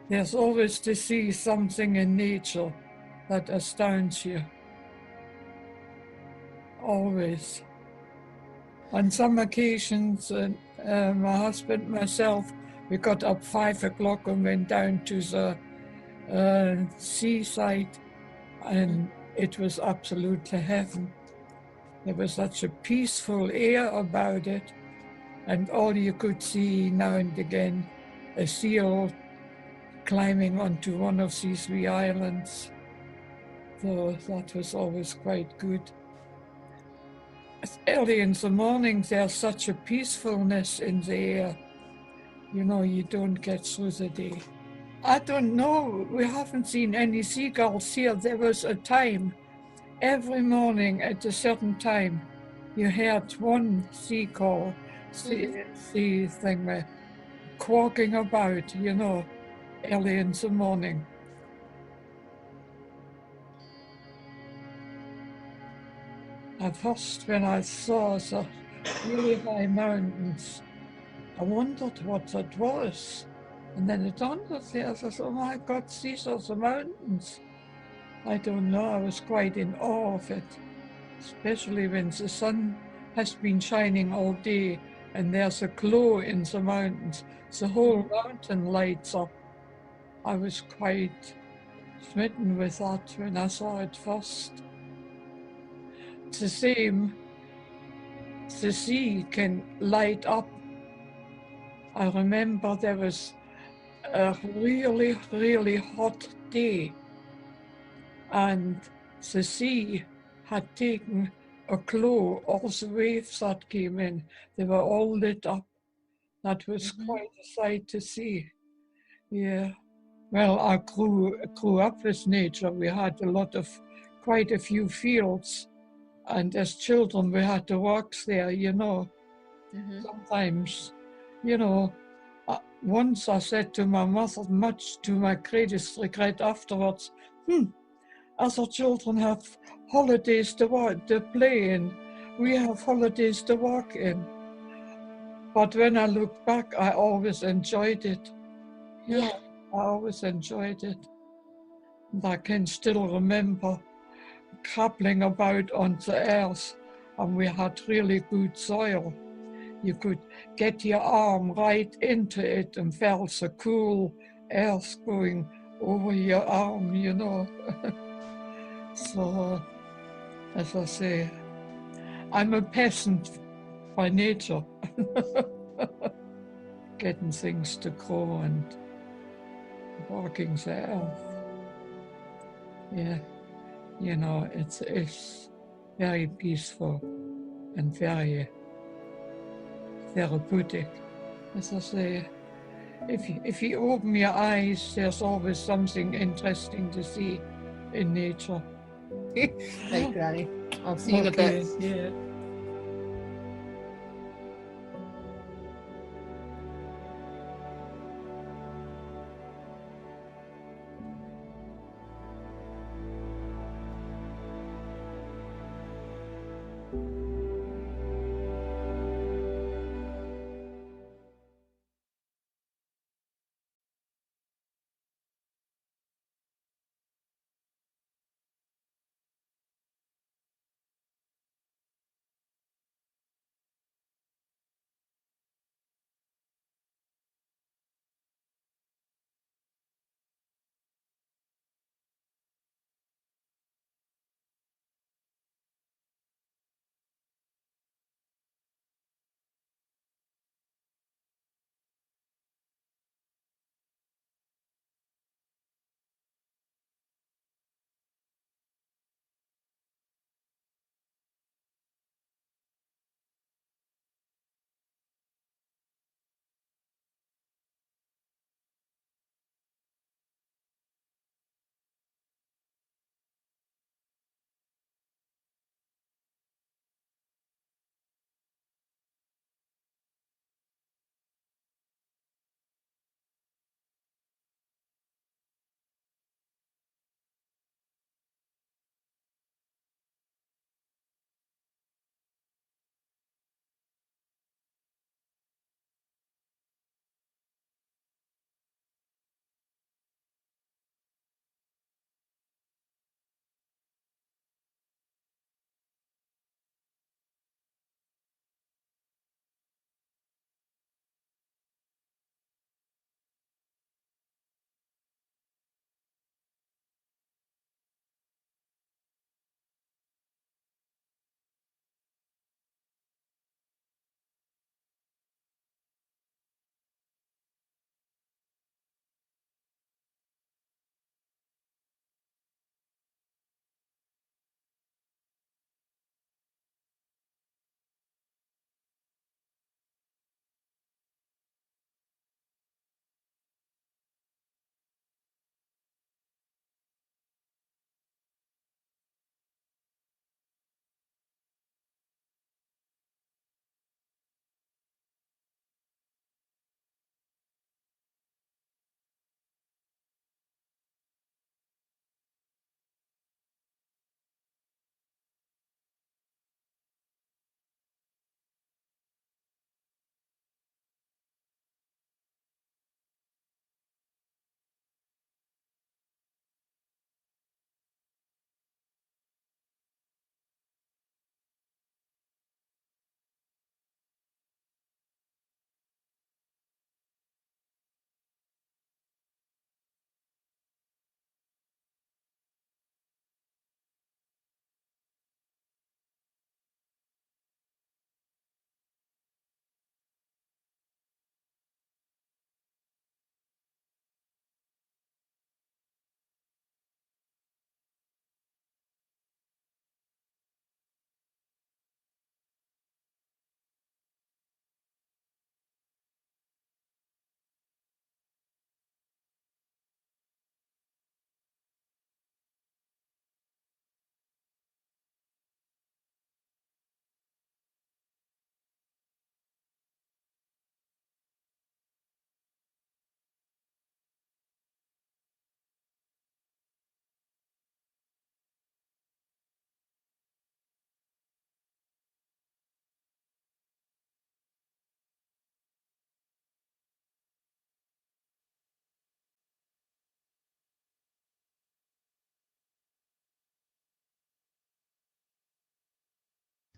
There's always to see something in nature that astounds you. Always. On some occasions, my husband and myself, we got up 5 o'clock and went down to the seaside, and it was absolutely heaven. There was such a peaceful air about it, and all you could see now and again, a seal climbing onto one of these wee islands. So that was always quite good. Early in the morning, there's such a peacefulness in the air. You know, you don't get through the day. I don't know. We haven't seen any seagulls here. There was a time, every morning at a certain time, you heard one seagull, sea thing, quawking about, you know, early in the morning. At first, when I saw the really high mountains, I wondered what that was. And then it dawned on me, I said, oh my God, these are the mountains. I don't know, I was quite in awe of it, especially when the sun has been shining all day and there's a glow in the mountains. The whole mountain lights up. I was quite smitten with that when I saw it first. The same, the sea can light up. I remember there was a really, really hot day, and the sea had taken a glow. All the waves that came in, they were all lit up. That was quite a sight to see. Yeah. Well, I grew up with nature. We had quite a few fields, and as children we had to walk there, you know. Sometimes, you know, once I said to my mother, much to my greatest regret afterwards, other children have holidays to play in. We have holidays to walk in. But when I look back, I always enjoyed it. Yeah, I always enjoyed it. And I can still remember crabbling about on the earth, and we had really good soil. You could get your arm right into it and felt the cool earth going over your arm, you know. So, as I say, I'm a peasant by nature, getting things to grow and walking the earth. Yeah, you know, it's very peaceful and very therapeutic. As I say, if you open your eyes, there's always something interesting to see in nature. Thank you, Granny. I'll see you in a bit. Yeah.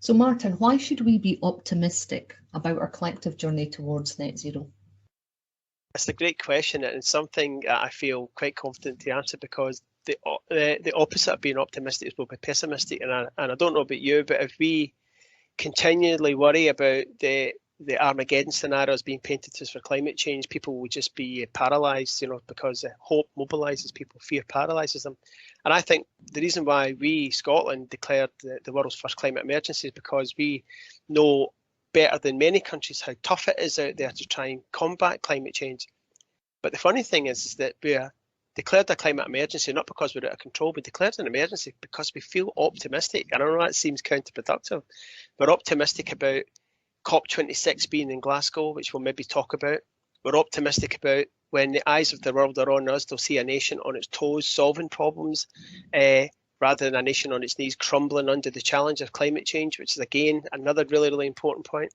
So Martin, why should we be optimistic about our collective journey towards net zero? It's a great question, and it's something that I feel quite confident to answer, because the opposite of being optimistic is probably pessimistic. And I don't know about you, but if we continually worry about the Armageddon scenarios being painted to us for climate change, people will just be paralysed, because hope mobilises people, fear paralyses them. And I think the reason why we, Scotland, declared the world's first climate emergency is because we know better than many countries how tough it is out there to try and combat climate change. But the funny thing is that we declared a climate emergency not because we're out of control. We declared an emergency because we feel optimistic. And I know that seems counterproductive. We're optimistic about COP26 being in Glasgow, which we'll maybe talk about. We're optimistic about when the eyes of the world are on us, they'll see a nation on its toes solving problems, rather than a nation on its knees crumbling under the challenge of climate change, which is, again, another really, really important point.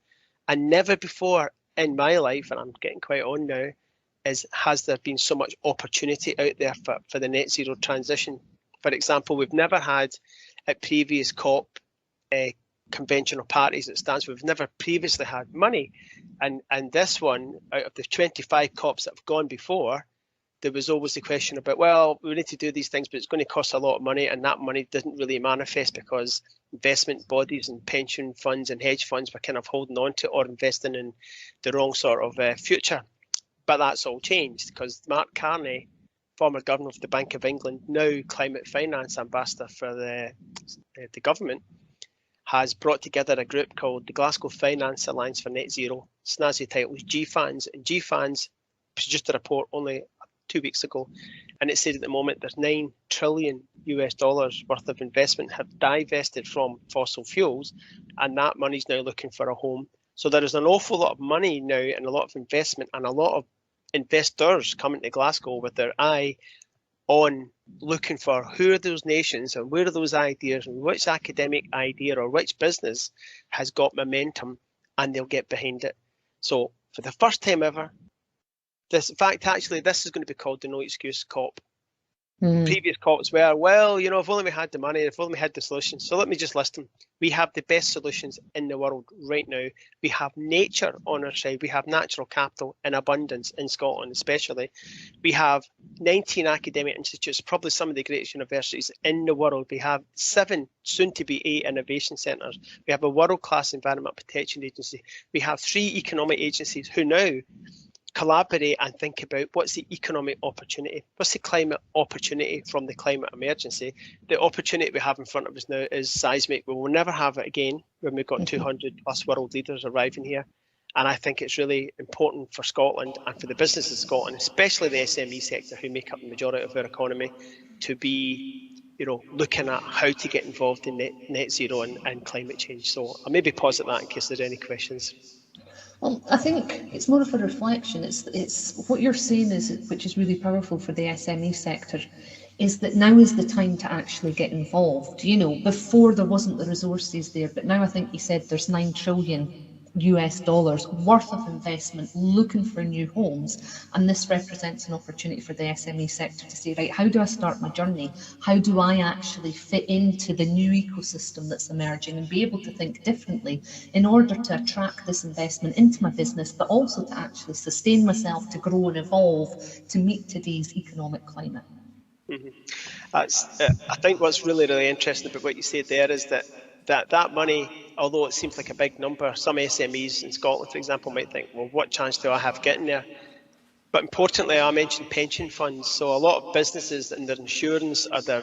And never before in my life, and I'm getting quite on now, has there been so much opportunity out there for the net zero transition. For example, we've never had at previous COP conventional parties at stands, we've never previously had money. And this one, out of the 25 COPs that have gone before, there was always the question about, well, we need to do these things, but it's going to cost a lot of money, and that money didn't really manifest because investment bodies and pension funds and hedge funds were kind of holding on to or investing in the wrong sort of future. But that's all changed because Mark Carney, former governor of the Bank of England, now climate finance ambassador for the government, has brought together a group called the Glasgow Finance Alliance for Net Zero. Snazzy title is GFANS, and GFANS produced a report only 2 weeks ago, and it said at the moment there's $9 trillion worth of investment have divested from fossil fuels, and that money's now looking for a home. So there is an awful lot of money now and a lot of investment and a lot of investors coming to Glasgow with their eye on looking for who are those nations and where are those ideas and which academic idea or which business has got momentum, and they'll get behind it. So for the first time ever, this is going to be called the No Excuse COP. Previous COPs were, well, if only we had the money, if only we had the solutions. So let me just list them. We have the best solutions in the world right now. We have nature on our side. We have natural capital in abundance in Scotland especially. We have 19 academic institutes, probably some of the greatest universities in the world. We have 7, soon to be 8 innovation centres. We have a world-class environment protection agency. We have 3 economic agencies who now collaborate and think about what's the economic opportunity, what's the climate opportunity from the climate emergency. The opportunity we have in front of us now is seismic. We will never have it again when we've got 200 plus world leaders arriving here. And I think it's really important for Scotland and for the businesses of Scotland, especially the SME sector who make up the majority of our economy, to be looking at how to get involved in net zero and climate change. So I'll maybe pause at that in case there's any questions. Well, I think it's more of a reflection. It's what you're saying is, which is really powerful for the SME sector, is that now is the time to actually get involved. Before there wasn't the resources there, but now I think you said there's $9 trillion worth of investment looking for new homes, and this represents an opportunity for the SME sector to say, right, how do I start my journey? How do I actually fit into the new ecosystem that's emerging and be able to think differently in order to attract this investment into my business, but also to actually sustain myself, to grow and evolve to meet today's economic climate? Mm-hmm. I think what's really, really interesting about what you said there is that money, although it seems like a big number, some SMEs in Scotland, for example, might think, well, what chance do I have getting there? But importantly, I mentioned pension funds. So a lot of businesses and their insurance are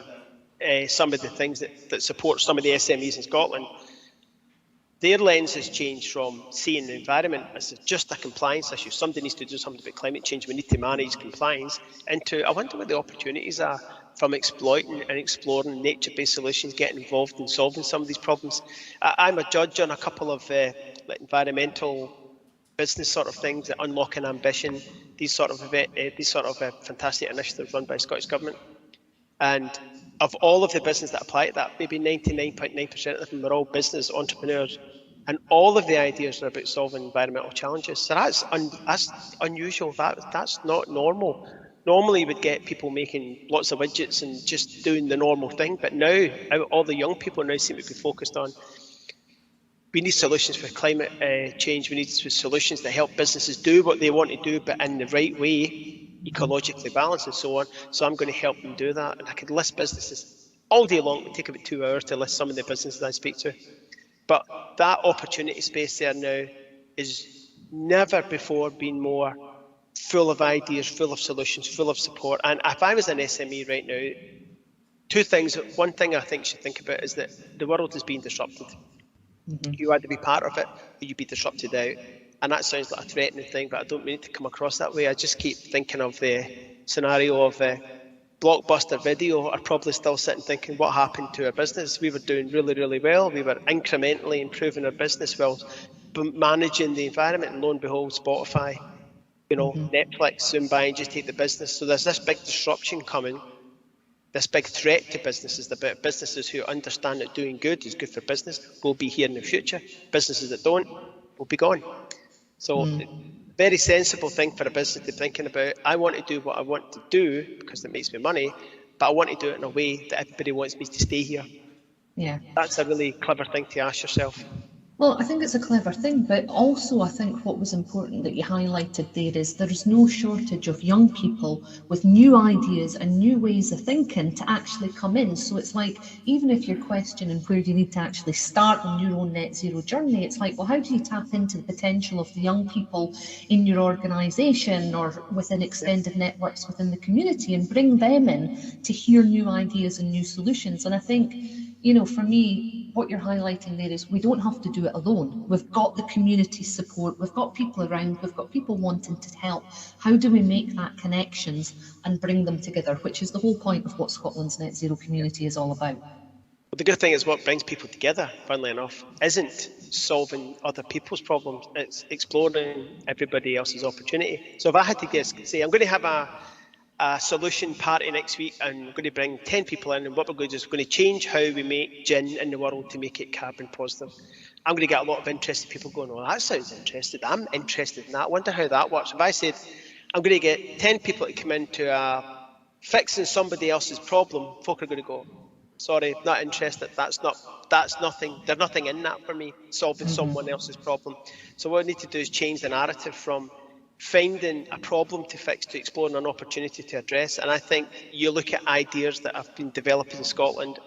some of the things that support some of the SMEs in Scotland. Their lens has changed from seeing the environment as just a compliance issue. Somebody needs to do something about climate change. We need to manage compliance, into, I wonder what the opportunities are from exploiting and exploring nature-based solutions, getting involved in solving some of these problems. I'm a judge on a couple of environmental business sort of things, that unlocking ambition, these sort of fantastic initiatives run by Scottish Government. And of all of the business that apply to that, maybe 99.9% of them are all business entrepreneurs, and all of the ideas are about solving environmental challenges. So that's unusual. That's not normal. Normally, you would get people making lots of widgets and just doing the normal thing, but now all the young people now seem to be focused on we need solutions for climate change. We need solutions that help businesses do what they want to do, but in the right way, ecologically balanced and so on. So I'm going to help them do that. And I could list businesses all day long. It would take about 2 hours to list some of the businesses I speak to. But that opportunity space there now is never before been more full of ideas, full of solutions, full of support. And if I was an SME right now, two things. One thing I think you should think about is that the world is being disrupted. You either be part of it or you be disrupted out. And that sounds like a threatening thing, but I don't mean it to come across that way. I just keep thinking of the scenario of Blockbuster Video are probably still sitting thinking, what happened to our business? We were doing really, really well. We were incrementally improving our business while managing the environment, and lo and behold, Spotify, Netflix soon buying just take the business. So there's this big disruption coming, this big threat to businesses, about businesses who understand that doing good is good for business will be here in the future. Businesses that don't will be gone. So very sensible thing for a business to be thinking about. I want to do what I want to do because it makes me money, but I want to do it in a way that everybody wants me to stay here. Yeah. That's a really clever thing to ask yourself. Well, I think it's a clever thing, but also I think what was important that you highlighted there is there's no shortage of young people with new ideas and new ways of thinking to actually come in. So it's like, even if you're questioning where you need to actually start on your own net zero journey, it's like, well, how do you tap into the potential of the young people in your organisation or within extended networks within the community and bring them in to hear new ideas and new solutions? And I think, for me, what you're highlighting there is we don't have to do it alone. We've got the community support, we've got people around, we've got people wanting to help. How do we make that connections and bring them together, which is the whole point of what Scotland's Net Zero community is all about. Well, the good thing is what brings people together, funnily enough, isn't solving other people's problems, it's exploring everybody else's opportunity. So if I had to say I'm going to have a solution party next week and we're going to bring 10 people in, and what we're going to do is we're going to change how we make gin in the world to make it carbon positive. I'm going to get a lot of interested people going, oh, that sounds interesting. I'm interested in that. I wonder how that works. If I said I'm going to get 10 people to come into fixing somebody else's problem, folk are going to go, sorry, not interested. That's nothing. There's nothing in that for me, solving someone else's problem. So what I need to do is change the narrative from finding a problem to fix to exploring an opportunity to address. And I think you look at ideas that have been developed in Scotland,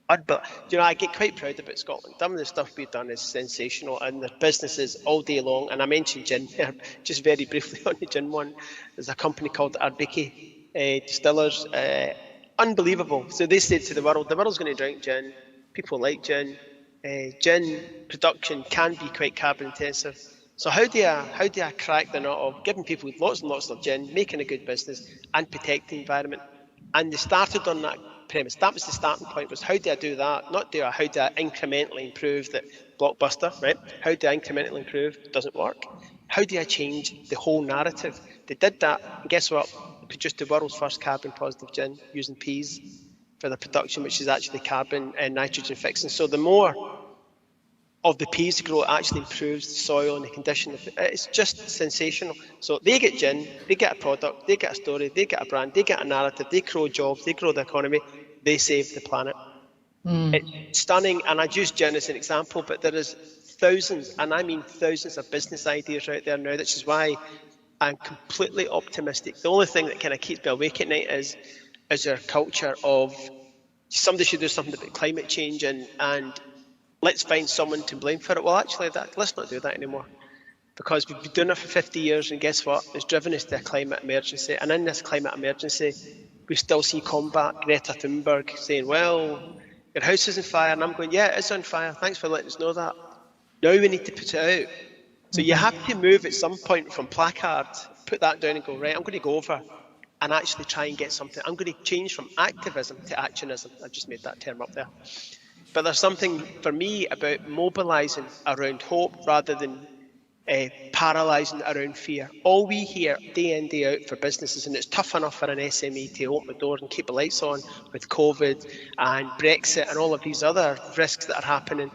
I get quite proud about Scotland. Some of the stuff we've done is sensational, and there's businesses all day long. And I mentioned gin there, just very briefly on the gin one. There's a company called Ardbeke Distillers, unbelievable. So they said to the world's going to drink gin. People like gin. Gin production can be quite carbon intensive. So how do I crack the nut of giving people lots and lots of gin, making a good business, and protect the environment? And they started on that premise. That was the starting point, was how do I do that? How do I incrementally improve that Blockbuster, right? How do I incrementally improve? It doesn't work. How do I change the whole narrative? They did that, and guess what? They produced the world's first carbon positive gin using peas for the production, which is actually carbon and nitrogen fixing. So the more of the peas to grow, it actually improves the soil and the condition. It's just sensational. So they get gin, they get a product, they get a story, they get a brand, they get a narrative, they grow jobs, they grow the economy, they save the planet. It's stunning, and I use gin as an example, but there is thousands, and I mean thousands of business ideas out there now, which is why I'm completely optimistic. The only thing that kind of keeps me awake at night is our culture of somebody should do something about climate change and let's find someone to blame for it. Well, actually, let's not do that anymore, because we've been doing it for 50 years, and guess what? It's driven us to a climate emergency. And in this climate emergency, we still see combat. Greta Thunberg saying, well, your house is on fire. And I'm going, yeah, it's on fire. Thanks for letting us know that. Now we need to put it out. So you have to move at some point from placard, put that down and go, right, I'm going to go over and actually try and get something. I'm going to change from activism to actionism. I just made that term up there. But there's something for me about mobilising around hope rather than paralysing around fear. All we hear day in, day out for businesses, and it's tough enough for an SME to open the doors and keep the lights on with COVID and Brexit and all of these other risks that are happening.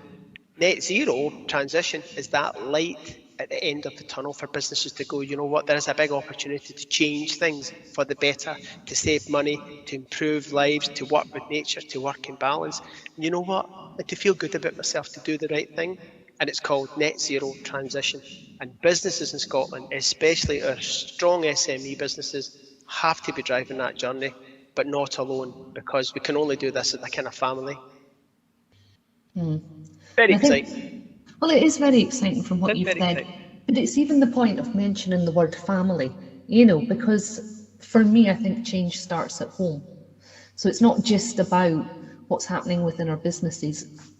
Net zero transition is that light at the end of the tunnel for businesses to go, you know what, there is a big opportunity to change things for the better, to save money, to improve lives, to work with nature, to work in balance. And you know what, and to feel good about myself, to do the right thing. and it's called Net Zero Transition. And businesses in Scotland, especially our strong SME businesses, have to be driving that journey, but not alone, because we can only do this as a kind of family. Very exciting. Well, it is very exciting from what you've said, but it's even the point of mentioning the word family, because for me, I think change starts at home. So it's not just about what's happening within our businesses.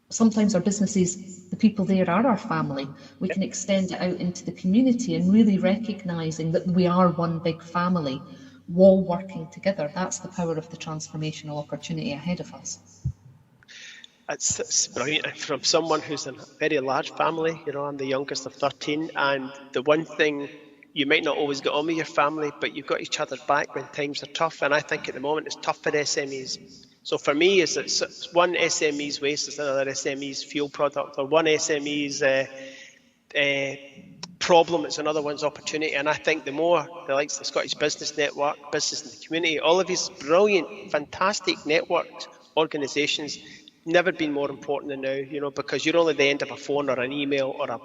Sometimes our businesses, the people there are our family. We can extend it out into the community and really recognising that we are one big family, all working together. That's the power of the transformational opportunity ahead of us. It's brilliant. From someone who's in a very large family, I'm the youngest of 13, and the one thing, you might not always get on with your family, but you've got each other's back when times are tough, and I think at the moment it's tough for SMEs. So for me, it's one SME's waste is another SME's fuel product, or one SME's problem is another one's opportunity. And I think the more the likes of the Scottish Business Network, Business in the Community, all of these brilliant, fantastic networked organisations, never been more important than now, because you're only at the end of a phone or an email or a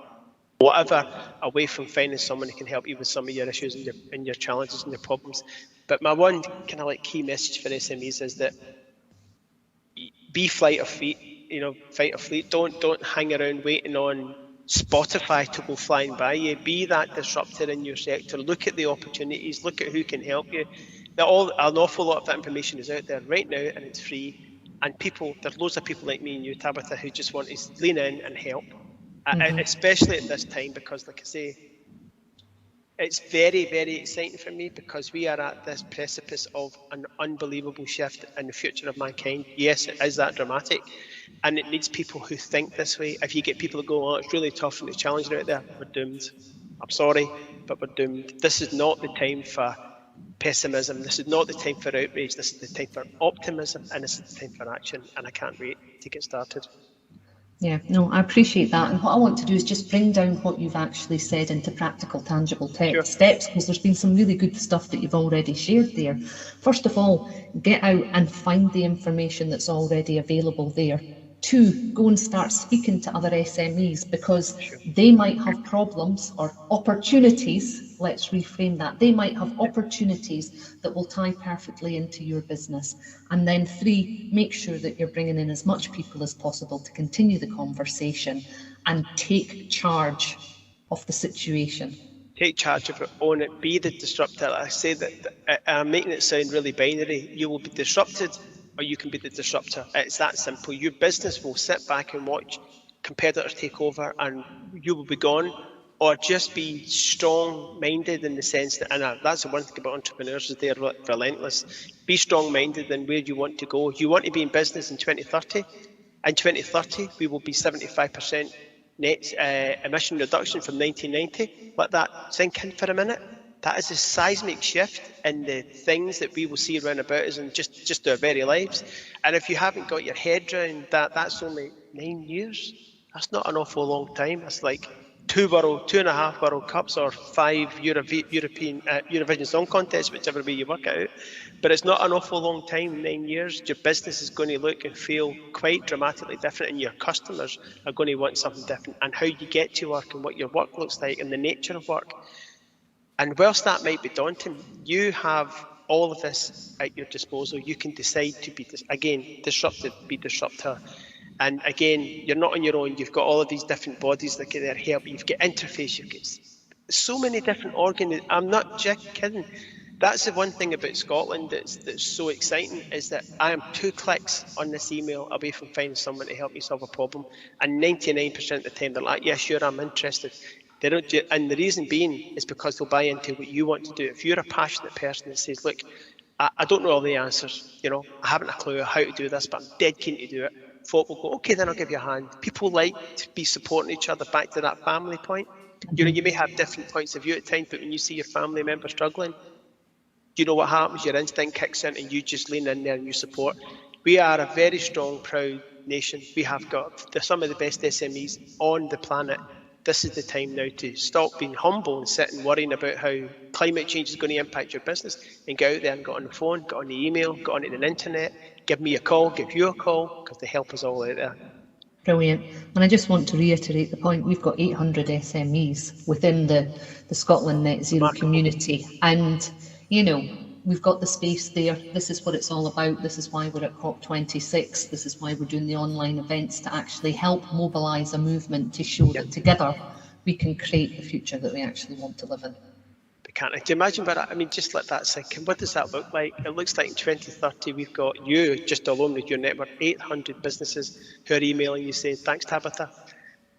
whatever away from finding someone who can help you with some of your issues and your challenges and your problems. But my one kind of key message for SMEs is that be fight or fleet. Don't hang around waiting on Spotify to go flying by you. Be that disruptor in your sector. Look at the opportunities. Look at who can help you. An awful lot of that information is out there right now, and it's free. And there's loads of people like me and you, Tabitha, who just want to lean in and help, especially at this time, because, like I say, it's very, very exciting for me, because we are at this precipice of an unbelievable shift in the future of mankind. Yes, it is that dramatic, and it needs people who think this way. If you get people that go, oh, it's really tough and it's challenging out there, we're doomed. I'm sorry, but we're doomed. This is not the time for pessimism. This is not the time for outrage. This is the time for optimism, and this is the time for action, and I can't wait to get started. Yeah, no, I appreciate that. And what I want to do is just bring down what you've actually said into practical, tangible steps, because there's been some really good stuff that you've already shared there. First of all, get out and find the information that's already available there. 2, go and start speaking to other SMEs, because they might have problems or opportunities. Let's reframe that. They might have opportunities that will tie perfectly into your business. And then 3, make sure that you're bringing in as much people as possible to continue the conversation and take charge of the situation. Take charge of it, own it, be the disruptor. I say that I'm making it sound really binary. You will be disrupted, or you can be the disruptor. It's that simple. Your business will sit back and watch competitors take over and you will be gone, or just be strong-minded in the sense that, and that's the one thing about entrepreneurs, is they're relentless. Be strong-minded in where you want to go. You want to be in business in 2030. In 2030, we will be 75% net emission reduction from 1990. Let that sink in for a minute. That is a seismic shift in the things that we will see around about us in just our very lives. And if you haven't got your head around that, that's only 9 years. That's not an awful long time. That's like 2.5 World Cups or 5 Eurovision Song Contests, whichever way you work it out. But it's not an awful long time, 9 years. Your business is going to look and feel quite dramatically different, and your customers are going to want something different. And how you get to work and what your work looks like and the nature of work. And whilst that might be daunting, you have all of this at your disposal. You can decide to be, again, disruptive, be disruptor. And again, you're not on your own. You've got all of these different bodies that can help. You've got interface. You've got so many different organs. I'm not kidding. That's the one thing about Scotland that's so exciting, is that I am 2 clicks on this email away from finding someone to help me solve a problem. And 99% of the time, they're like, yeah, sure, I'm interested. They don't do, and the reason being is because they'll buy into what you want to do. If you're a passionate person that says, look, I don't know all the answers, I haven't a clue how to do this, but I'm dead keen to do it. Folk will go, okay, then I'll give you a hand. People like to be supporting each other, back to that family point. You may have different points of view at times, but when you see your family member struggling, you know what happens? Your instinct kicks in and you just lean in there and you support. We are a very strong, proud nation. We have got some of the best SMEs on the planet. This is the time now to stop being humble and sit and worrying about how climate change is going to impact your business, and get out there and get on the phone, get on the email, get on the internet, give me a call, give you a call, because they help us all out there. Brilliant. And I just want to reiterate the point, we've got 800 SMEs within the Scotland Net Zero Remarkable. community. And, you know, we've got the space there. This is what it's all about. This is why we're at COP26. This is why we're doing the online events, to actually help mobilise a movement to show that together we can create the future that we actually want to live in. Can't I? Do you imagine? But I mean, just let that sink in. What does that look like? It looks like in 2030 we've got you, just alone with your network, 800 businesses who are emailing you saying, thanks Tabitha,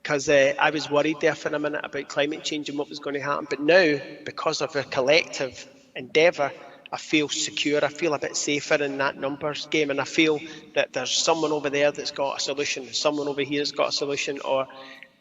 because I was worried there for a minute about climate change and what was going to happen. But now, because of our collective endeavour, I feel secure. I feel a bit safer in that numbers game, and I feel that there's someone over there that's got a solution, someone over here that's got a solution,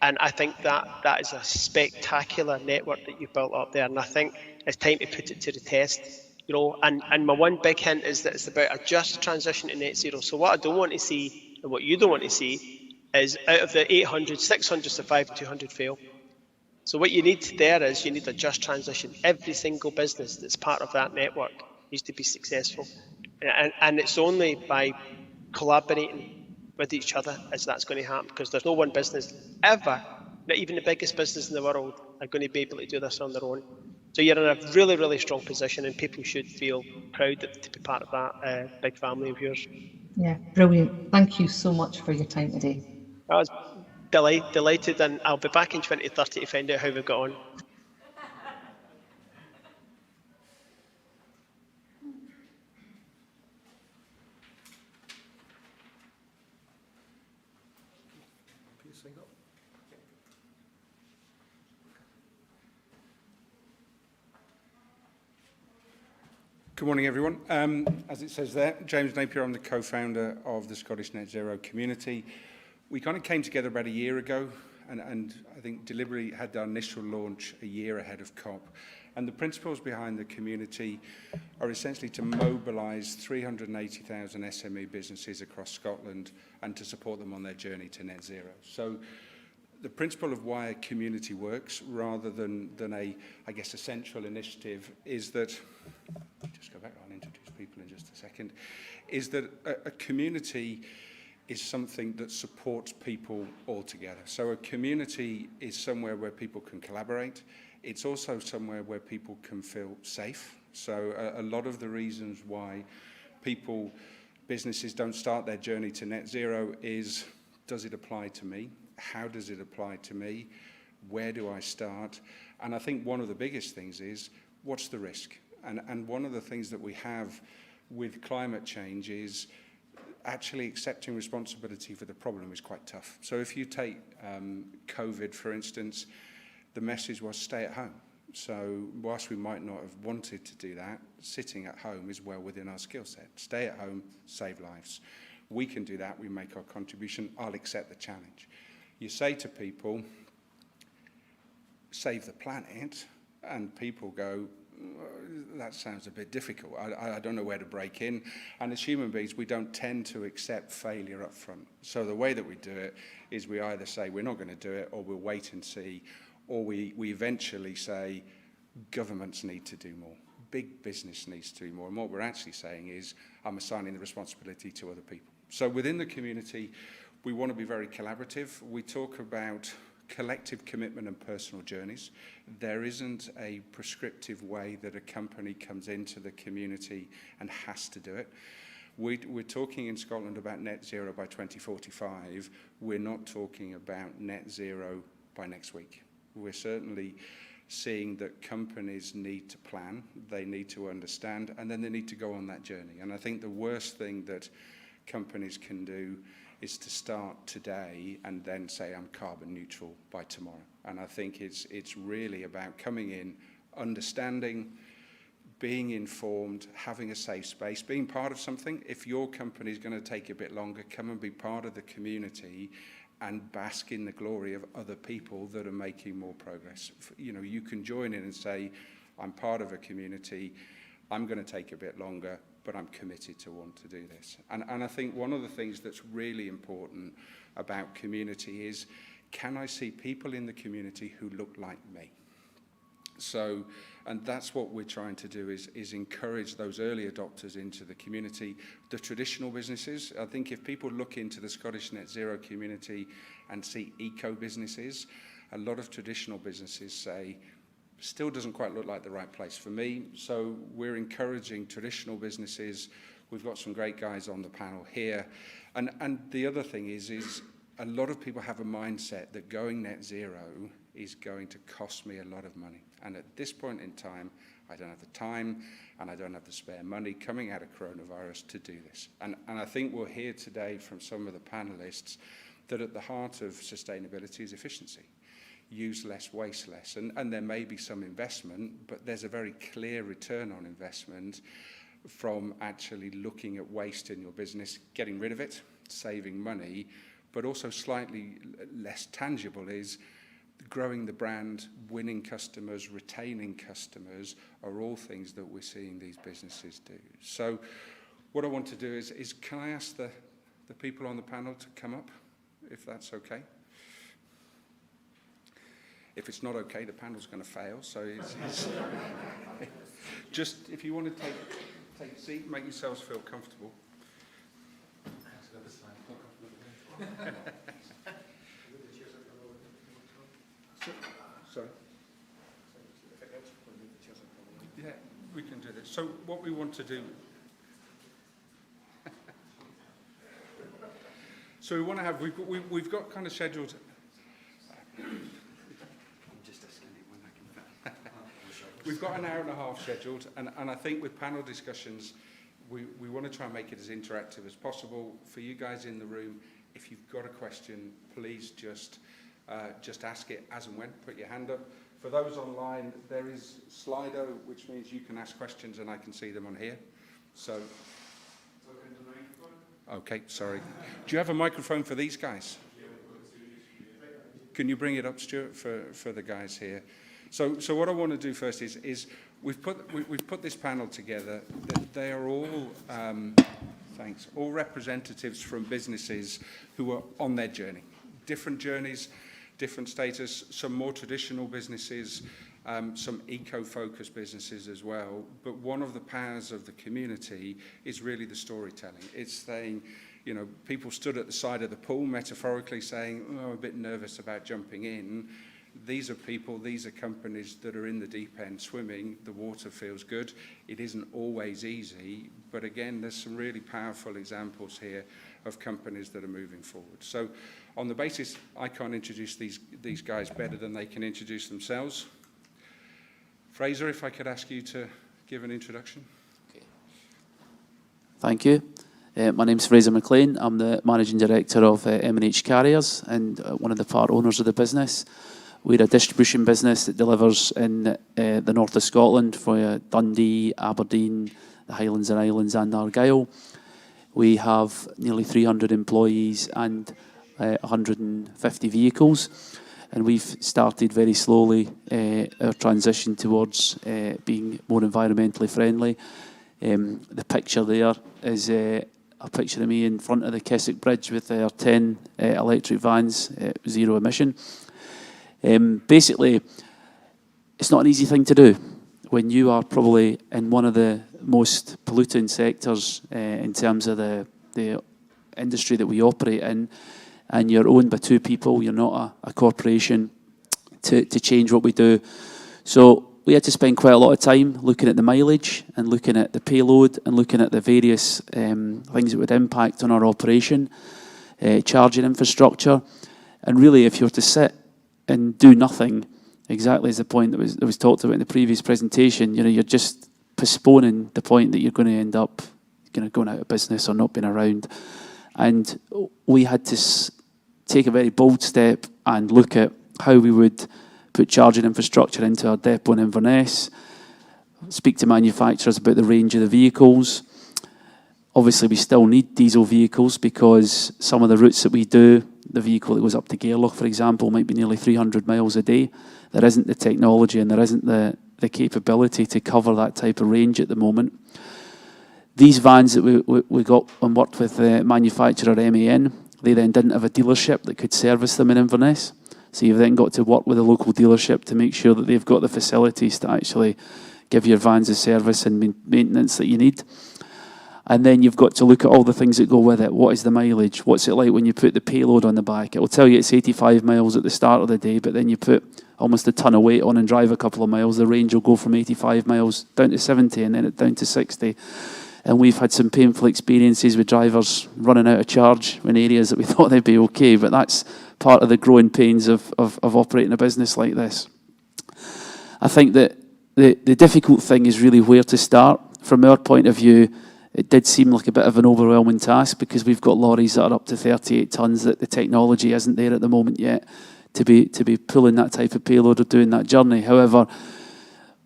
and I think that is a spectacular network that you've built up there. And I think it's time to put it to the test. You know, and my one big hint is that it's about a just transition to net zero. So what I don't want to see, and what you don't want to see, is out of the 800, 600 survive, 200 fail. So what you need there is you need a just transition. Every single business that's part of that network needs to be successful. And it's only by collaborating with each other as that's going to happen, because there's no one business ever, not even the biggest business in the world, are going to be able to do this on their own. So you're in a really, really strong position, and people should feel proud to be part of that big family of yours. Yeah, brilliant. Thank you so much for your time today. I was delighted, and I'll be back in 2030 to find out how we've got on. Good morning, everyone. As it says there, James Napier, I'm the co-founder of the Scottish Net Zero community. We kind of came together about a year ago, and I think deliberately had our initial launch a year ahead of COP. And the principles behind the community are essentially to mobilise 380,000 SME businesses across Scotland and to support them on their journey to net zero. So the principle of why a community works, rather than a, I guess, a central initiative, is that, just go back, I'll introduce people in just a second, is that a community is something that supports people all together. So a community is somewhere where people can collaborate. It's also somewhere where people can feel safe. So a lot of the reasons why businesses don't start their journey to net zero is, does it apply to me? How does it apply to me? Where do I start? And I think one of the biggest things is, what's the risk? And one of the things that we have with climate change is actually accepting responsibility for the problem is quite tough. So if you take COVID, for instance, the message was stay at home. So whilst we might not have wanted to do that, sitting at home is well within our skill set. Stay at home, save lives. We can do that, we make our contribution, I'll accept the challenge. You say to people, save the planet, and people go, that sounds a bit difficult. I don't know where to break in. And as human beings, we don't tend to accept failure up front. So the way that we do it is we either say we're not going to do it, or we'll wait and see, or we eventually say governments need to do more. Big business needs to do more. And what we're actually saying is I'm assigning the responsibility to other people. So within the community, we want to be very collaborative. We talk about collective commitment and personal journeys. There isn't a prescriptive way that a company comes into the community and has to do it. We're talking in Scotland about net zero by 2045. We're not talking about net zero by next week. We're certainly seeing that companies need to plan, they need to understand, and then they need to go on that journey. And I think the worst thing that companies can do is to start today and then say I'm carbon neutral by tomorrow. And I think it's really about coming in, understanding, being informed, having a safe space, being part of something. If your company is going to take a bit longer, come and be part of the community and bask in the glory of other people that are making more progress. You know, you can join in and say, I'm part of a community, I'm going to take a bit longer, but I'm committed to want to do this. And I think one of the things that's really important about community is, can I see people in the community who look like me? So, and that's what we're trying to do, is encourage those early adopters into the community, the traditional businesses. I think if people look into the Scottish Net Zero community and see eco businesses, a lot of traditional businesses say, still doesn't quite look like the right place for me. So we're encouraging traditional businesses. We've got some great guys on the panel here. And the other thing is a lot of people have a mindset that going net zero is going to cost me a lot of money. And at this point in time, I don't have the time and I don't have the spare money coming out of coronavirus to do this. And I think we'll hear today from some of the panelists that at the heart of sustainability is efficiency. Use less, waste less. And there may be some investment, but there's a very clear return on investment from actually looking at waste in your business, getting rid of it, saving money, but also slightly less tangible is growing the brand, winning customers, retaining customers are all things that we're seeing these businesses do. So what I want to do is can I ask the people on the panel to come up, if that's okay? If it's not okay, the panel's going to fail. So it's just, if you want to take a seat, make yourselves feel comfortable. Sorry. Yeah, we can do this. So what we want to do. So we want to have. We've got kind of scheduled. We've got an hour and a half scheduled, and I think with panel discussions, we want to try and make it as interactive as possible. For you guys in the room, if you've got a question, please just ask it as and when. Put your hand up. For those online, there is Slido, which means you can ask questions and I can see them on here. So. Okay, sorry. Do you have a microphone for these guys? Can you bring it up, Stuart, for the guys here? So what I want to do first is we've put this panel together. They are all all representatives from businesses who are on their journey, different journeys, different status. Some more traditional businesses, some eco-focused businesses as well. But one of the powers of the community is really the storytelling. It's saying, you know, people stood at the side of the pool, metaphorically saying, "Oh, I'm a bit nervous about jumping in." These are people, these are companies that are in the deep end swimming. The water feels good. It isn't always easy, but again, there's some really powerful examples here of companies that are moving forward. So on the basis, I can't introduce these guys better than they can introduce themselves. Fraser, if I could ask you to give an introduction. Okay. Thank you. My name's Fraser MacLean. I'm the Managing Director of M&H Carriers and one of the part owners of the business. We're a distribution business that delivers in the north of Scotland for Dundee, Aberdeen, the Highlands and Islands and Argyll. We have nearly 300 employees and 150 vehicles. And we've started very slowly our transition towards being more environmentally friendly. The picture there is a picture of me in front of the Cusack Bridge with our 10 electric vans, zero emission. Basically, it's not an easy thing to do when you are probably in one of the most polluting sectors in terms of the industry that we operate in, and you're owned by two people, you're not a corporation, to change what we do. So we had to spend quite a lot of time looking at the mileage and looking at the payload and looking at the various things that would impact on our operation, charging infrastructure. And really, if you were to sit and do nothing, exactly as the point that was talked about in the previous presentation, you know, you're just postponing the point that you're going to end up going out of business or not being around. And we had to take a very bold step and look at how we would put charging infrastructure into our depot in Inverness, speak to manufacturers about the range of the vehicles. Obviously, we still need diesel vehicles because some of the routes that we do, the vehicle that goes up to Gairloch, for example, might be nearly 300 miles a day. There isn't the technology and there isn't the capability to cover that type of range at the moment. These vans that we got and worked with the manufacturer MAN, they then didn't have a dealership that could service them in Inverness. So you've then got to work with a local dealership to make sure that they've got the facilities to actually give your vans the service and maintenance that you need. And then you've got to look at all the things that go with it. What is the mileage? What's it like when you put the payload on the back? It will tell you it's 85 miles at the start of the day, but then you put almost a ton of weight on and drive a couple of miles. The range will go from 85 miles down to 70 and then down to 60. And we've had some painful experiences with drivers running out of charge in areas that we thought they'd be okay, but that's part of the growing pains of operating a business like this. I think that the difficult thing is really where to start. From our point of view, it did seem like a bit of an overwhelming task because we've got lorries that are up to 38 tonnes that the technology isn't there at the moment yet to be pulling that type of payload or doing that journey. However,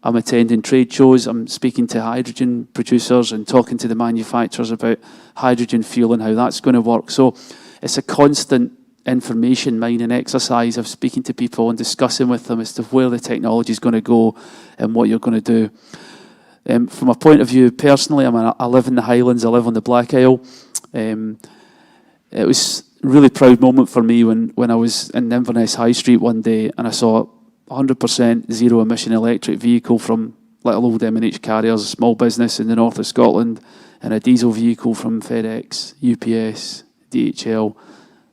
I'm attending trade shows, I'm speaking to hydrogen producers and talking to the manufacturers about hydrogen fuel and how that's going to work. So it's a constant information mining exercise of speaking to people and discussing with them as to where the technology is going to go and what you're going to do. From a point of view, personally, I live in the Highlands, I live on the Black Isle. It was a really proud moment for me when I was in Inverness High Street one day and I saw 100% zero-emission electric vehicle from little old M&H carriers, a small business in the north of Scotland, and a diesel vehicle from FedEx, UPS, DHL,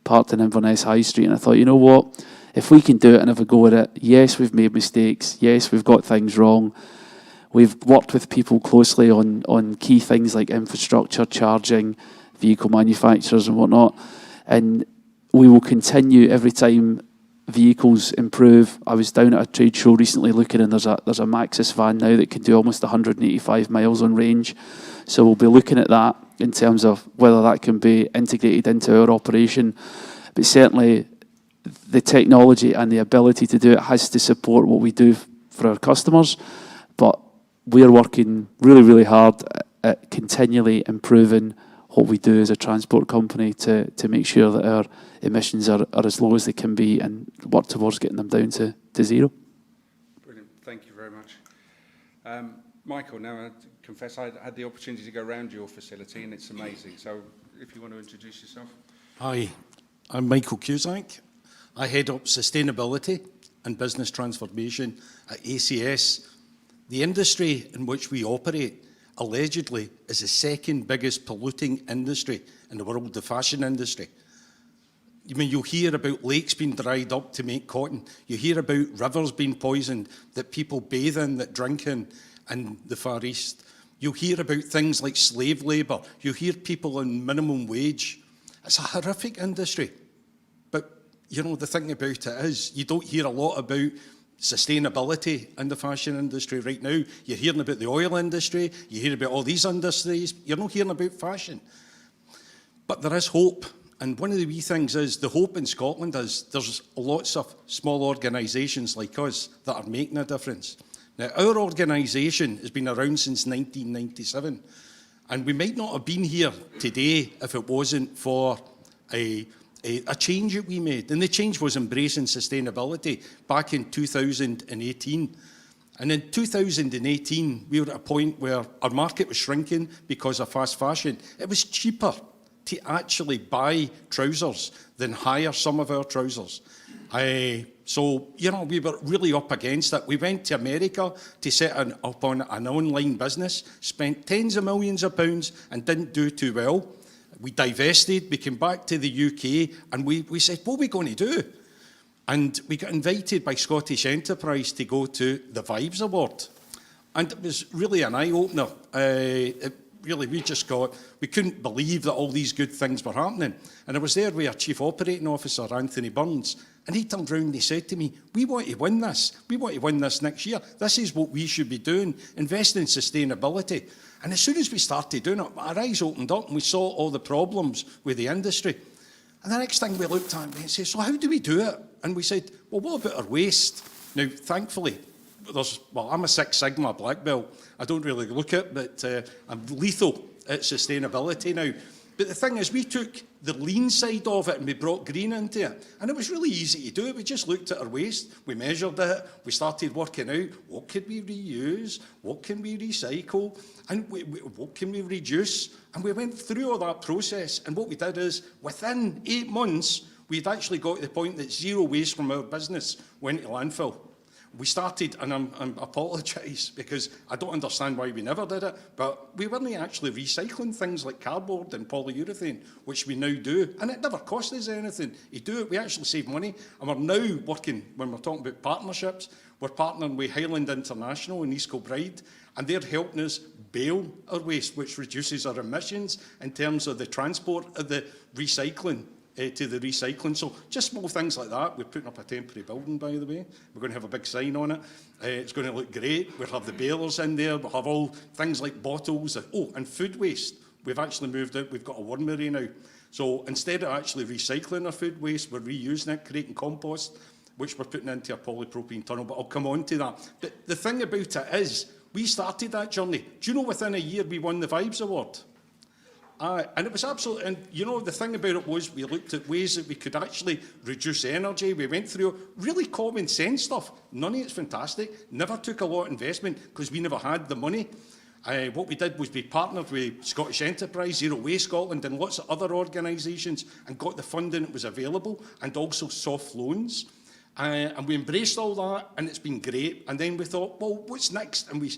parked in Inverness High Street. And I thought, you know what? If we can do it and have a go at it, yes, we've made mistakes. Yes, we've got things wrong. We've worked with people closely on key things like infrastructure, charging, vehicle manufacturers and whatnot. And we will continue every time vehicles improve. I was down at a trade show recently looking, and there's a Maxis van now that can do almost 185 miles on range. So we'll be looking at that in terms of whether that can be integrated into our operation. But certainly the technology and the ability to do it has to support what we do for our customers. But we're working really, really hard at continually improving what we do as a transport company to make sure that our emissions are as low as they can be and work towards getting them down to zero. Brilliant. Thank you very much. Michael, now I confess I had the opportunity to go around your facility and it's amazing. So if you want to introduce yourself. Hi, I'm Michael Cusack. I head up sustainability and business transformation at ACS. The industry in which we operate allegedly is the second biggest polluting industry in the world, the fashion industry. I mean, you'll hear about lakes being dried up to make cotton. You hear about rivers being poisoned that people bathe in, that drink in the Far East. You hear about things like slave labour. You hear people on minimum wage. It's a horrific industry. But, you know, the thing about it is you don't hear a lot about sustainability in the fashion industry right now. You're hearing about the oil industry. You hear about all these industries. You're not hearing about fashion. But there is hope. And one of the wee things is, the hope in Scotland is there's lots of small organisations like us that are making a difference. Now, our organisation has been around since 1997, and we might not have been here today if it wasn't for a change that we made. And the change was embracing sustainability back in 2018. And in 2018, we were at a point where our market was shrinking because of fast fashion. It was cheaper to actually buy trousers than hire some of our trousers. So, you know, we were really up against it. We went to America to set up on an online business, spent tens of millions of pounds and didn't do too well. We divested, we came back to the UK and we said, what are we going to do? And we got invited by Scottish Enterprise to go to the Vibes Award. And it was really an eye-opener. We couldn't believe that all these good things were happening. And I was there with our Chief Operating Officer, Anthony Burns, and he turned around and he said to me, we want to win this. We want to win this next year. This is what we should be doing, invest in sustainability. And as soon as we started doing it, our eyes opened up and we saw all the problems with the industry. And the next thing we looked at and said, so how do we do it? And we said, well, what about our waste? Now, thankfully, I'm a Six Sigma black belt. I don't really look at it, but I'm lethal at sustainability now. But the thing is, we took the lean side of it and we brought green into it. And it was really easy to do it. We just looked at our waste, we measured it, we started working out what could we reuse, what can we recycle, and what can we reduce. And we went through all that process. And what we did is, within 8 months, we'd actually got to the point that zero waste from our business went to landfill. We started, and I apologise because I don't understand why we never did it, but we weren't actually recycling things like cardboard and polyurethane, which we now do, and it never cost us anything. You do it, we actually save money, and we're now working, when we're talking about partnerships, we're partnering with Highland International and East Kilbride, and they're helping us bale our waste, which reduces our emissions in terms of the transport of the recycling. To the recycling. So just small things like that. We're putting up a temporary building, by the way. We're going to have a big sign on it. It's going to look great. We'll have the balers in there. We'll have all things like bottles. And food waste. We've actually moved out. We've got a wormery now. So instead of actually recycling our food waste, we're reusing it, creating compost, which we're putting into a polypropylene tunnel. But I'll come on to that. But the thing about it is, we started that journey. Do you know within a year we won the Vibes Award? And it was absolutely, and you know, the thing about it was we looked at ways that we could actually reduce energy. We went through really common sense stuff. None of it's fantastic. Never took a lot of investment because we never had the money. What we did was we partnered with Scottish Enterprise, Zero Waste Scotland and lots of other organisations and got the funding that was available and also soft loans. And we embraced all that, and it's been great. And then we thought, well, what's next? And we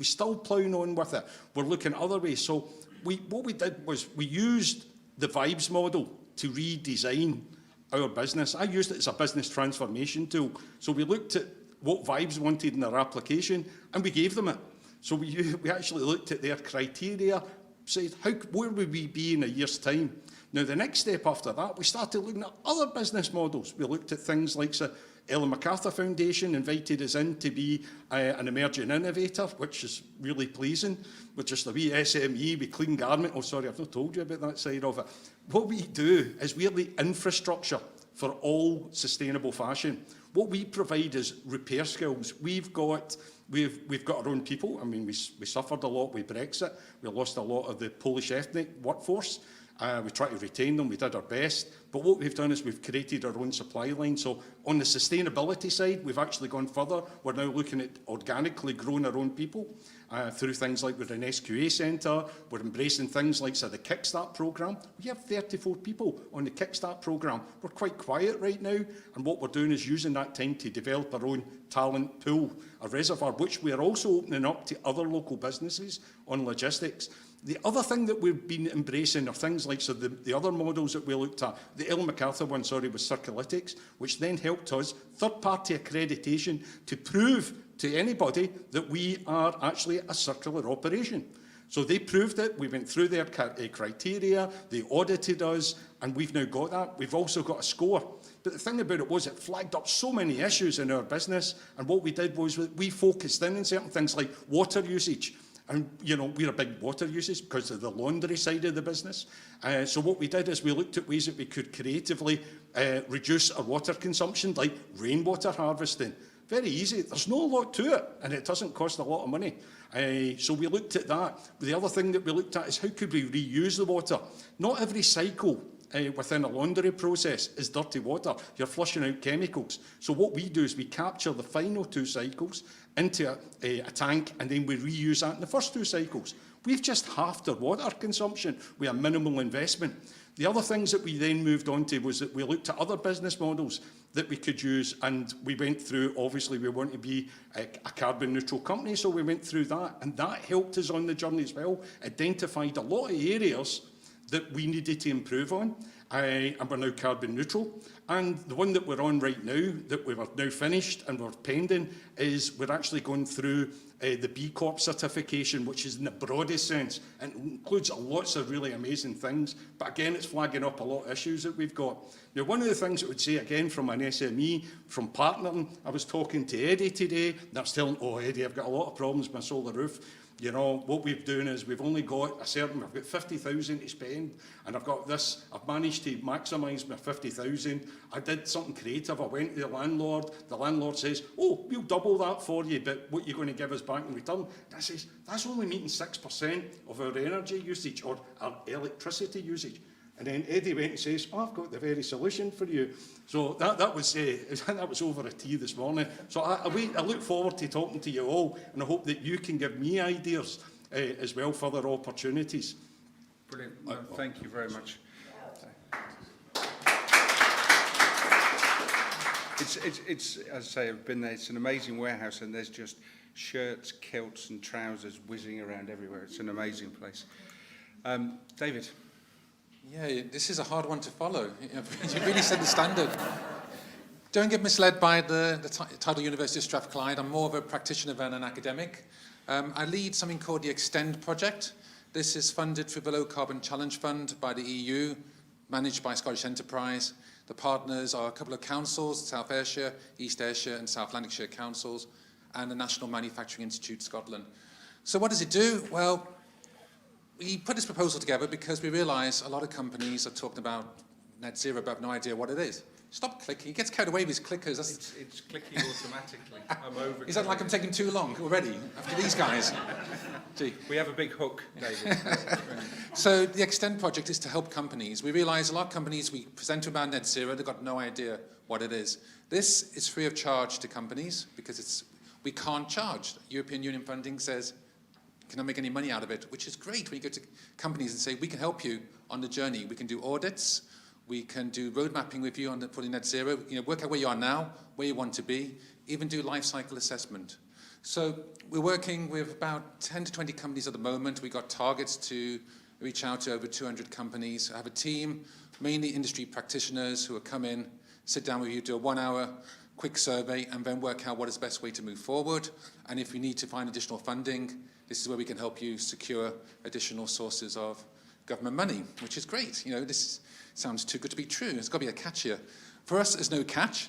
still ploughing on with it. We're looking at other ways. So what we did was we used the Vibes model to redesign our business. I used it as a business transformation tool. So we looked at what Vibes wanted in their application, and we gave them it. So we actually looked at their criteria, said, where would we be in a year's time? Now, the next step after that, we started looking at other business models. We looked at things like the Ellen MacArthur Foundation invited us in to be an emerging innovator, which is really pleasing. We're just a wee SME with clean garment. Oh, sorry, I've not told you about that side of it. What we do is we're the infrastructure for all sustainable fashion. What we provide is repair skills. We've got our own people. I mean, we suffered a lot with Brexit. We lost a lot of the Polish ethnic workforce. We tried to retain them, we did our best, but what we've done is we've created our own supply line. So on the sustainability side, we've actually gone further. We're now looking at organically growing our own people through things like with an SQA centre. We're embracing things like the Kickstart programme. We have 34 people on the Kickstart programme. We're quite quiet right now, and what we're doing is using that time to develop our own talent pool, a reservoir, which we're also opening up to other local businesses on logistics. The other thing that we've been embracing are things like the other models that we looked at. The Ellen MacArthur one, was Circulytics, which then helped us third-party accreditation to prove to anybody that we are actually a circular operation. So they proved it, we went through their criteria, they audited us, and we've now got that. We've also got a score. But the thing about it was it flagged up so many issues in our business, and what we did was we focused in on certain things like water usage. And, you know, we're a big water users because of the laundry side of the business. So what we did is we looked at ways that we could creatively reduce our water consumption, like rainwater harvesting. Very easy. There's no lot to it, and it doesn't cost a lot of money. So we looked at that. The other thing that we looked at is how could we reuse the water? Not every cycle within a laundry process is dirty water. You're flushing out chemicals. So what we do is we capture the final 2 cycles into a tank, and then we reuse that in the first 2 cycles. We've just halved our water consumption with a minimal investment. The other things that we then moved on to was that we looked at other business models that we could use, and we went through, obviously we want to be a carbon neutral company, so we went through that, and that helped us on the journey as well, identified a lot of areas that we needed to improve on, and we're now carbon neutral. And the one that we're on right now, that we are now finished and we're pending, is we're actually going through the B Corp certification, which is in the broadest sense, and includes lots of really amazing things. But again, it's flagging up a lot of issues that we've got. Now, one of the things I would say, again, from an SME, from partnering, I was talking to Eddie today, and I was telling, oh, Eddie, I've got a lot of problems with my solar roof. You know, what we've done is we've only got I've got 50,000 to spend, and I've got this, I've managed to maximise my 50,000. I did something creative, I went to the landlord says, oh, we'll double that for you, but what are you going to give us back in return? And I says, that's only meeting 6% of our energy usage, or our electricity usage. And then Eddie went and says, oh, I've got the very solution for you. So that was over a tea this morning. So I look forward to talking to you all, and I hope that you can give me ideas as well, further opportunities. Brilliant. Thank you very much. It's as I say, I've been there. It's an amazing warehouse, and there's just shirts, kilts, and trousers whizzing around everywhere. It's an amazing place. David. Yeah, this is a hard one to follow. You really set the standard. Don't get misled by the title University of Strathclyde. I'm more of a practitioner than an academic. I lead something called the Extend project. This is funded through the Low Carbon Challenge Fund by the EU, managed by Scottish Enterprise. The partners are a couple of councils, South Ayrshire, East Ayrshire and South Lanarkshire councils, and the National Manufacturing Institute Scotland. So what does it do? Well, we put this proposal together because we realise a lot of companies are talking about net zero but have no idea what it is. Stop clicking. He gets carried away with his clickers. It's clicking automatically. I'm over. Is that like I'm taking too long already after these guys? Gee. We have a big hook, David. So the Extend project is to help companies. We realise a lot of companies, we present to about net zero, they've got no idea what it is. This is free of charge to companies because we can't charge. European Union funding says you cannot make any money out of it, which is great when you go to companies and say, we can help you on the journey. We can do audits. We can do road mapping with you on the net zero, work out where you are now, where you want to be, even do life cycle assessment. So we're working with about 10 to 20 companies at the moment. We've got targets to reach out to over 200 companies. I have a team, mainly industry practitioners who will come in, sit down with you, do a 1-hour quick survey, and then work out what is the best way to move forward. And if you need to find additional funding, this is where we can help you secure additional sources of government money, which is great. This sounds too good to be true. There's got to be a catch here. For us, there's no catch.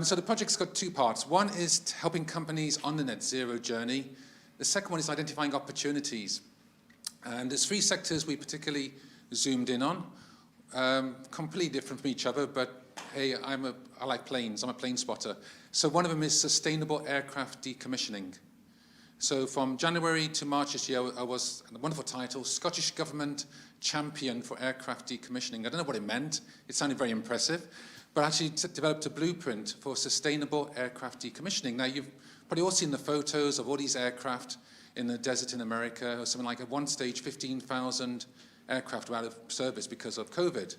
So the project's got two parts. One is helping companies on the net zero journey. The second one is identifying opportunities. And there's 3 sectors we particularly zoomed in on, completely different from each other, but hey, I like planes. I'm a plane spotter. So one of them is sustainable aircraft decommissioning. So from January to March this year, I was, a wonderful title, Scottish Government Champion for Aircraft Decommissioning. I don't know what it meant. It sounded very impressive. But actually developed a blueprint for sustainable aircraft decommissioning. Now, you've probably all seen the photos of all these aircraft in the desert in America, or something like at one stage, 15,000 aircraft were out of service because of COVID.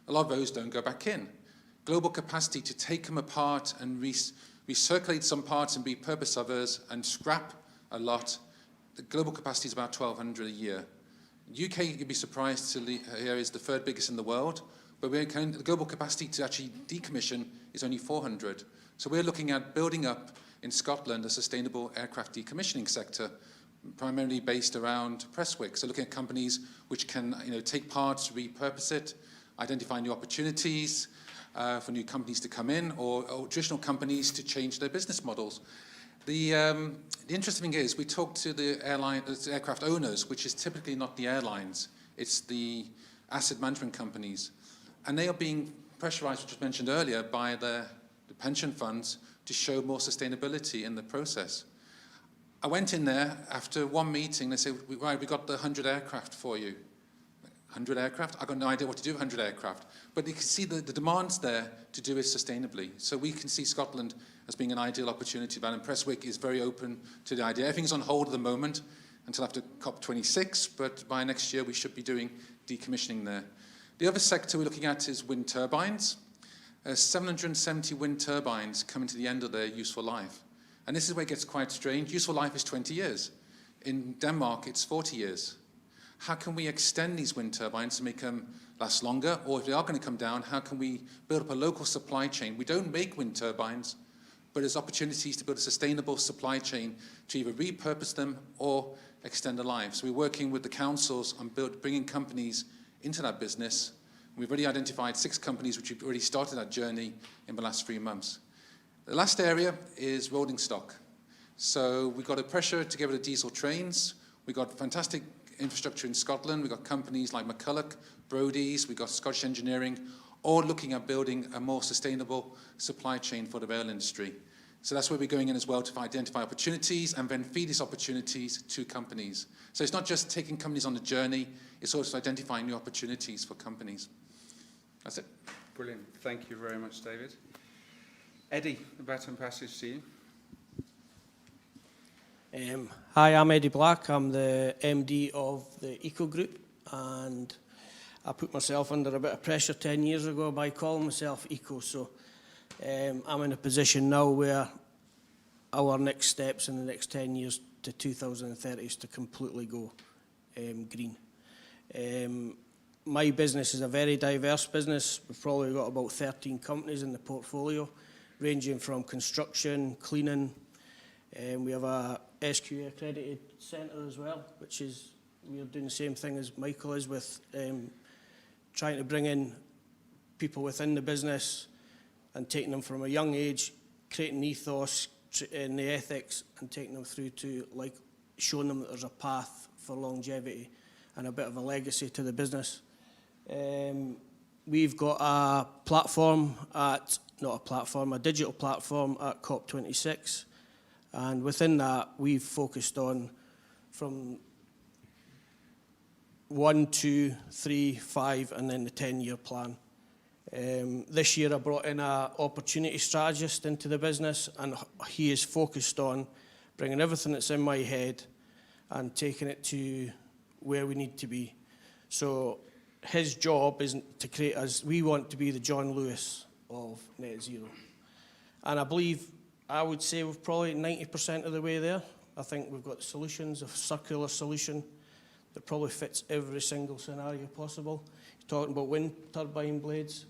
A lot of those don't go back in. Global capacity to take them apart and recirculate some parts and repurpose others and scrap a lot. The global capacity is about 1,200 a year. UK, you'd be surprised to hear, is the 3rd biggest in the world, but the global capacity to actually decommission is only 400. So we're looking at building up in Scotland a sustainable aircraft decommissioning sector, primarily based around Prestwick. So looking at companies which can take parts, repurpose it, identify new opportunities for new companies to come in, or traditional companies to change their business models. The interesting thing is we talk to the aircraft owners, which is typically not the airlines, it's the asset management companies. And they are being pressurized, which was mentioned earlier, by the pension funds to show more sustainability in the process. I went in there after one meeting, they said, right, we got the 100 aircraft for you. 100 aircraft? I've got no idea what to do with 100 aircraft. But you can see the demand's there to do it sustainably. So we can see Scotland as being an ideal opportunity. And Prestwick is very open to the idea. Everything's on hold at the moment until after COP26, but by next year we should be doing decommissioning there. The other sector we're looking at is wind turbines. 770 wind turbines coming to the end of their useful life. And this is where it gets quite strange. Useful life is 20 years. In Denmark, it's 40 years. How can we extend these wind turbines to make them last longer? Or if they are going to come down, how can we build up a local supply chain? We don't make wind turbines, but there's opportunities to build a sustainable supply chain to either repurpose them or extend their lives. So we're working with the councils on bringing companies into that business. We've already identified 6 companies which have already started that journey in the last 3 months. The last area is rolling stock. So we've got a pressure to get rid of diesel trains. We've got fantastic infrastructure in Scotland. We've got companies like McCulloch, Brodie's, we've got Scottish Engineering, all looking at building a more sustainable supply chain for the rail industry. So that's where we're going in as well, to identify opportunities and then feed these opportunities to companies. So it's not just taking companies on the journey, it's also identifying new opportunities for companies. That's it. Brilliant. Thank you very much, David. Eddie, the baton passes to you. Hi, I'm Eddie Black. I'm the MD of the Eco Group, and I put myself under a bit of pressure 10 years ago by calling myself Eco. So I'm in a position now where our next steps in the next 10 years to 2030 is to completely go green. My business is a very diverse business. We've probably got about 13 companies in the portfolio, ranging from construction, cleaning. We have a SQA accredited centre as well, which is, we're doing the same thing as Michael is with trying to bring in people within the business and taking them from a young age, creating ethos and the ethics, and taking them through to like showing them that there's a path for longevity and a bit of a legacy to the business. We've got a platform at, a digital platform at COP26, and within that we've focused on from 1, 2, 3, 5 and then the 10-year plan. This year I brought in an opportunity strategist into the business, and he is focused on bringing everything that's in my head and taking it to where we need to be. So his job is to create us, we want to be the John Lewis of net zero. And I would say we're probably 90% of the way there. I think we've got solutions, a circular solution that probably fits every single scenario possible. You're talking about wind turbine blades.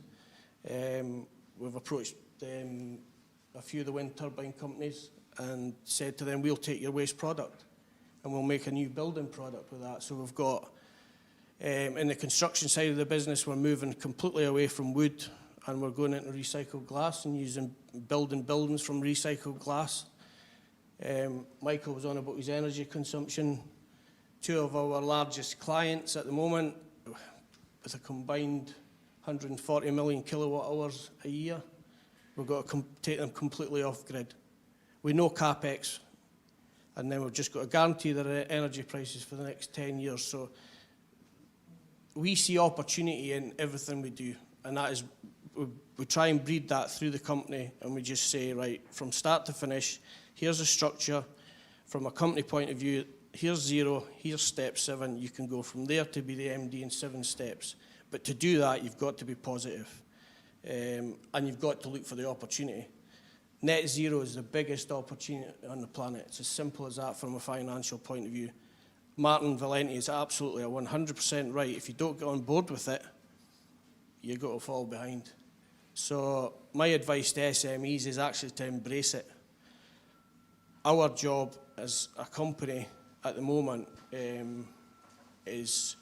We've approached a few of the wind turbine companies and said to them, we'll take your waste product and we'll make a new building product with that. So we've got, in the construction side of the business, we're moving completely away from wood and we're going into recycled glass and building buildings from recycled glass. Michael was on about his energy consumption. 2 of our largest clients at the moment, with a combined 140 million kilowatt hours a year, we've got to take them completely off grid. We know CapEx, and then we've just got to guarantee their energy prices for the next 10 years. So we see opportunity in everything we do, and that is, we try and breed that through the company, and we just say, right, from start to finish, here's a structure. From a company point of view, here's 0, here's step 7. You can go from there to be the MD in 7 steps. But to do that, you've got to be positive, and you've got to look for the opportunity. Net zero is the biggest opportunity on the planet. It's as simple as that from a financial point of view. Martin Valenti is absolutely 100% right. If you don't get on board with it, you're going to fall behind. So my advice to SMEs is actually to embrace it. Our job as a company at the moment is,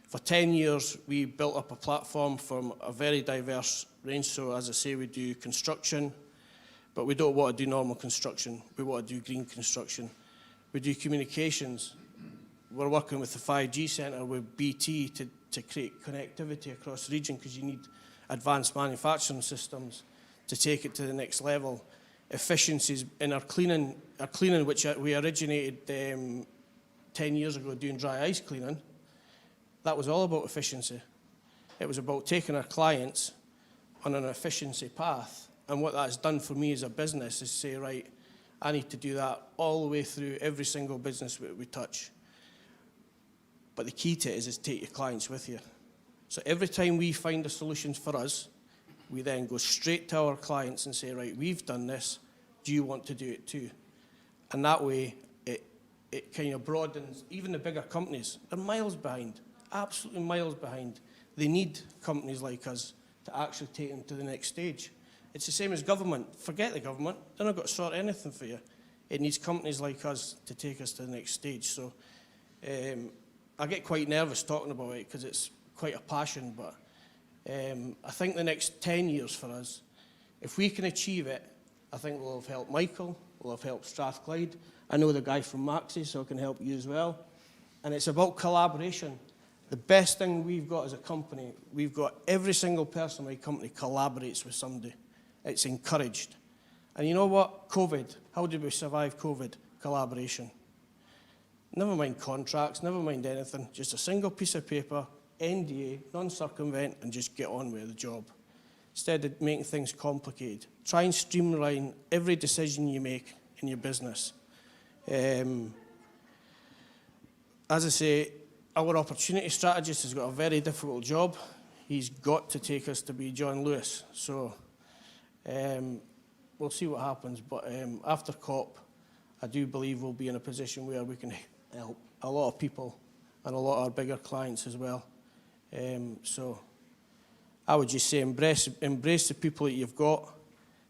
for 10 years, we built up a platform from a very diverse range. So as I say, we do construction, but we don't want to do normal construction. We want to do green construction. We do communications. We're working with the 5G centre with BT to create connectivity across the region, because you need advanced manufacturing systems to take it to the next level. Efficiencies in our cleaning, which we originated 10 years ago doing dry ice cleaning. That was all about efficiency. It was about taking our clients on an efficiency path. And what that's done for me as a business is say, right, I need to do that all the way through every single business we touch. But the key to it is take your clients with you. So every time we find a solution for us, we then go straight to our clients and say, right, we've done this. Do you want to do it too? And that way, it kind of broadens. Even the bigger companies, they're miles behind. Absolutely miles behind. They need companies like us to actually take them to the next stage. It's the same as government. Forget the government. They're not going to sort anything for you. It needs companies like us to take us to the next stage. So I get quite nervous talking about it because it's quite a passion, but I think the next 10 years for us, if we can achieve it, I think we'll have helped Michael, we'll have helped Strathclyde. I know the guy from Maxi, so I can help you as well. And it's about collaboration. The best thing we've got as a company, we've got every single person in my company collaborates with somebody. It's encouraged. And you know what? COVID, how did we survive COVID? Collaboration. Never mind contracts, never mind anything, just a single piece of paper, NDA, non-circumvent, and just get on with the job. Instead of making things complicated, try and streamline every decision you make in your business. As I say, our opportunity strategist has got a very difficult job. He's got to take us to be John Lewis. So We'll see what happens, but after COP, I do believe we'll be in a position where we can help a lot of people and a lot of our bigger clients as well. So I would just say embrace the people that you've got,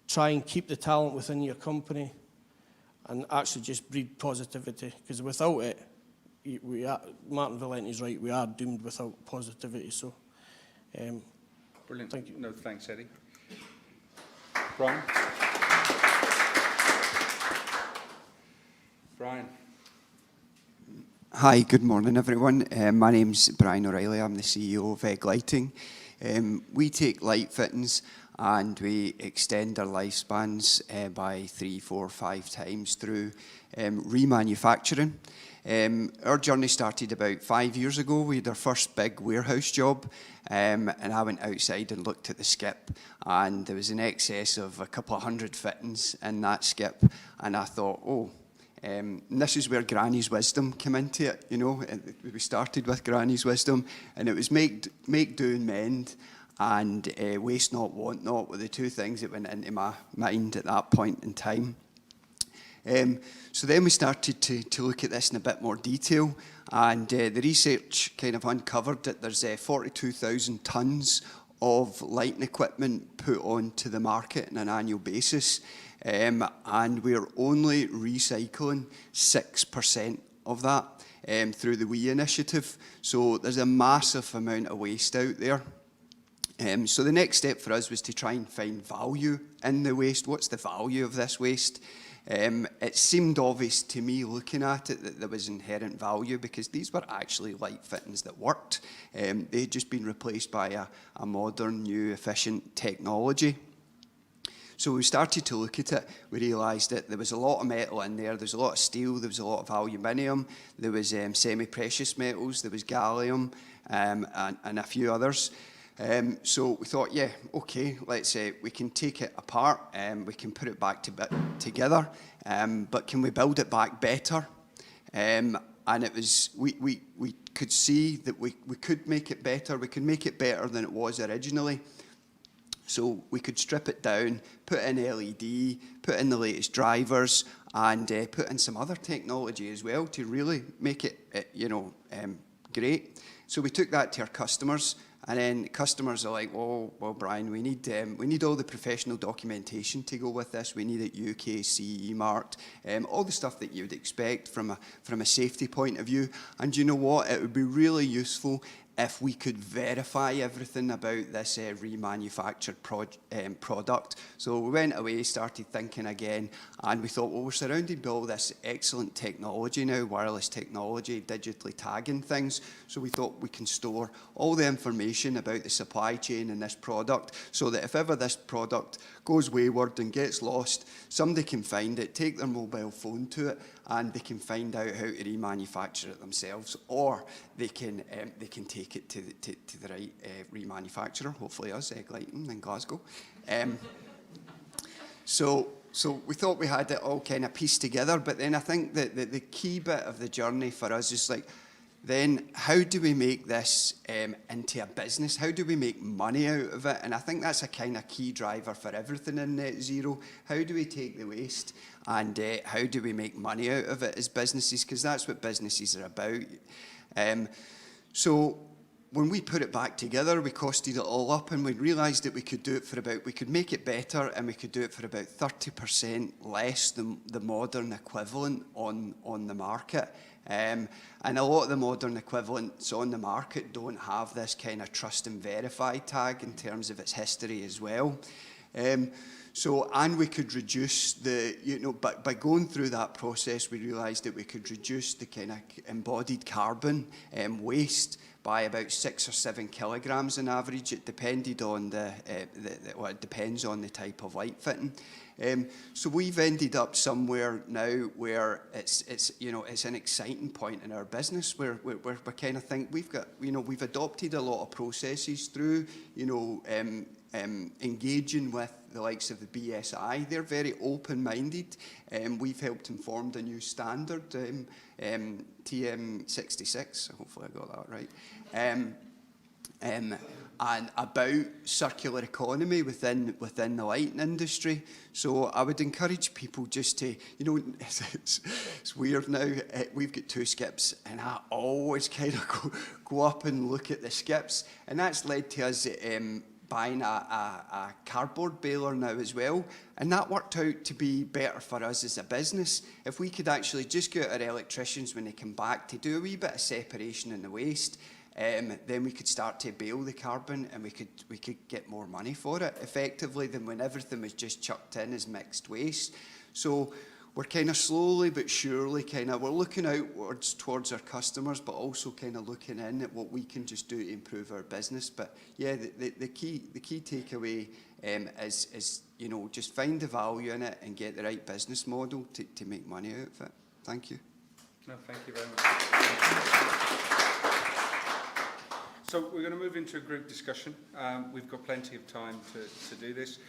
try and keep the talent within your company, and actually just breed positivity, because without it, Martin Valenti's right, we are doomed without positivity. So, brilliant. Thank you. No, thanks, Eddie. Brian? Brian? Hi, good morning, everyone. My name's Brian O'Reilly. I'm the CEO of Egg Lighting. We take light fittings and we extend our lifespans by 3, 4, 5 times through remanufacturing. Our journey started about 5 years ago. We had our first big warehouse job, and I went outside and looked at the skip, and there was in excess of a couple of hundred fittings in that skip, and I thought, oh, this is where Granny's wisdom came into it, you know. We started with Granny's wisdom, and it was make, do and mend, and waste not, want not were the two things that went into my mind at that point in time. So then we started to look at this in a bit more detail, and the research kind of uncovered that there's 42,000 tonnes of lighting equipment put onto the market on an annual basis, and we're only recycling 6% of that through the WE initiative. So there's a massive amount of waste out there. So the next step for us was to try and find value in the waste. What's the value of this waste? It seemed obvious to me looking at it that there was inherent value, because these were actually light fittings that worked. They had just been replaced by a modern, new, efficient technology. So we started to look at it. We realised that there was a lot of metal in there. There was a lot of steel. There was a lot of aluminium. There was semi-precious metals. There was gallium and a few others. So we thought, yeah, okay, let's say we can take it apart and we can put it back together, but can we build it back better? And it was, we could see that we could make it better. We could make it better than it was originally. So we could strip it down, put in LED, put in the latest drivers, and put in some other technology as well to really make it, great. So we took that to our customers. And then customers are like, well, Brian, we need all the professional documentation to go with this. We need it UK CE marked, all the stuff that you would expect from a safety point of view. And you know what? It would be really useful if we could verify everything about this remanufactured product. So we went away, started thinking again, and we thought, well, we're surrounded by all this excellent technology now, wireless technology, digitally tagging things. So we thought we can store all the information about the supply chain in this product, so that if ever this product goes wayward and gets lost, somebody can find it, take their mobile phone to it, and they can find out how to remanufacture it themselves, or they can take it to the right remanufacturer, hopefully us, Egg Lighting in Glasgow. So we thought we had it all kind of pieced together, but then I think that the key bit of the journey for us is like, then how do we make this into a business? How do we make money out of it? And I think that's a kind of key driver for everything in net zero. How do we take the waste and how do we make money out of it as businesses? Because that's what businesses are about. So when we put it back together, we costed it all up, and we realised that we could do it we could make it better, and we could do it for about 30% less than the modern equivalent on the market. And a lot of the modern equivalents on the market don't have this kind of trust and verify tag in terms of its history as well. And we could reduce but by going through that process, we realised that we could reduce the kind of embodied carbon waste by about 6 or 7 kilograms on average. It depended on it depends on the type of light fitting. So we've ended up somewhere now where it's an exciting point in our business where we kind of think we've adopted a lot of processes through engaging with the likes of the BSI. They're very open-minded. We've helped inform a new standard, TM66. Hopefully I got that right. and about circular economy within the lighting industry. So I would encourage people just to, you know, it's weird now, we've got 2 skips, and I always kind of go up and look at the skips, and that's led to us buying a cardboard baler now as well, and that worked out to be better for us as a business. If we could actually just get our electricians when they come back to do a wee bit of separation in the waste, then we could start to bale the carbon, and we could get more money for it effectively than when everything was just chucked in as mixed waste. So we're kind of slowly but surely we're looking outwards towards our customers, but also kind of looking in at what we can just do to improve our business. But yeah, the key takeaway is, you know, just find the value in it and get the right business model to make money out of it. Thank you. No, thank you very much. So we're going to move into a group discussion. We've got plenty of time to do this.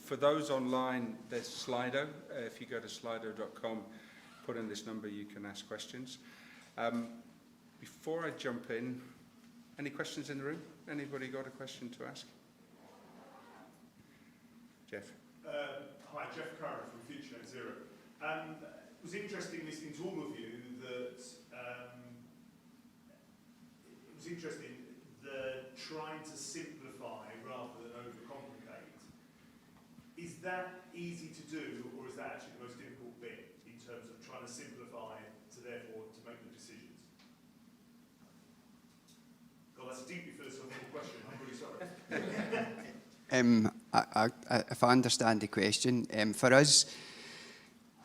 For those online, there's Slido. If you go to slido.com, put in this number, you can ask questions. Before I jump in, any questions in the room? Anybody got a question to ask? Jeff. Hi, Jeff Curran from Future Net Zero. It was interesting listening to all of you that trying to simplify rather than overcomplicate. Is that easy to do, or is that actually the most difficult bit in terms of trying to simplify to therefore to make the decisions? God, that's a deeply philosophical question. I'm really sorry. If I understand the question, for us,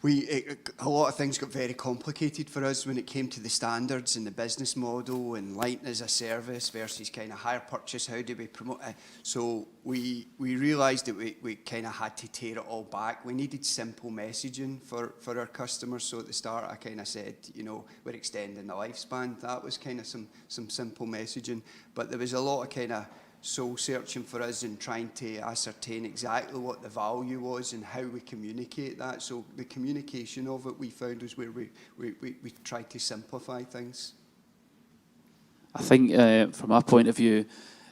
a lot of things got very complicated for us when it came to the standards and the business model and lighting as a service versus kind of hire purchase. How do we promote it? So we realised that we kind of had to tear it all back. We needed simple messaging for our customers. So at the start, I kind of said, you know, we're extending the lifespan. That was kind of some simple messaging. But there was a lot of kind of soul searching for us and trying to ascertain exactly what the value was and how we communicate that. So the communication of it, we found, was where we tried to simplify things. I think from our point of view,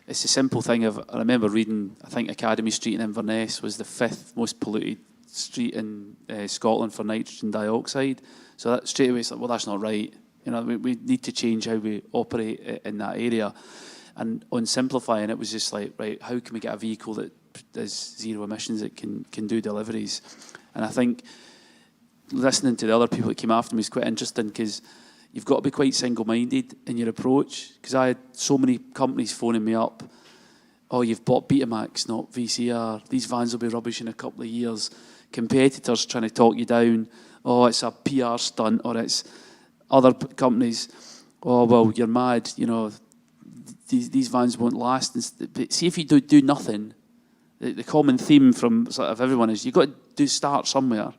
it's a simple thing of, I remember reading, I think Academy Street in Inverness was the 5th most polluted street in Scotland for nitrogen dioxide. So that straight away it's like, well, that's not right. You know, we need to change how we operate in that area. And on simplifying, it was just like, right, how can we get a vehicle that does zero emissions, that can do deliveries? And I think listening to the other people that came after me is quite interesting, because you've got to be quite single-minded in your approach. Because I had so many companies phoning me up, oh, you've bought Betamax, not VCR. These vans will be rubbish in a couple of years. Competitors trying to talk you down, oh, it's a PR stunt, or it's other companies, oh, well, you're mad, you know, these vans won't last. But see, if you do nothing, the common theme from sort of everyone is you've got to start somewhere.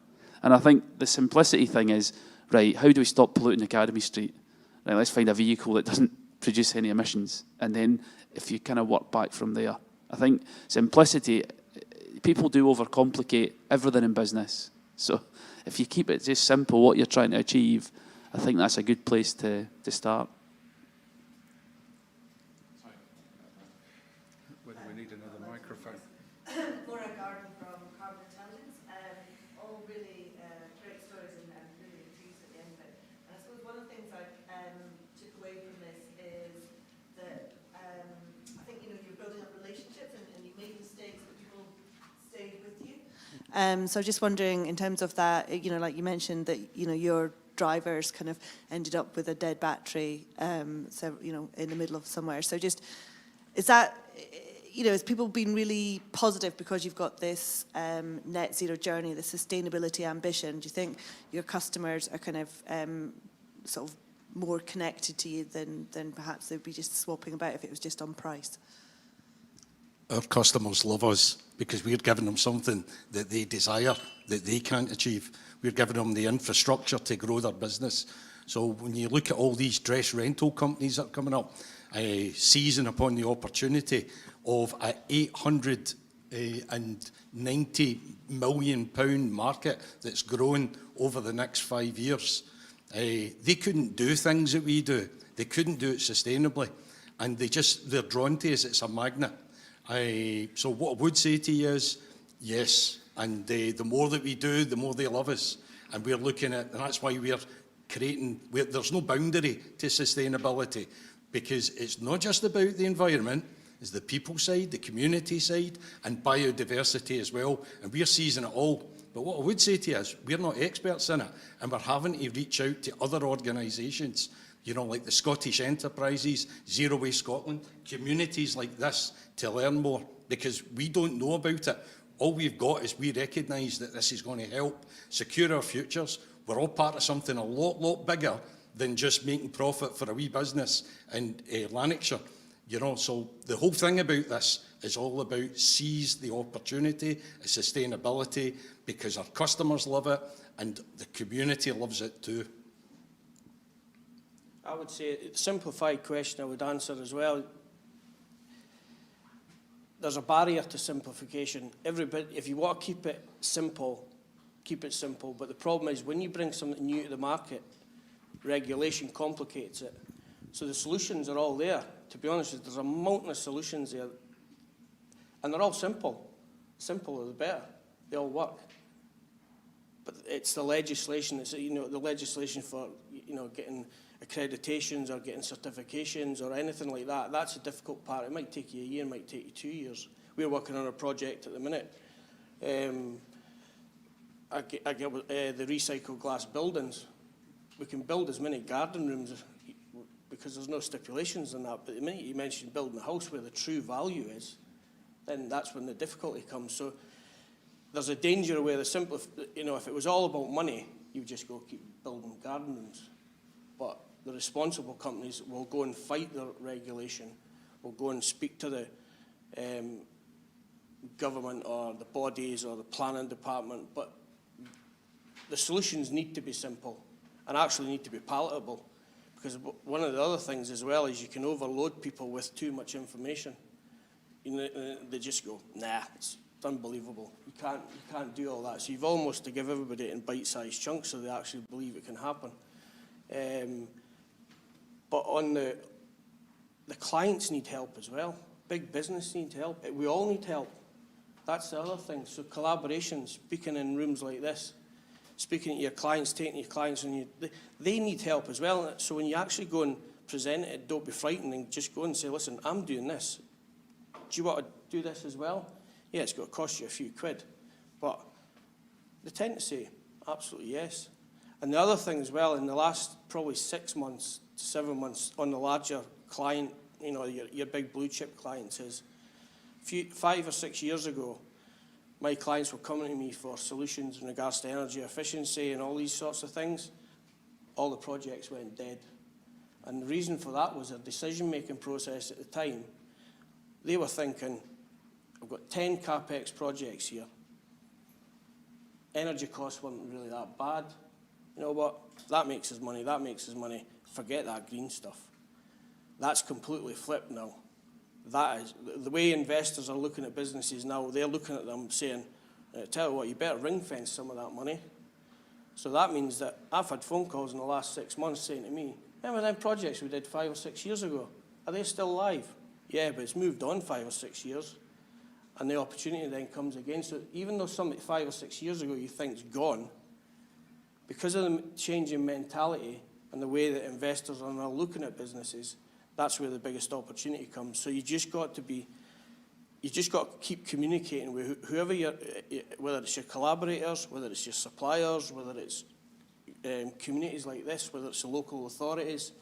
And I think the simplicity thing is, right, how do we stop polluting Academy Street? Right, let's find a vehicle that doesn't produce any emissions. And then if you kind of work back from there. I think simplicity, people do overcomplicate everything in business. So if you keep it just simple, what you're trying to achieve, I think that's a good place to start. So just wondering, in terms of that, you know, like you mentioned that, you know, your drivers kind of ended up with a dead battery, so, you know, in the middle of somewhere. So just, is that, you know, has people been really positive because you've got this net zero journey, the sustainability ambition? Do you think your customers are kind of sort of more connected to you than perhaps they'd be just swapping about if it was just on price? Our customers love us because we're giving them something that they desire, that they can't achieve. We're giving them the infrastructure to grow their business. So when you look at all these dress rental companies that are coming up, seizing upon the opportunity of a £890 million market that's growing over the next 5 years, they couldn't do things that we do. They couldn't do it sustainably. and they're drawn to us. It's a magnet. So what I would say to you is, yes, and the more that we do, the more they love us. And we're looking at, and that's why we're creating, there's no boundary to sustainability, because it's not just about the environment, it's the people side, the community side, and biodiversity as well. And we're seizing it all. But what I would say to you is, we're not experts in it, and we're having to reach out to other organisations, you know, like the Scottish Enterprises, Zero Waste Scotland, communities like this, to learn more, because we don't know about it. All we've got is we recognise that this is going to help secure our futures. We're all part of something a lot bigger than just making profit for a wee business in Lanarkshire. You know, so the whole thing about this is all about seize the opportunity, sustainability, because our customers love it and the community loves it too. I would say, a simplified question I would answer as well. There's a barrier to simplification. Everybody, if you want to keep it simple, keep it simple. But the problem is, when you bring something new to the market, regulation complicates it. So the solutions are all there. To be honest, there's a mountain of solutions there, and they're all simple. Simpler the better. They all work. But it's the legislation. It's, you know, the legislation for, you know, getting accreditations or getting certifications or anything like that. That's a difficult part. It might take you a year, it might take you 2 years. We're working on a project at the minute. I get the recycled glass buildings. We can build as many garden rooms because there's no stipulations on that. But the minute you mention building a house where the true value is, then that's when the difficulty comes. So there's a danger where the simple, you know, if it was all about money, you would just go keep building garden rooms. But the responsible companies will go and fight the regulation, will go and speak to the government or the bodies or the planning department. But the solutions need to be simple and actually need to be palatable. Because one of the other things as well is you can overload people with too much information. You know, they just go, nah, it's unbelievable. You can't do all that. So you've almost to give everybody it in bite-sized chunks so they actually believe it can happen. But on the clients need help as well. Big business need help. We all need help. That's the other thing. So collaboration, speaking in rooms like this, speaking to your clients, taking your clients, and they need help as well. So when you actually go and present it, don't be frightened and just go and say, listen, I'm doing this. Do you want to do this as well? Yeah, it's going to cost you a few quid. But they tend to say, absolutely yes. And the other thing as well, in the last probably 6 months to 7 months on the larger client, you know, your big blue chip clients is, 5 or 6 years ago, my clients were coming to me for solutions in regards to energy efficiency and all these sorts of things. All the projects went dead. And the reason for that was a decision-making process at the time. They were thinking, I've got 10 CapEx projects here. Energy costs weren't really that bad. You know what? That makes us money, that makes us money. Forget that green stuff. That's completely flipped now. That is, the way investors are looking at businesses now, they're looking at them saying, tell you what, you better ring fence some of that money. So that means that I've had phone calls in the last 6 months saying to me, remember them projects we did 5 or 6 years ago? Are they still live? Yeah, but it's moved on 5 or 6 years. And the opportunity then comes again. So even though something 5 or 6 years ago you think's gone, because of the change in mentality and the way that investors are now looking at businesses, that's where the biggest opportunity comes. So you just got to keep communicating with whoever whether it's your collaborators, whether it's your suppliers, whether it's communities like this, whether it's the local authorities.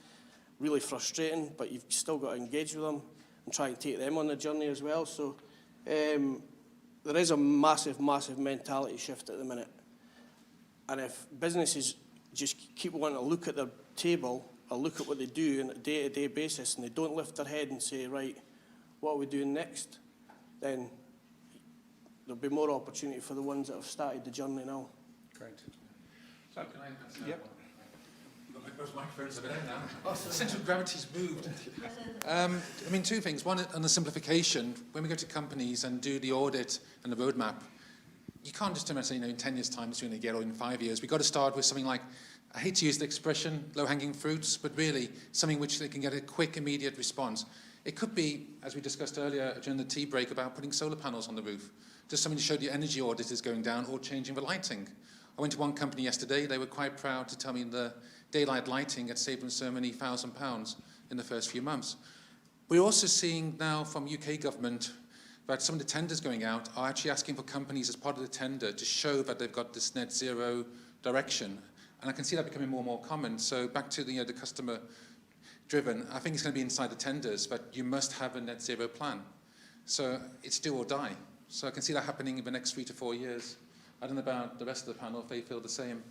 Really frustrating, but you've still got to engage with them and try and take them on the journey as well. So there is a massive, massive mentality shift at the minute. And if businesses just keep wanting to look at their table or look at what they do on a day-to-day basis and they don't lift their head and say, right, what are we doing next? Then there'll be more opportunity for the ones that have started the journey now. Great. So can I answer Yep. Those microphones are there now. The centre of gravity's moved. I mean, two things. One, on the simplification, when we go to companies and do the audit and the roadmap, you can't just turn around and say, you know, in 10 years' time, it's going to get, or in 5 years. We've got to start with something like, I hate to use the expression, low-hanging fruits, but really something which they can get a quick, immediate response. It could be, as we discussed earlier during the tea break, about putting solar panels on the roof. Just something to show the energy audit is going down, or changing the lighting. I went to one company yesterday, they were quite proud to tell me the daylight lighting had saved them so many £1,000 in the first few months. We're also seeing now from UK government that some of the tenders going out are actually asking for companies as part of the tender to show that they've got this net zero direction. And I can see that becoming more and more common. So back to the customer driven, I think it's going to be inside the tenders, but you must have a net zero plan. So it's do or die. So I can see that happening in the next 3 to 4 years. I don't know about the rest of the panel, if they feel the same.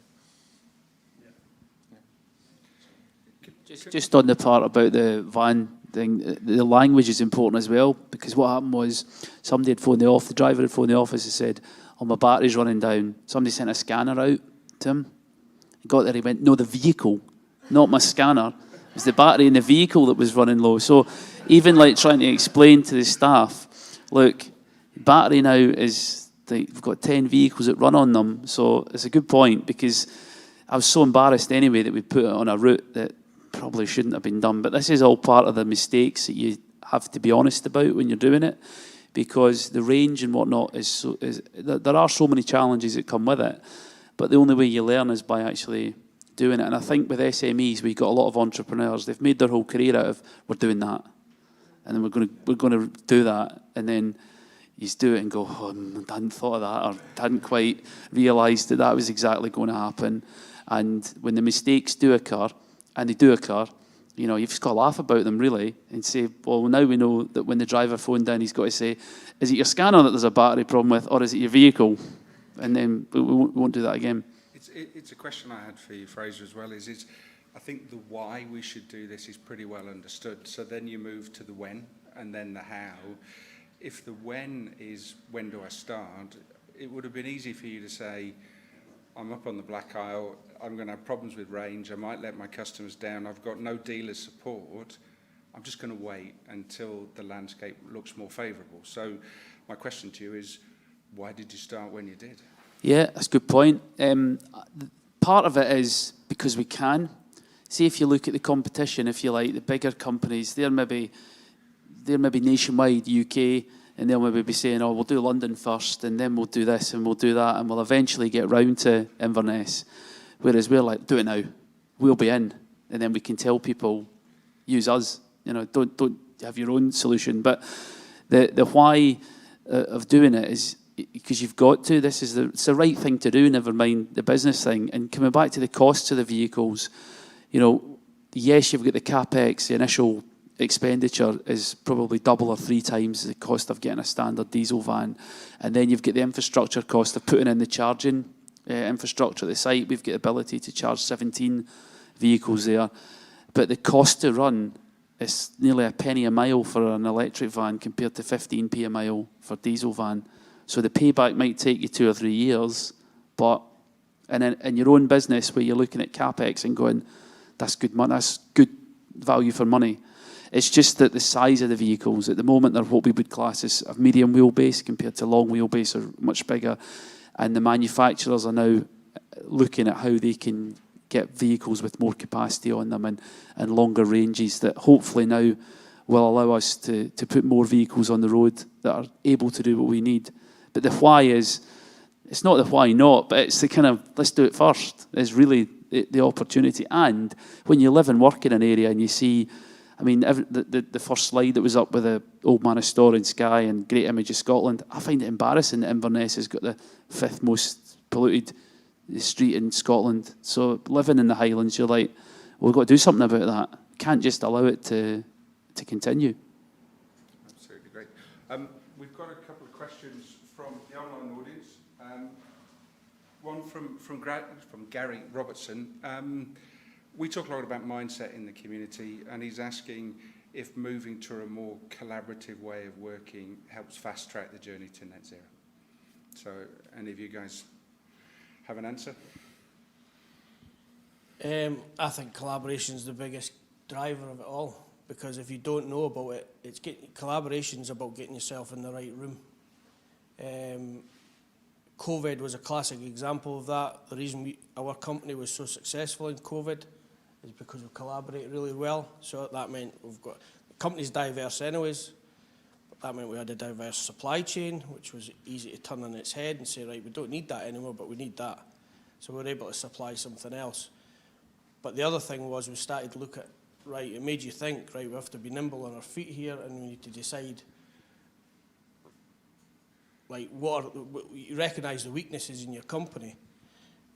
Just on the part about the van thing, the language is important as well, because what happened was somebody had phoned the driver had phoned the office and said, oh, my battery's running down. Somebody sent a scanner out to him. He got there, he went, no, the vehicle, not my scanner. It was the battery in the vehicle that was running low. So even like trying to explain to the staff, look, battery now is, we've got 10 vehicles that run on them. So it's a good point, because I was so embarrassed anyway that we put it on a route that probably shouldn't have been done. But this is all part of the mistakes that you have to be honest about when you're doing it, because the range and whatnot there are so many challenges that come with it. But the only way you learn is by actually doing it. And I think with SMEs, we've got a lot of entrepreneurs. They've made their whole career out of, we're doing that, and then we're going to do that, and then you do it and go, oh, I hadn't thought of that, or hadn't quite realised that that was exactly going to happen. And when the mistakes do occur, and they do occur, you know, you've just got to laugh about them, really, and say, well, now we know that when the driver phoned down, he's got to say, is it your scanner that there's a battery problem with, or is it your vehicle? And then we won't do that again. It's a question I had for you, Fraser, as well, is I think the why we should do this is pretty well understood. So then you move to the when, and then the how. If the when is, when do I start, it would have been easy for you to say, I'm up on the Black Isle, I'm going to have problems with range, I might let my customers down, I've got no dealer support, I'm just going to wait until the landscape looks more favourable. So my question to you is, why did you start when you did? Yeah, that's a good point. Part of it is because we can. See, if you look at the competition, if you like, the bigger companies, they're maybe nationwide, UK, and they'll maybe be saying, oh, we'll do London first, and then we'll do this, and we'll do that, and we'll eventually get round to Inverness. Whereas we're like, do it now. We'll be in. And then we can tell people, use us. You know, don't have your own solution. But the why of doing it is because you've got to. It's the right thing to do, never mind the business thing. And coming back to the costs of the vehicles, you know, yes, you've got the CapEx, the initial expenditure is probably double or 3 times the cost of getting a standard diesel van. And then you've got the infrastructure cost of putting in the charging infrastructure at the site. We've got the ability to charge 17 vehicles there. But the cost to run is nearly a penny a mile for an electric van compared to 15p a mile for diesel van. So the payback might take you 2 or 3 years, but in your own business where you're looking at CapEx and going, that's good money, that's good value for money. It's just that the size of the vehicles, at the moment, they're what we would class as a medium wheelbase compared to long wheelbase, are much bigger. And the manufacturers are now looking at how they can get vehicles with more capacity on them and longer ranges that hopefully now will allow us to put more vehicles on the road that are able to do what we need. But the why is, it's not the why not, but it's the kind of, let's do it first, is really the opportunity. And when you live and work in an area and you see, I mean, the first slide that was up with the Old Man of Storr in Skye and Great Image of Scotland, I find it embarrassing that Inverness has got the 5th most polluted street in Scotland. So living in the Highlands, you're like, well, we've got to do something about that. Can't just allow it to continue. Absolutely great. We've got a couple of questions from the online audience. One from Gary Robertson. We talk a lot about mindset in the community, and he's asking if moving to a more collaborative way of working helps fast-track the journey to net zero. So, any of you guys have an answer? I think collaboration is the biggest driver of it all, because if you don't know about it, collaboration is about getting yourself in the right room. COVID was a classic example of that. The reason our company was so successful in COVID is because we collaborate really well. So that meant we've got company's diverse anyways. That meant we had a diverse supply chain, which was easy to turn on its head and say, right, we don't need that anymore, but we need that. So we were able to supply something else. But the other thing was we started to look at, right, it made you think, right, we have to be nimble on our feet here and we need to decide, like, you recognise the weaknesses in your company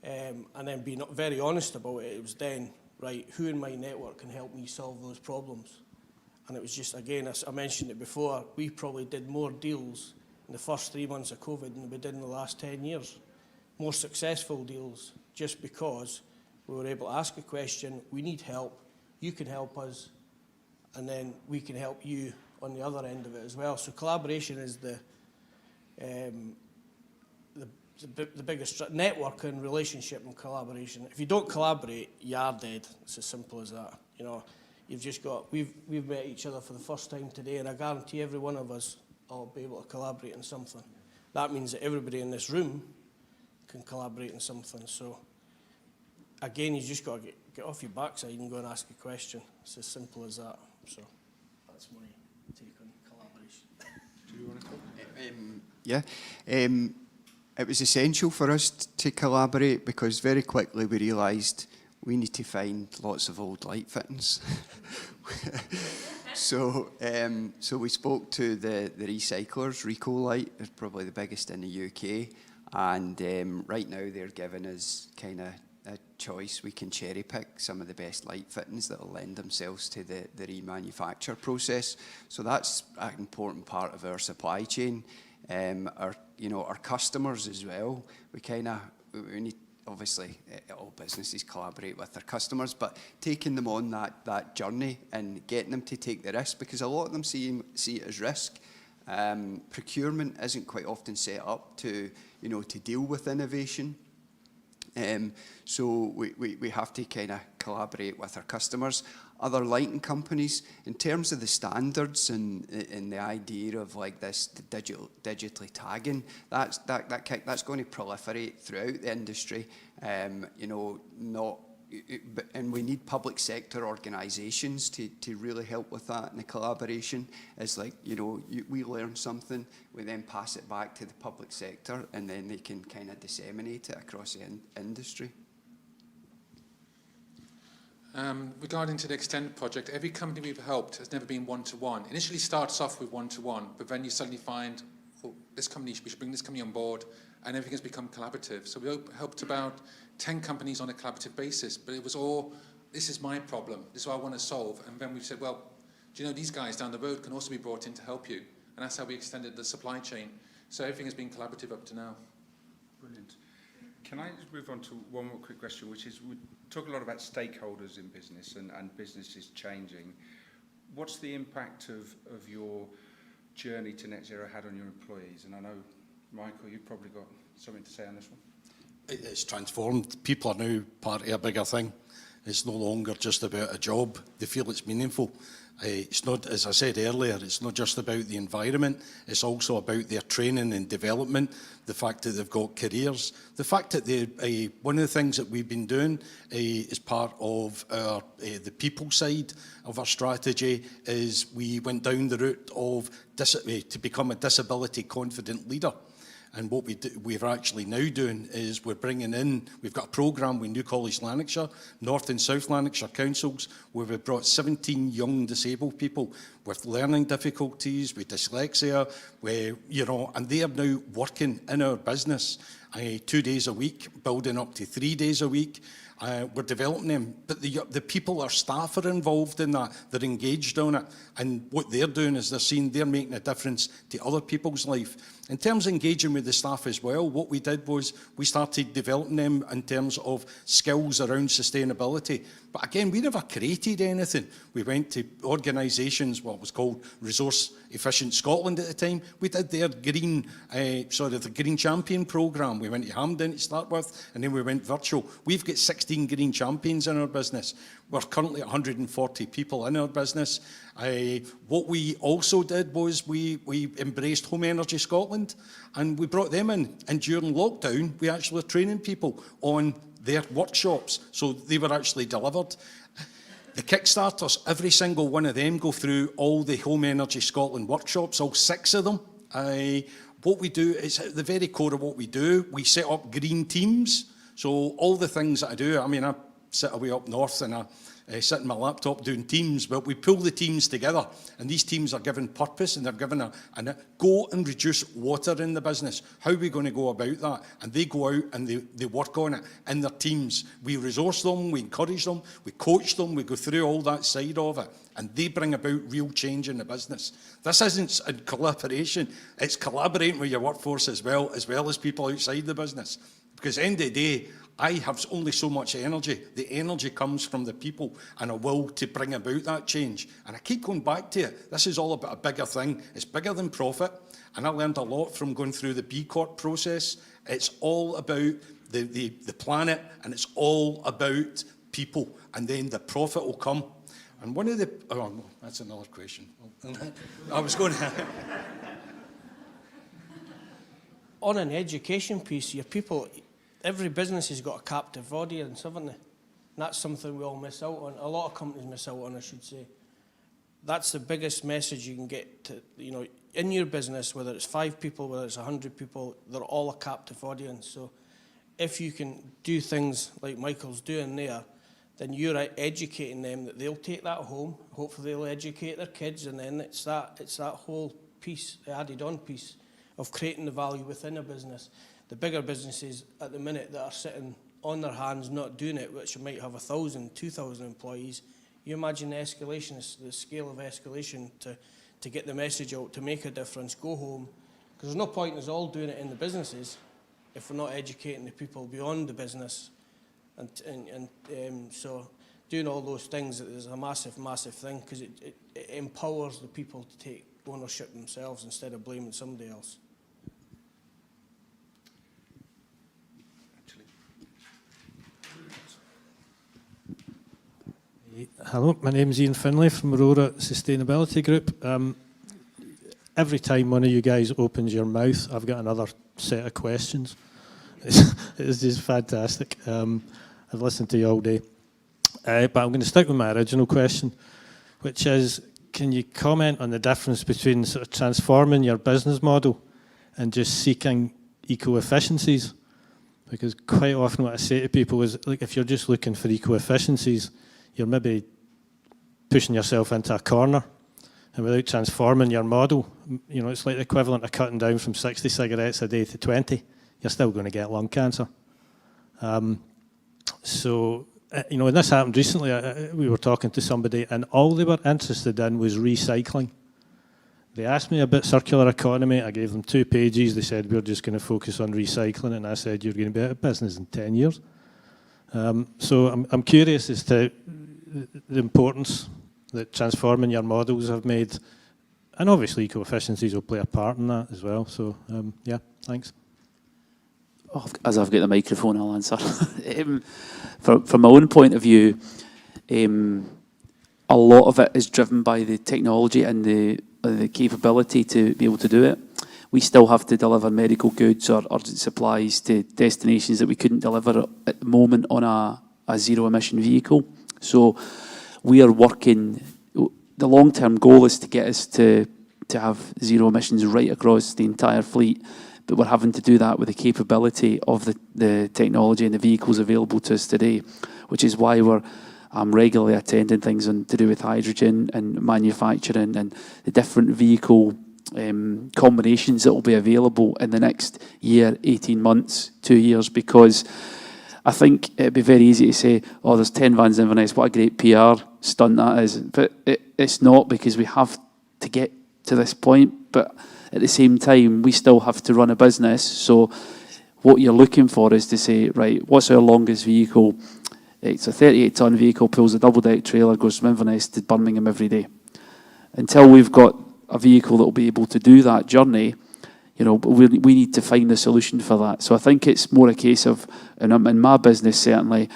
and then being very honest about it. It was then, right, who in my network can help me solve those problems? And it was just, again, I mentioned it before, we probably did more deals in the first 3 months of COVID than we did in the last 10 years. More successful deals, just because we were able to ask a question, we need help, you can help us, and then we can help you on the other end of it as well. So collaboration is the biggest networking, relationship and collaboration. If you don't collaborate, you are dead. It's as simple as that. You know, you've just got, we've met each other for the first time today, and I guarantee every one of us will be able to collaborate on something. That means that everybody in this room can collaborate on something. So again, you just got to get off your backside and go and ask a question. It's as simple as that. So that's my take on collaboration. Do you want to talk? Yeah. It was essential for us to collaborate because very quickly we realised we need to find lots of old light fittings. So we spoke to the recyclers. Ricolite is probably the biggest in the UK, and right now they're giving us kind of a choice. We can cherry pick some of the best light fittings that will lend themselves to the remanufacture process. So that's an important part of our supply chain. Our customers as well. We need, obviously, all businesses collaborate with their customers, but taking them on that journey and getting them to take the risk, because a lot of them see it as risk. Procurement isn't quite often set up to deal with innovation. So we have to kind of collaborate with our customers. Other lighting companies, in terms of the standards and the idea of like this digitally tagging, that's going to proliferate throughout the industry. And we need public sector organisations to really help with that. And the collaboration is like, we learn something, we then pass it back to the public sector, and then they can kind of disseminate it across the industry. Regarding to the Extend project, every company we've helped has never been one-to-one. Initially starts off with one-to-one, but then you suddenly find, we should bring this company on board, and everything has become collaborative. So we helped about 10 companies on a collaborative basis, but it was all, this is my problem, this is what I want to solve. And then we said, well, do you know these guys down the road can also be brought in to help you? And that's how we extended the supply chain. So everything has been collaborative up to now. Brilliant. Can I just move on to one more quick question, which is, we talk a lot about stakeholders in business and businesses changing. What's the impact of your journey to net zero had on your employees? And I know, Michael, you've probably got something to say on this one. It's transformed. People are now part of a bigger thing. It's no longer just about a job. They feel it's meaningful. It's not, as I said earlier, it's not just about the environment. It's also about their training and development, the fact that they've got careers, the fact that one of the things that we've been doing as part of our, the people side of our strategy is we went down the route of to become a disability confident leader. And what we're actually now doing is we're bringing in, we've got a programme with New College Lanarkshire, North and South Lanarkshire councils, where we've brought 17 young disabled people with learning difficulties, with dyslexia, and they are now working in our business 2 days a week, building up to 3 days a week. We're developing them, but the people, our staff are involved in that, they're engaged on it, and what they're doing is they're making a difference to other people's life. In terms of engaging with the staff as well, what we did was we started developing them in terms of skills around sustainability. But again, we never created anything. We went to organisations, what was called Resource Efficient Scotland at the time. We did their the Green Champion programme. We went to Hampden to start with, and then we went virtual. We've got 16 Green Champions in our business. We're currently 140 people in our business. What we also did was we embraced Home Energy Scotland, and we brought them in. And during lockdown, we actually were training people on their workshops, so they were actually delivered. The Kickstarters, every single one of them go through all the Home Energy Scotland workshops, all 6 of them. What we do is at the very core of what we do. We set up green teams. So all the things that I do, I mean, I sit away up north and I sit in my laptop doing teams, but we pull the teams together, and these teams are given purpose, and they're given a go and reduce water in the business. How are we going to go about that? And they go out and they work on it in their teams. We resource them, we encourage them, we coach them, we go through all that side of it, and they bring about real change in the business. This isn't in collaboration, it's collaborating with your workforce as well as people outside the business. Because at the end of the day, I have only so much energy. The energy comes from the people and a will to bring about that change. And I keep going back to it. This is all about a bigger thing. It's bigger than profit. And I learned a lot from going through the B Corp process. It's all about the planet, and it's all about people. And then the profit will come. And one of the... Oh, no, that's another question. I was going to... On an education piece, your people... Every business has got a captive audience, haven't they? And that's something we all miss out on. A lot of companies miss out on, I should say. That's the biggest message you can get to, in your business, whether it's 5 people, whether it's 100 people, they're all a captive audience. So if you can do things like Michael's doing there, then you're educating them that they'll take that home. Hopefully they'll educate their kids, and then it's that whole piece, the added on piece of creating the value within a business. The bigger businesses at the minute that are sitting on their hands not doing it, which might have 1,000, 2,000 employees, you imagine the escalation, the scale of escalation to get the message out, to make a difference, go home. Because there's no point in us all doing it in the businesses if we're not educating the people beyond the business. And so doing all those things is a massive, massive thing, because it empowers the people to take ownership themselves instead of blaming somebody else. Hello, my name is Ian Finlay from Aurora Sustainability Group. Every time one of you guys opens your mouth, I've got another set of questions. It's just fantastic. I've listened to you all day. But I'm going to stick with my original question, which is, can you comment on the difference between sort of transforming your business model and just seeking eco-efficiencies? Because quite often what I say to people is, like, if you're just looking for eco-efficiencies, you're maybe pushing yourself into a corner, and without transforming your model, it's like the equivalent of cutting down from 60 cigarettes a day to 20. You're still going to get lung cancer. And this happened recently. We were talking to somebody, and all they were interested in was recycling. They asked me about circular economy. I gave them 2 pages. They said, we're just going to focus on recycling, and I said, you're going to be out of business in 10 years. So I'm curious as to the importance that transforming your models have made, and obviously eco-efficiencies will play a part in that as well. So yeah, thanks. As I've got the microphone, I'll answer. From my own point of view, a lot of it is driven by the technology and the capability to be able to do it. We still have to deliver medical goods or urgent supplies to destinations that we couldn't deliver at the moment on a zero-emission vehicle. So we are working, the long-term goal is to get us to have zero emissions right across the entire fleet, but we're having to do that with the capability of the technology and the vehicles available to us today, which is why I'm regularly attending things to do with hydrogen and manufacturing and the different vehicle combinations that will be available in the next year, 18 months, 2 years, because I think it'd be very easy to say, oh, there's 10 vans in Inverness, what a great PR stunt that is. But it's not, because we have to get to this point. But at the same time, we still have to run a business. So what you're looking for is to say, right, what's our longest vehicle? It's a 38-ton vehicle, pulls a double-deck trailer, goes from Inverness to Birmingham every day. Until we've got a vehicle that will be able to do that journey, we need to find a solution for that. So I think it's more a case of, and in my business certainly,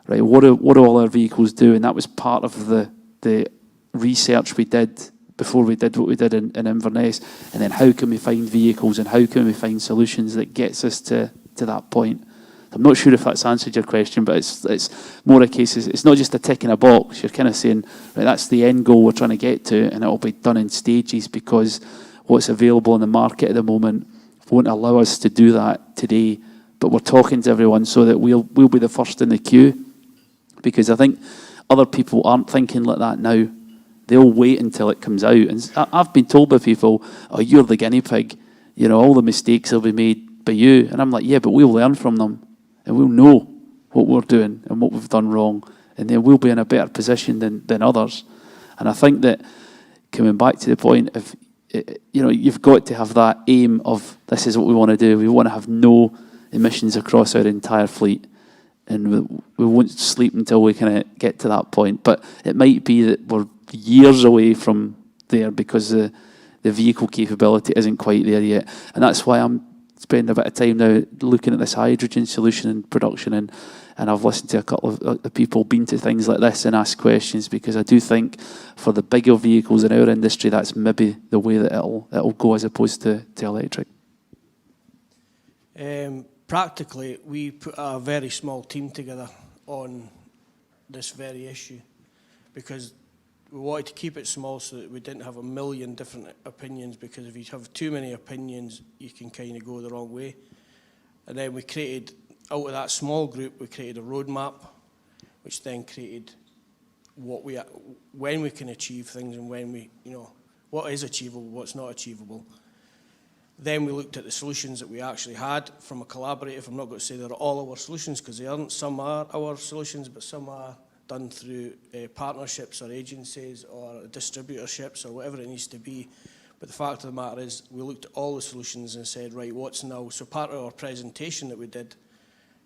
right, what do all our vehicles do? And that was part of the research we did before we did what we did in Inverness. And then how can we find vehicles and how can we find solutions that gets us to that point? I'm not sure if that's answered your question, but it's more a case, it's not just a tick in a box. You're kind of saying, right, that's the end goal we're trying to get to, and it'll be done in stages because what's available in the market at the moment won't allow us to do that today. But we're talking to everyone so that we'll be the first in the queue, because I think other people aren't thinking like that now. They'll wait until it comes out. And I've been told by people, oh, you're the guinea pig. You know, all the mistakes will be made by you. And I'm like, yeah, but we'll learn from them. And we'll know what we're doing and what we've done wrong. And then we'll be in a better position than others. And I think that, coming back to the point of, you know, you've got to have that aim of, this is what we want to do. We want to have no emissions across our entire fleet. And we won't sleep until we kind of get to that point. But it might be that we're years away from there because the vehicle capability isn't quite there yet. And that's why I'm spending a bit of time now looking at this hydrogen solution in production. And I've listened to a couple of people, been to things like this and asked questions, because I do think for the bigger vehicles in our industry, that's maybe the way that it'll go as opposed to electric. Practically, we put a very small team together on this very issue because we wanted to keep it small so that we didn't have a million different opinions, because if you have too many opinions, you can kind of go the wrong way. And then we created, out of that small group, we created a roadmap, which then created when we can achieve things and when we, you know, what is achievable, what's not achievable. Then we looked at the solutions that we actually had from a collaborative. I'm not going to say they're all our solutions because they aren't. Some are our solutions, but some are done through partnerships or agencies or distributorships or whatever it needs to be. But the fact of the matter is we looked at all the solutions and said, right, what's now? So part of our presentation that we did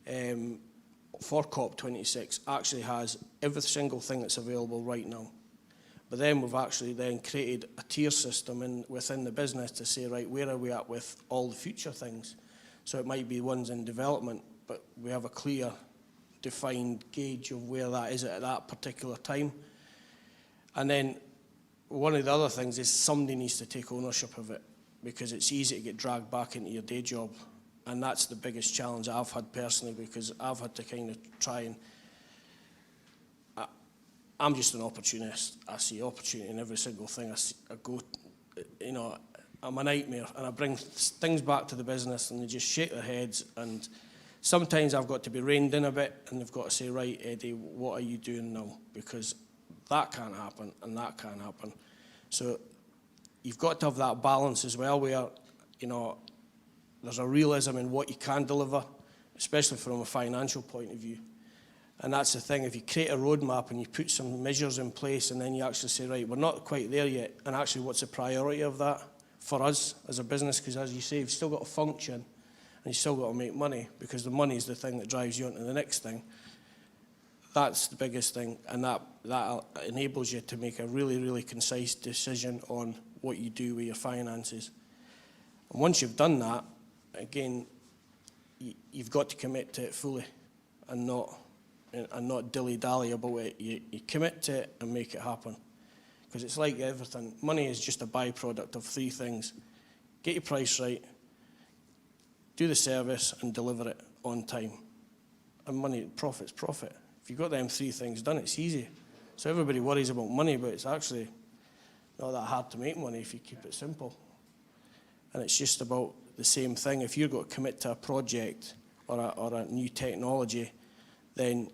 for COP26 actually has every single thing that's available right now. But then we've actually then created a tier system within the business to say, right, where are we at with all the future things? So it might be ones in development, but we have a clear, defined gauge of where that is at that particular time. And then one of the other things is somebody needs to take ownership of it, because it's easy to get dragged back into your day job. And that's the biggest challenge I've had personally, because I've had to kind of try and I'm just an opportunist. I see opportunity in every single thing I go, you know, I'm a nightmare, and I bring things back to the business and they just shake their heads, and sometimes I've got to be reined in a bit and they've got to say, right, Eddie, what are you doing now? Because that can't happen and that can't happen. So you've got to have that balance as well where, you know, there's a realism in what you can deliver, especially from a financial point of view. And that's the thing, if you create a roadmap and you put some measures in place and then you actually say, right, we're not quite there yet, and actually what's the priority of that for us as a business? Because as you say, you've still got to function and you've still got to make money, because the money is the thing that drives you on to the next thing. That's the biggest thing, and that enables you to make a really, really concise decision on what you do with your finances. And once you've done that, again, you've got to commit to it fully and not dilly-dally about it. You commit to it and make it happen. Because it's like everything. Money is just a byproduct of three things. Get your price right, do the service, and deliver it on time. And money, profit's profit. If you've got them three things done, it's easy. So everybody worries about money, but it's actually not that hard to make money if you keep it simple. And it's just about the same thing. If you're going to commit to a project or a new technology, then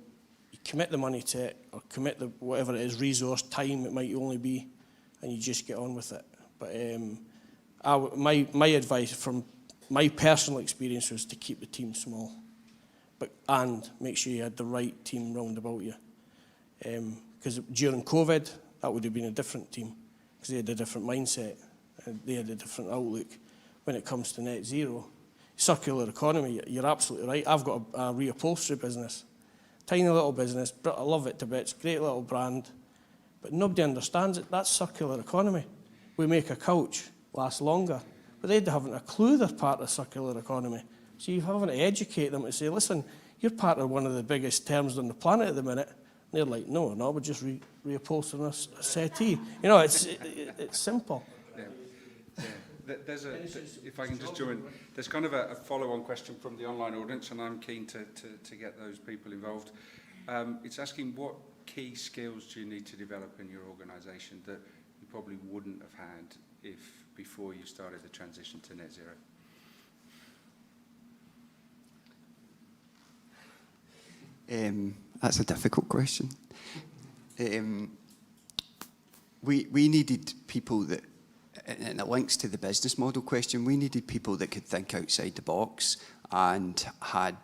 you commit the money to it, or commit the whatever it is, resource, time it might only be, and you just get on with it. But my advice from my personal experience was to keep the team small, and make sure you had the right team round about you. Because during COVID, that would have been a different team, because they had a different mindset, and they had a different outlook when it comes to net zero. Circular economy, you're absolutely right. I've got a reupholstery business. Tiny little business, but I love it to bits, great little brand, but nobody understands it. That's circular economy. We make a couch last longer, but they haven't a clue they're part of circular economy. So you're having to educate them to say, listen, you're part of one of the biggest terms on the planet at the minute. And they're like, no, we're just reupholstering a settee. You know, it's simple. Yeah. there's a, if I can just join, there's kind of a follow-on question from the online audience, and I'm keen to get those people involved. It's asking, what key skills do you need to develop in your organisation that you probably wouldn't have had before you started the transition to net zero? That's a difficult question. We needed people that, and it links to the business model question, we needed people that could think outside the box and had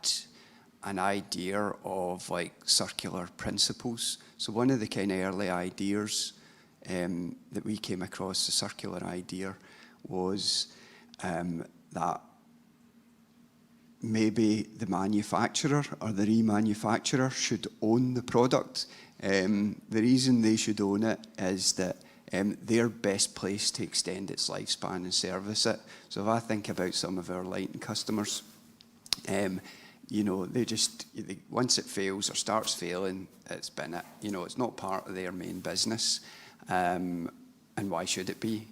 an idea of like circular principles. So one of the kind of early ideas that we came across, the circular idea, was that maybe the manufacturer or the remanufacturer should own the product. The reason they should own it is that they're best placed to extend its lifespan and service it. So if I think about some of our lighting customers, you know, once it fails or starts failing, it's been it. You know, it's not part of their main business, and why should it be?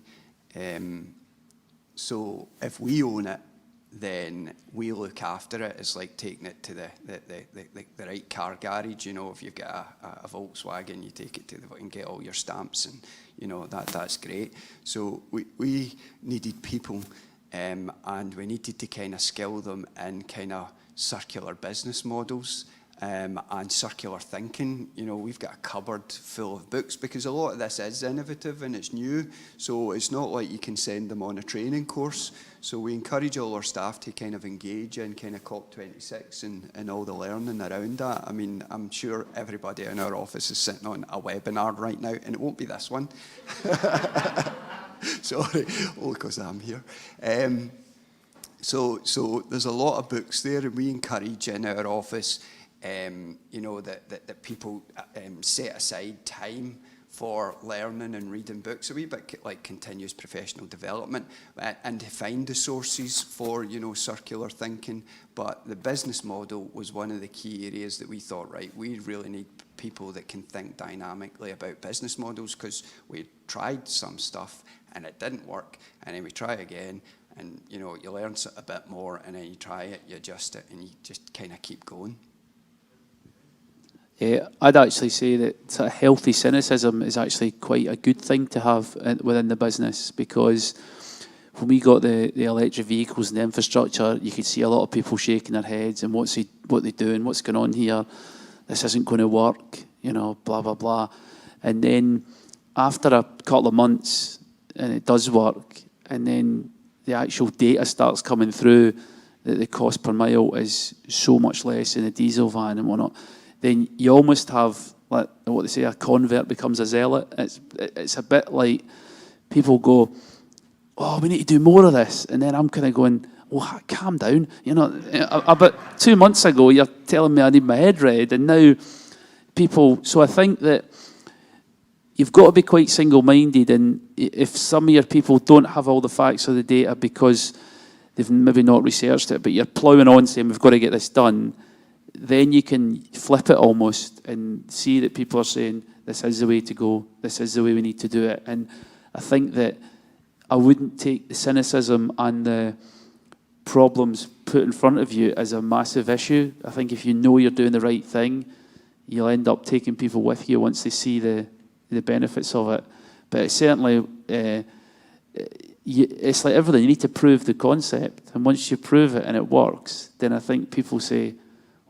So if we own it, then we look after it. It's like taking it to the right car garage. You know, if you've got a Volkswagen, you take it to and get all your stamps, and you know that's great. So we needed people, and we needed to kind of skill them in kind of circular business models and circular thinking. You know, we've got a cupboard full of books because a lot of this is innovative and it's new. So it's not like you can send them on a training course. So we encourage all our staff to kind of engage in kind of COP26 and all the learning around that. I mean, I'm sure everybody in our office is sitting on a webinar right now, and it won't be this one. Sorry, all because I'm here. So there's a lot of books there, and we encourage in our office, you know, that people set aside time for learning and reading books, a wee bit like continuous professional development, and to find the sources for, you know, circular thinking. But the business model was one of the key areas that we thought, right, we really need people that can think dynamically about business models, because we tried some stuff and it didn't work, and then we try again, and you know, you learn a bit more, and then you try it, you adjust it, and you just kind of keep going. Yeah, I'd actually say that sort of healthy cynicism is actually quite a good thing to have within the business, because when we got the electric vehicles and the infrastructure, you could see a lot of people shaking their heads and what they're doing, what's going on here, this isn't going to work, you know, blah, blah, blah. And then after a couple of months, and it does work, and then the actual data starts coming through that the cost per mile is so much less in a diesel van and whatnot, then you almost have, like what they say, a convert becomes a zealot. It's a bit like people go, oh, we need to do more of this. And then I'm kind of going, oh, calm down. You know, about 2 months ago, you're telling me I need my head read. And now people, so I think that you've got to be quite single-minded. And if some of your people don't have all the facts or the data because they've maybe not researched it, but you're ploughing on saying we've got to get this done, then you can flip it almost and see that people are saying, this is the way to go, this is the way we need to do it. And I think that I wouldn't take the cynicism and the problems put in front of you as a massive issue. I think if you know you're doing the right thing, you'll end up taking people with you once they see the benefits of it. But it's certainly, it's like everything, you need to prove the concept. And once you prove it and it works, then I think people say,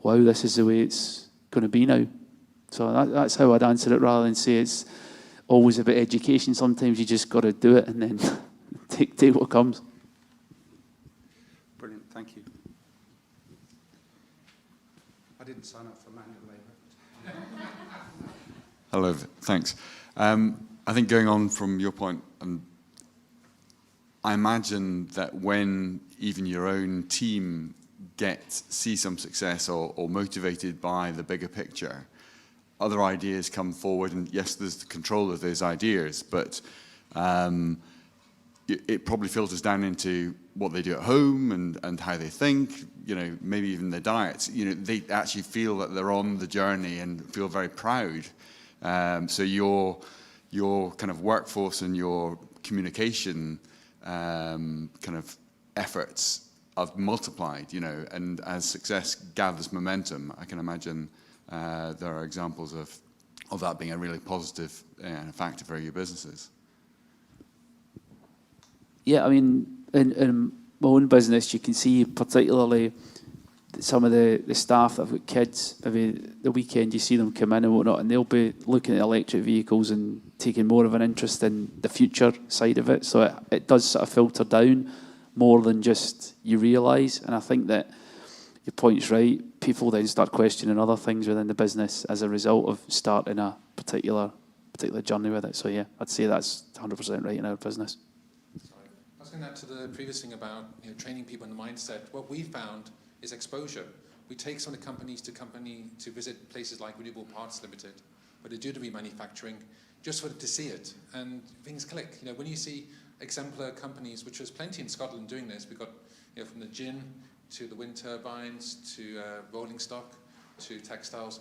wow, this is the way it's going to be now. So that's how I'd answer it, rather than say it's always about education. Sometimes you just got to do it and then take what comes. Brilliant, thank you. I didn't sign up for manual labour. Hello, thanks. I think going on from your point, I imagine that when even your own team see some success or motivated by the bigger picture, other ideas come forward, and yes, there's the control of those ideas, but it probably filters down into what they do at home and how they think, you know, maybe even their diets. You know, they actually feel that they're on the journey and feel very proud. So your kind of workforce and your communication kind of efforts have multiplied, you know, and as success gathers momentum, I can imagine there are examples of that being a really positive factor for your businesses. Yeah, I mean, in my own business, you can see particularly some of the staff that have got kids, maybe the weekend you see them come in and whatnot, and they'll be looking at electric vehicles and taking more of an interest in the future side of it. So it does sort of filter down more than just you realise. And I think that your point's right. People then start questioning other things within the business as a result of starting a particular journey with it. So yeah, I'd say that's 100% right in our business. Sorry. I was going to add to the previous thing about training people in the mindset. What we found is exposure. We take some of the companies to visit places like Renewable Parts Limited, where they do the remanufacturing, just for to see it, and things click. You know, when you see exemplar companies, which there's plenty in Scotland doing this. We've got, you know, from the gin to the wind turbines to rolling stock to textiles.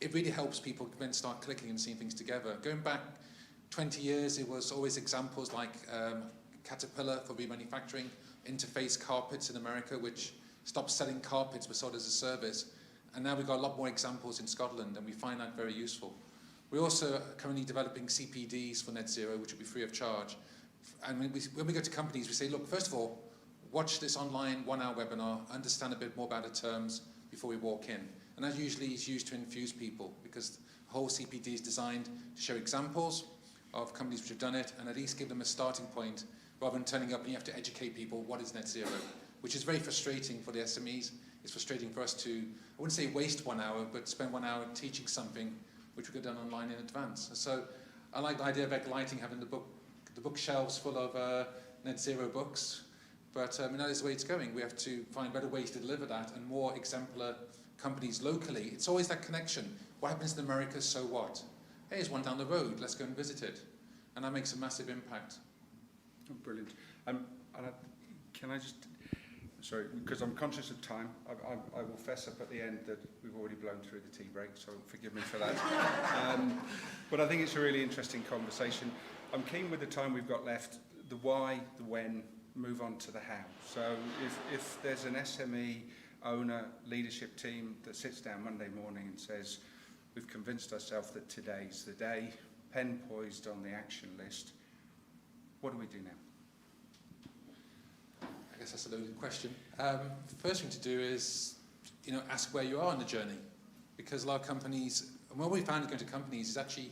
It really helps people then start clicking and seeing things together. Going back 20 years, it was always examples like Caterpillar for remanufacturing, Interface Carpets in America, which stopped selling carpets but sold as a service. And now we've got a lot more examples in Scotland, and we find that very useful. We're also currently developing CPDs for net zero, which will be free of charge. And when we go to companies, we say, look, first of all, watch this online 1-hour webinar, understand a bit more about the terms before we walk in. And that usually is used to infuse people, because the whole CPD is designed to show examples of companies which have done it, and at least give them a starting point, rather than turning up and you have to educate people what is net zero, which is very frustrating for the SMEs. It's frustrating for us to, I wouldn't say waste 1 hour, but spend 1 hour teaching something which we could have done online in advance. So I like the idea of Lighting having the bookshelves full of net zero books, but that is the way it's going. We have to find better ways to deliver that, and more exemplar companies locally. It's always that connection. What happens in America, so what? Hey, there's one down the road, let's go and visit it. And that makes a massive impact. Oh, brilliant. Can I just, sorry, because I'm conscious of time, I will fess up at the end that we've already blown through the tea break, so forgive me for that. But I think it's a really interesting conversation. I'm keen with the time we've got left, the why, the when, move on to the how. So if there's an SME owner leadership team that sits down Monday morning and says, we've convinced ourselves that today's the day, pen poised on the action list, what do we do now? I guess that's a loaded question. First thing to do is, ask where you are on the journey, because a lot of companies, and what we found going to companies is actually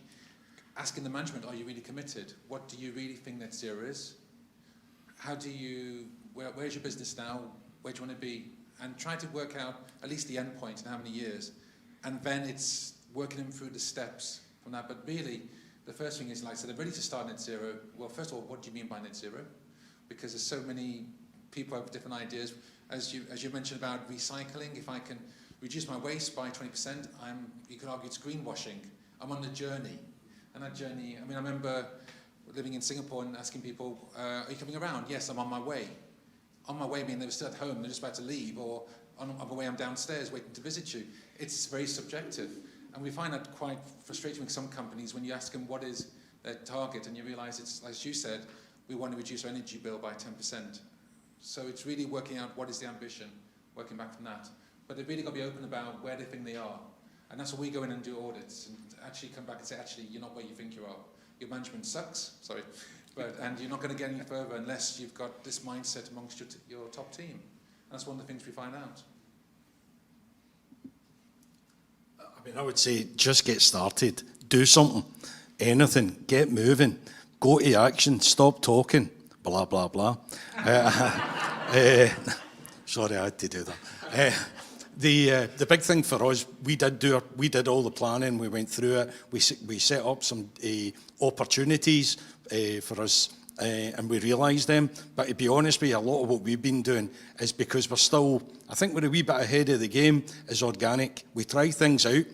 asking the management, are you really committed? What do you really think net zero is? How do you, where's your business now? Where do you want to be? And try to work out at least the end point and how many years. And then it's working them through the steps from that. But really, the first thing is, like I said, they're ready to start net zero. Well, first of all, what do you mean by net zero? Because there's so many people have different ideas. As you mentioned about recycling, if I can reduce my waste by 20%, you could argue it's greenwashing. I'm on the journey. And that journey, I remember living in Singapore and asking people, are you coming around? Yes, I'm on my way. On my way meaning they were still at home, they're just about to leave, or on my way I'm downstairs waiting to visit you. It's very subjective. And we find that quite frustrating with some companies when you ask them what is their target, and you realise it's, as you said, we want to reduce our energy bill by 10%. So it's really working out what is the ambition, working back from that. But they've really got to be open about where they think they are. And that's what we go in and do audits, and actually come back and say, actually, you're not where you think you are. Your management sucks, sorry, and you're not going to get any further unless you've got this mindset amongst your top team. And that's one of the things we find out. I would say just get started, do something, anything, get moving, go to action, stop talking, blah, blah, blah. Sorry, I had to do that. The big thing for us, we did all the planning, we went through it, we set up some opportunities for us, and we realised them. But to be honest with you, a lot of what we've been doing is because I think we're a wee bit ahead of the game, is organic. We try things out.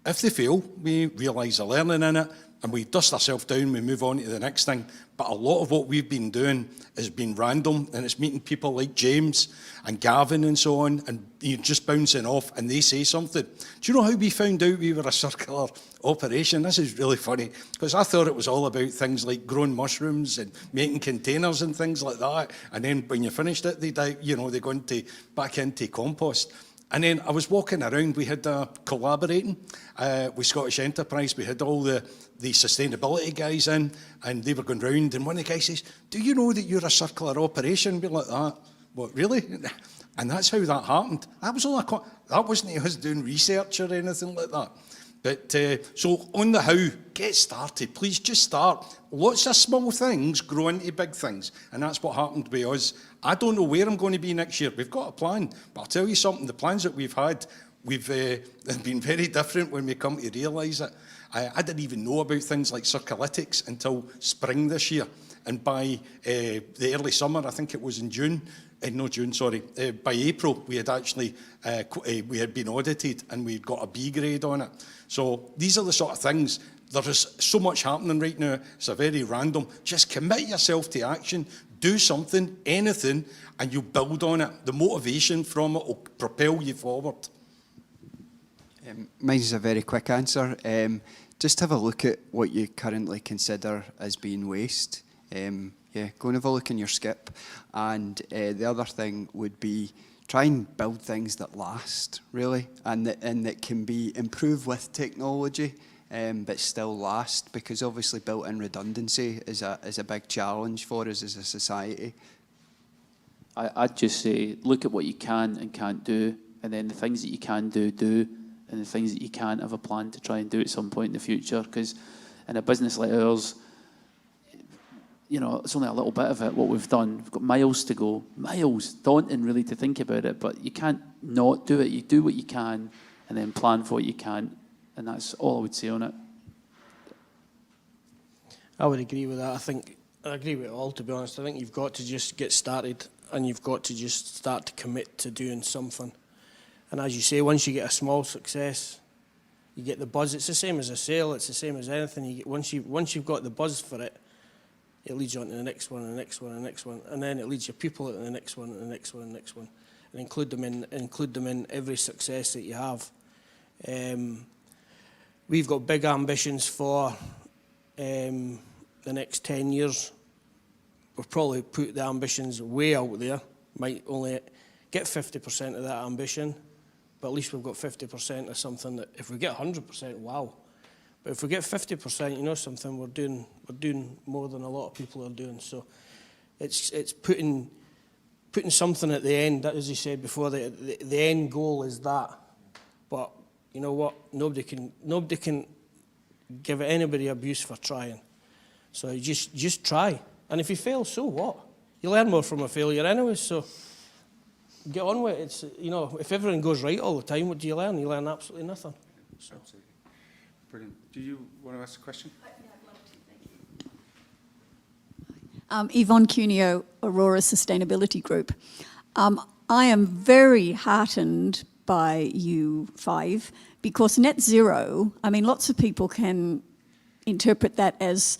If they fail, we realise the learning in it, and we dust ourselves down, we move on to the next thing. But a lot of what we've been doing has been random, and it's meeting people like James and Gavin and so on, and just bouncing off, and they say something. Do you know how we found out we were a circular operation? This is really funny, because I thought it was all about things like growing mushrooms and making containers and things like that, and then when you finished it, they go back into compost. And then I was walking around, we had collaborating with Scottish Enterprise, we had all the sustainability guys in, and they were going round, and one of the guys says, do you know that you're a circular operation? We're like that. What, really? And that's how that happened. That wasn't us doing research or anything like that. But so on the how, get started. Please just start. Lots of small things grow into big things. And that's what happened with us. I don't know where I'm going to be next year. We've got a plan. But I'll tell you something, the plans that we've had, they've been very different when we come to realise it. I didn't even know about things like circulytics until spring this year. And by the early summer, I think it was in June, by April, we had actually, we had been audited and we'd got a B grade on it. So these are the sort of things, there is so much happening right now, it's a very random, just commit yourself to action, do something, anything, and you build on it. The motivation from it will propel you forward. Mine's a very quick answer. Just have a look at what you currently consider as being waste. Yeah, go and have a look in your skip. And the other thing would be try and build things that last, really, and that can be improved with technology, but still last, because obviously built-in redundancy is a big challenge for us as a society. I'd just say, look at what you can and can't do, and then the things that you can do, and the things that you can't have a plan to try and do at some point in the future, because in a business like ours, it's only a little bit of it, what we've done. We've got miles to go. Miles. Daunting, really, to think about it, but you can't not do it. You do what you can, and then plan for what you can't, and that's all I would say on it. I would agree with that. I agree with it all, to be honest. I think you've got to just get started, and you've got to just start to commit to doing something. And as you say, once you get a small success, you get the buzz. It's the same as a sale. It's the same as anything. Once you've got the buzz for it, it leads you on to the next one, and the next one, and the next one, and then it leads your people to the next one, and the next one, and the next one, and include them in every success that you have. We've got big ambitions for the next 10 years. We've probably put the ambitions way out there. Might only get 50% of that ambition, but at least we've got 50% of something that, if we get 100%, wow. But if we get 50%, something, we're doing more than a lot of people are doing. So it's putting something at the end. That, as you said before, the end goal is that. But you know what? Nobody can give anybody abuse for trying. So you just try. And if you fail, so what? You learn more from a failure anyway. So get on with it. It's, if everything goes right all the time, what do you learn? You learn absolutely nothing. So. Absolutely. Brilliant. Do you want to ask a question? Yeah, I'd love to. Thank you. Yvonne Cuneo, Aurora Sustainability Group. I am very heartened by you 5, because net zero, lots of people can interpret that as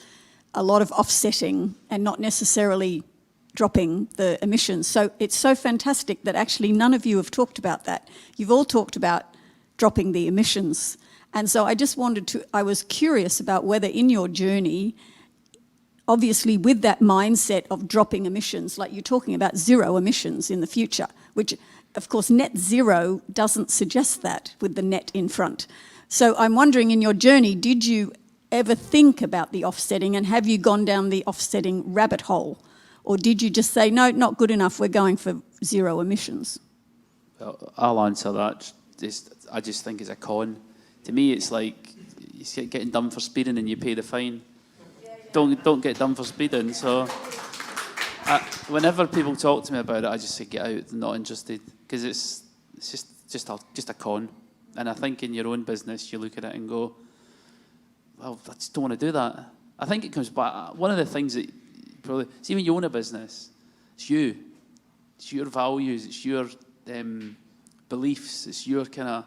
a lot of offsetting and not necessarily dropping the emissions. So it's so fantastic that actually none of you have talked about that. You've all talked about dropping the emissions. And so I was curious about whether in your journey, obviously with that mindset of dropping emissions, like you're talking about zero emissions in the future, which of course net zero doesn't suggest that with the net in front. So I'm wondering, in your journey, did you ever think about the offsetting, and have you gone down the offsetting rabbit hole? Or did you just say, no, not good enough, we're going for zero emissions? Well, I'll answer that. I just think it's a con. To me, it's like you're getting done for speeding and you pay the fine. Don't get done for speeding. So whenever people talk to me about it, I just say get out. I'm not interested, because it's just a con. And I think in your own business, you look at it and go, well, I just don't want to do that. I think it comes back. One of the things that probably, see, when you own a business, it's you. It's your values. It's your beliefs. It's your kind of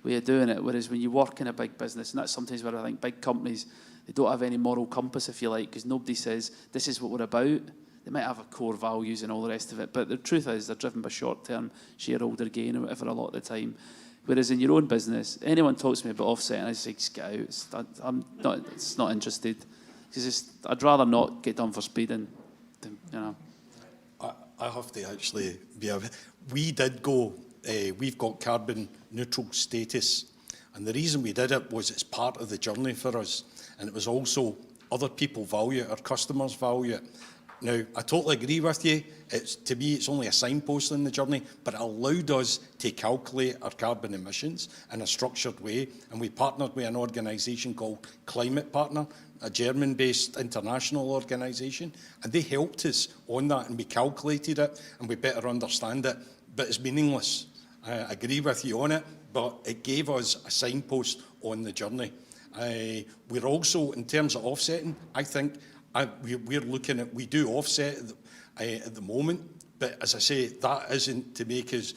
way of doing it. Whereas when you work in a big business, and that's sometimes where I think big companies, they don't have any moral compass, if you like, because nobody says, this is what we're about. They might have a core values and all the rest of it, but the truth is they're driven by short-term shareholder gain or whatever a lot of the time. Whereas in your own business, anyone talks to me about offsetting, I say, just get out. It's not interested. I'd rather not get done for speeding, you know. I have to actually we did go, we've got carbon neutral status, and the reason we did it was it's part of the journey for us, and it was also other people value it, our customers value it. Now, I totally agree with you. To me, it's only a signpost in the journey, but it allowed us to calculate our carbon emissions in a structured way, and we partnered with an organisation called Climate Partner, a German-based international organisation, and they helped us on that, and we calculated it, and we better understand it, but it's meaningless. I agree with you on it, but it gave us a signpost on the journey. We're also, in terms of offsetting, I think we're looking at, we do offset at the moment, but as I say, that isn't to make us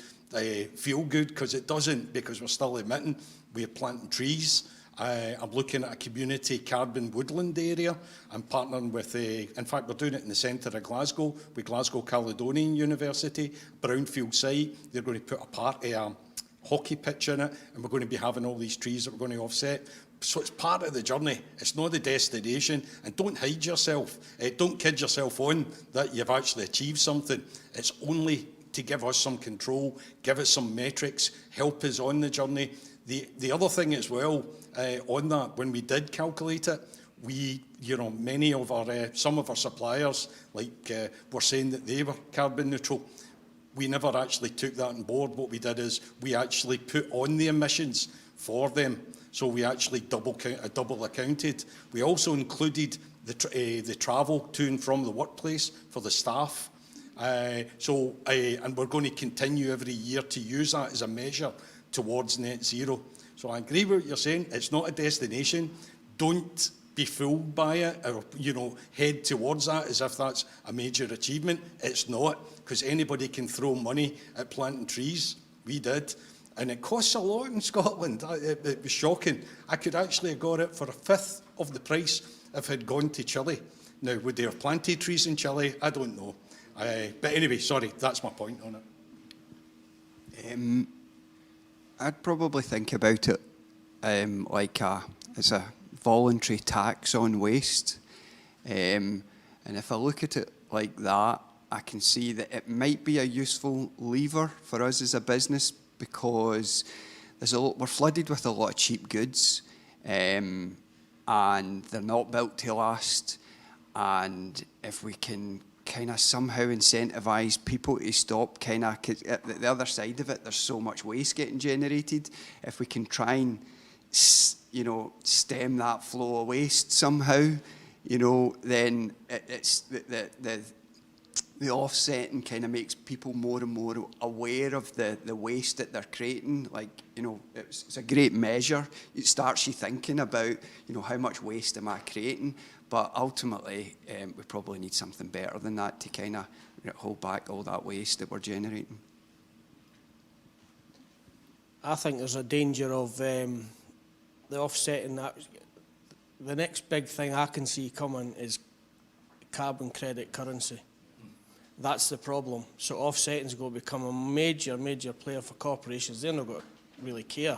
feel good, because it doesn't, because we're still emitting. We're planting trees. I'm looking at a community carbon woodland area. I'm partnering with, in fact, we're doing it in the centre of Glasgow, with Glasgow Caledonian University, brownfield site. They're going to put a hockey pitch in it, and we're going to be having all these trees that we're going to offset. So it's part of the journey. It's not the destination. And don't hide yourself. Don't kid yourself on that you've actually achieved something. It's only to give us some control, give us some metrics, help us on the journey. The other thing as well, on that, when we did calculate it, many of some of our suppliers, were saying that they were carbon neutral. We never actually took that on board. What we did is we actually put on the emissions for them. So we actually double accounted. We also included the travel to and from the workplace for the staff. And we're going to continue every year to use that as a measure towards net zero. So I agree with what you're saying. It's not a destination. Don't be fooled by it, or head towards that as if that's a major achievement. It's not, because anybody can throw money at planting trees. We did. And it costs a lot in Scotland. It was shocking. I could actually have got it for a fifth of the price if I'd gone to Chile. Now, would they have planted trees in Chile? I don't know. But anyway, sorry, that's my point on it. I'd probably think about it as a voluntary tax on waste. And if I look at it like that, I can see that it might be a useful lever for us as a business, because we're flooded with a lot of cheap goods, and they're not built to last. And if we can kind of somehow incentivise people to stop the other side of it, there's so much waste getting generated. If we can try and stem that flow of waste somehow, then it's the offsetting kind of makes people more and more aware of the waste that they're creating. It's a great measure. It starts you thinking about, how much waste am I creating? But ultimately, we probably need something better than that to kind of hold back all that waste that we're generating. I think there's a danger of the offsetting that. The next big thing I can see coming is carbon credit currency. That's the problem. So offsetting is going to become a major, major player for corporations. They're not going to really care.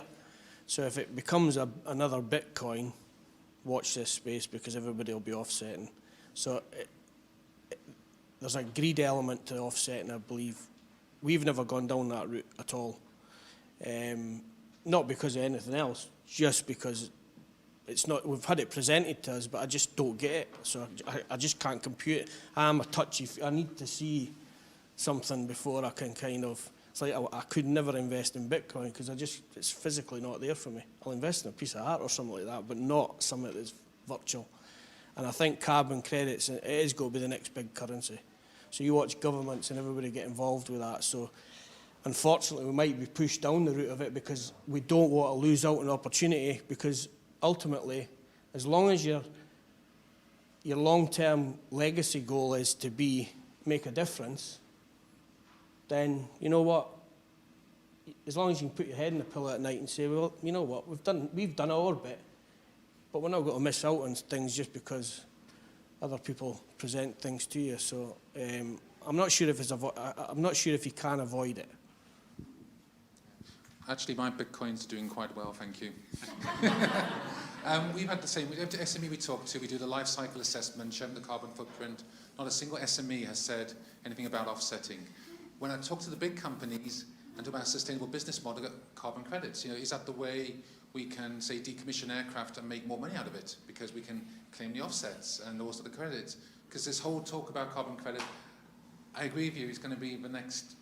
So if it becomes another Bitcoin, watch this space, because everybody will be offsetting. So there's a greed element to offsetting, I believe. We've never gone down that route at all. Not because of anything else, just because it's not. We've had it presented to us, but I just don't get it. So I just can't compute it. I'm a touchy. I need to see something before I can kind of. It's like I could never invest in Bitcoin because it's physically not there for me. I'll invest in a piece of art or something like that, but not something that's virtual. And I think carbon credits, it is going to be the next big currency. So you watch governments and everybody get involved with that. So unfortunately, we might be pushed down the route of it because we don't want to lose out on opportunity, because ultimately, as long as your long-term legacy goal is to make a difference, then you know what? as long as you can put your head in the pillow at night and say, well, you know what, we've done our bit, but we're not going to miss out on things just because other people present things to you. So I'm not sure if I'm not sure if you can avoid it. Actually, my Bitcoins are doing quite well, thank you. We've had the same. Every SME we talk to, we do the life cycle assessment, show them the carbon footprint. Not a single SME has said anything about offsetting. When I talk to the big companies and talk about a sustainable business model, carbon credits. You know, is that the way we can, say, decommission aircraft and make more money out of it because we can claim the offsets and also the credits? Because this whole talk about carbon credit, I agree with you, it's going to be the next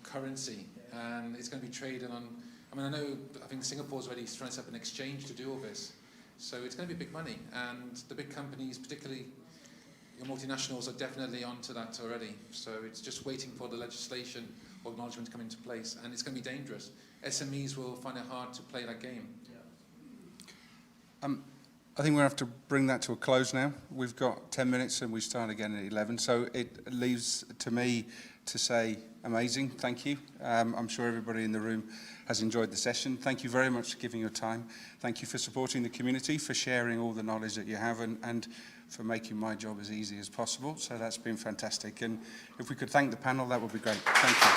currency, and it's going to be traded on. I mean, I think Singapore's already trying to set up an exchange to do all this. So it's going to be big money, and the big companies, particularly your multinationals, are definitely onto that already. So it's just waiting for the legislation or acknowledgement to come into place, and it's going to be dangerous. SMEs will find it hard to play that game. I think we're going to have to bring that to a close now. We've got 10 minutes and we start again at 11. So it leaves to me to say amazing, thank you. I'm sure everybody in the room has enjoyed the session. Thank you very much for giving your time. Thank you for supporting the community, for sharing all the knowledge that you have, and for making my job as easy as possible. So that's been fantastic. And if we could thank the panel, that would be great. Thank you.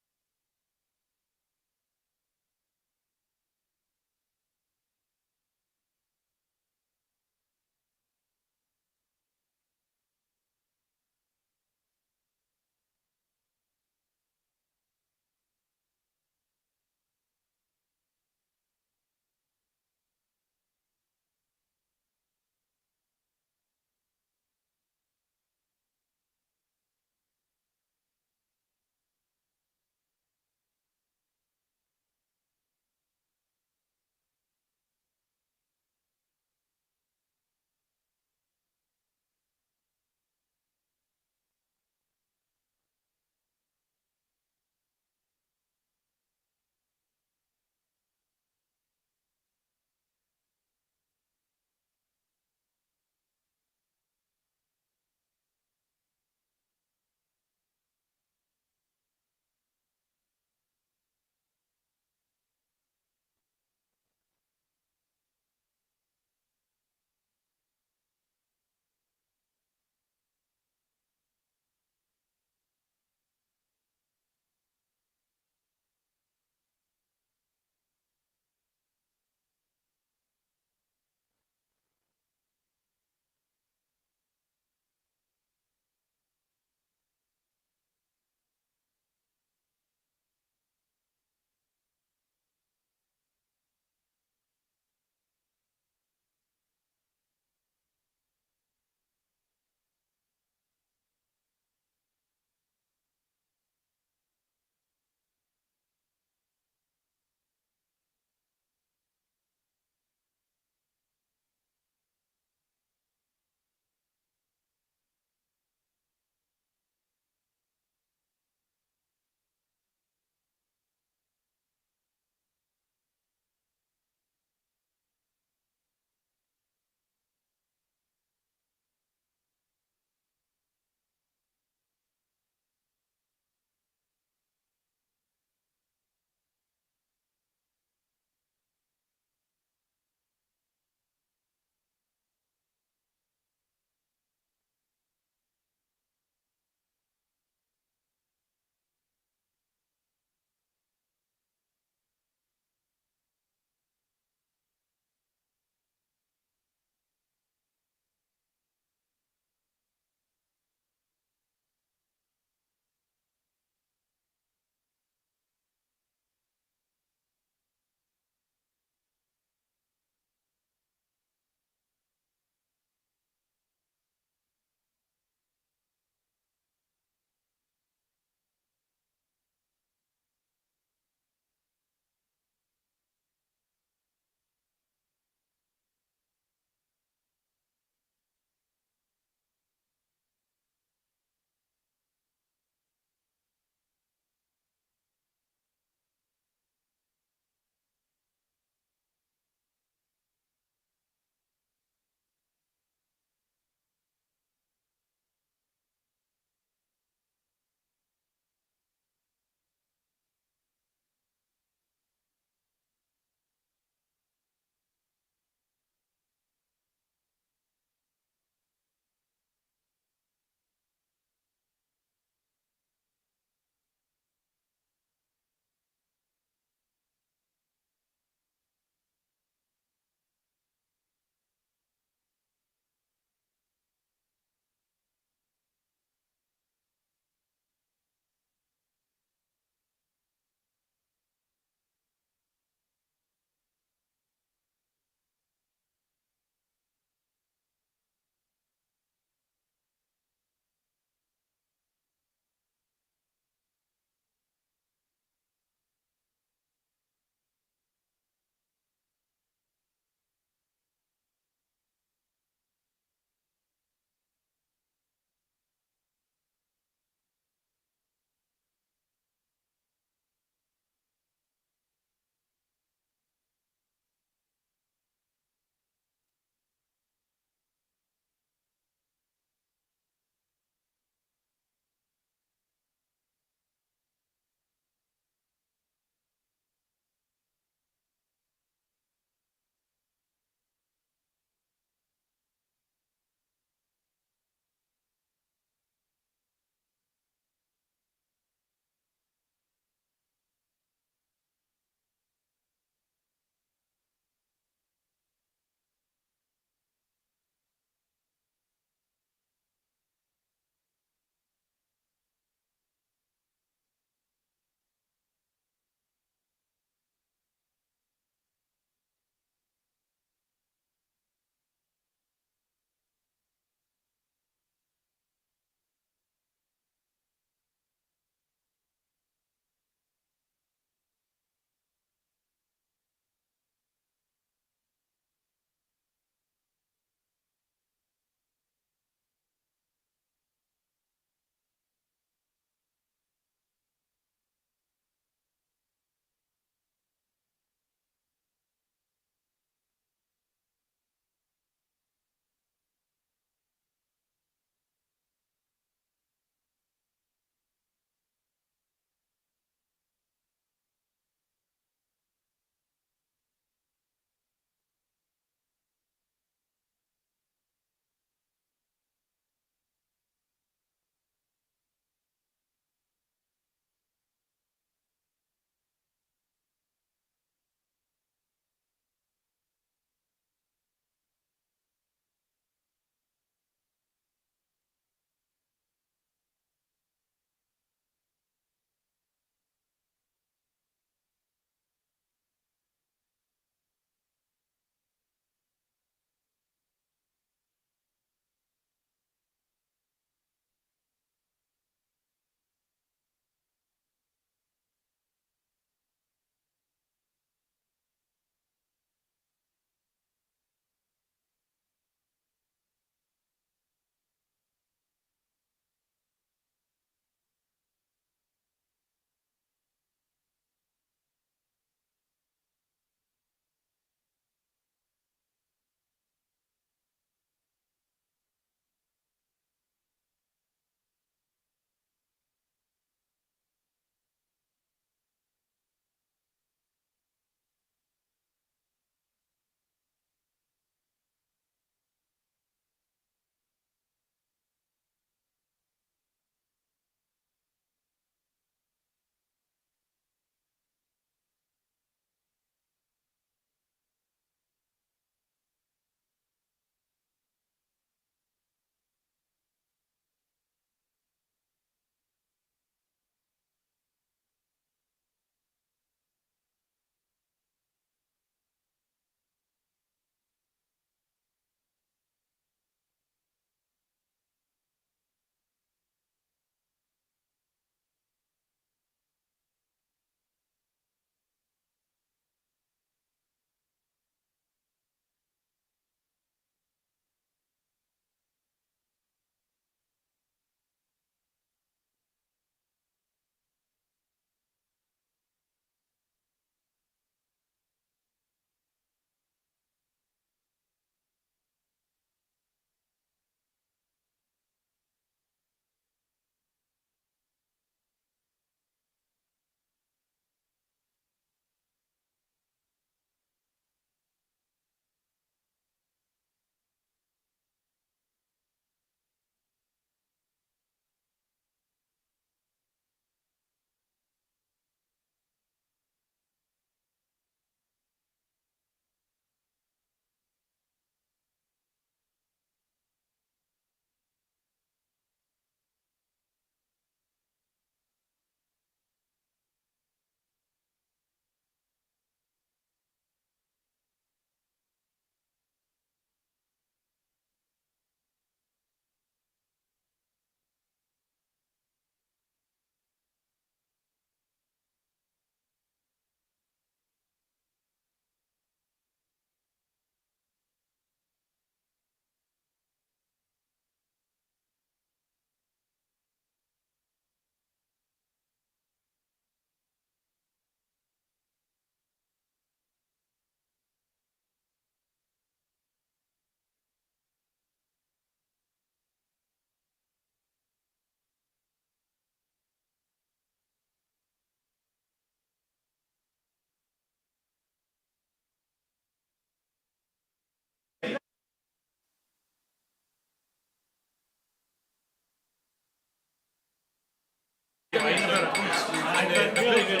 Really good,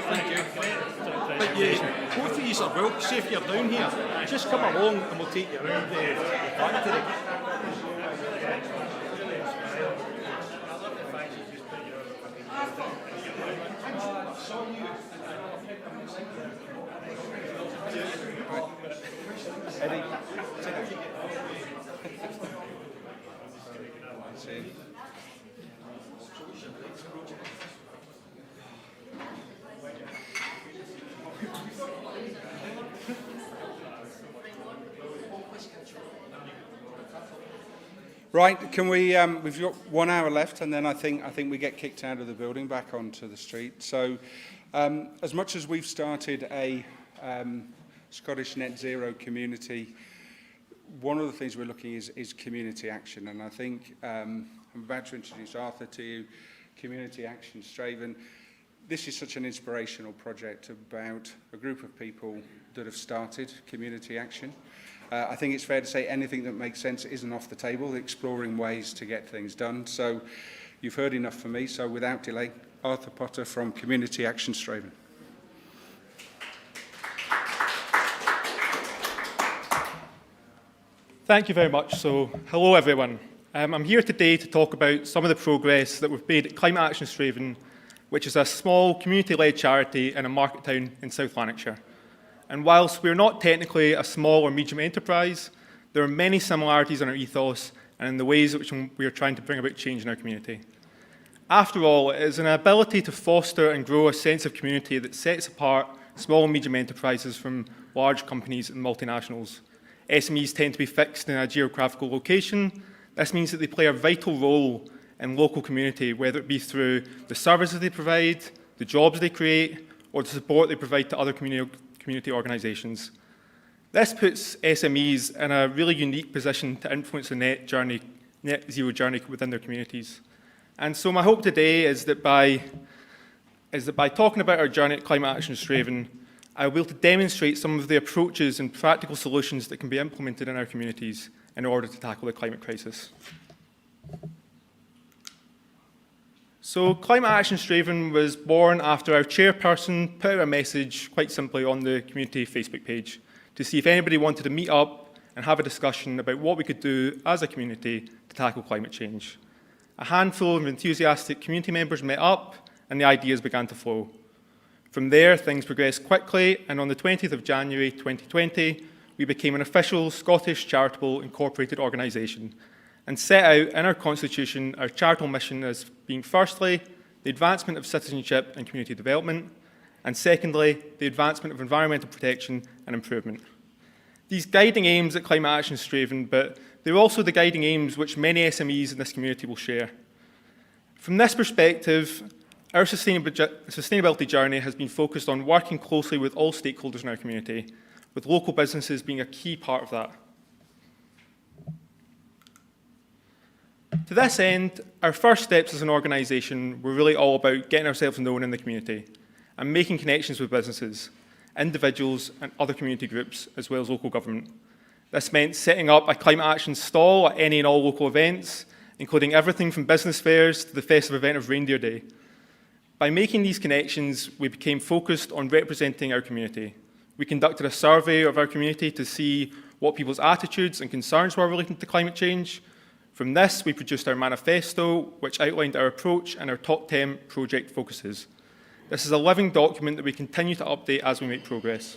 thank you. But both of you are well, see if you're down here, just come along and we'll take you around the factory. Right, can we? We've got 1 hour left, and then I think we get kicked out of the building, back onto the street. So, as much as we've started a Scottish Net Zero community, one of the things we're looking is community action, and I think I'm about to introduce Arthur to you. Community Action Strathaven. This is such an inspirational project about a group of people that have started community action. I think it's fair to say anything that makes sense isn't off the table, exploring ways to get things done. So you've heard enough from me, so without delay, Arthur Potter from Community Action Strathaven. Thank you very much. So, hello everyone. I'm here today to talk about some of the progress that we've made at Climate Action Strathaven, which is a small community-led charity in a market town in South Lanarkshire. And whilst we're not technically a small or medium enterprise, there are many similarities in our ethos and in the ways in which we are trying to bring about change in our community. After all, it is an ability to foster and grow a sense of community that sets apart small and medium enterprises from large companies and multinationals. SMEs tend to be fixed in a geographical location. This means that they play a vital role in local community, whether it be through the services they provide, the jobs they create, or the support they provide to other community organisations. This puts SMEs in a really unique position to influence the net zero journey within their communities. And so my hope today is that by talking about our journey at Climate Action Strathaven, I will be able to demonstrate some of the approaches and practical solutions that can be implemented in our communities in order to tackle the climate crisis. So Climate Action Strathaven was born after our chairperson put out a message quite simply on the community Facebook page to see if anybody wanted to meet up and have a discussion about what we could do as a community to tackle climate change. A handful of enthusiastic community members met up and the ideas began to flow. From there, things progressed quickly, and on the 20th of January 2020, we became an official Scottish charitable incorporated organisation and set out in our constitution our charitable mission as being firstly, the advancement of citizenship and community development, and secondly, the advancement of environmental protection and improvement. These guiding aims at Climate Action Strathaven, but they're also the guiding aims which many SMEs in this community will share. From this perspective, our sustainability journey has been focused on working closely with all stakeholders in our community, with local businesses being a key part of that. To this end, our first steps as an organisation were really all about getting ourselves known in the community and making connections with businesses, individuals and other community groups, as well as local government. This meant setting up a climate action stall at any and all local events, including everything from business fairs to the festive event of Reindeer Day. By making these connections, we became focused on representing our community. We conducted a survey of our community to see what people's attitudes and concerns were relating to climate change. From this, we produced our manifesto, which outlined our approach and our top 10 project focuses. This is a living document that we continue to update as we make progress.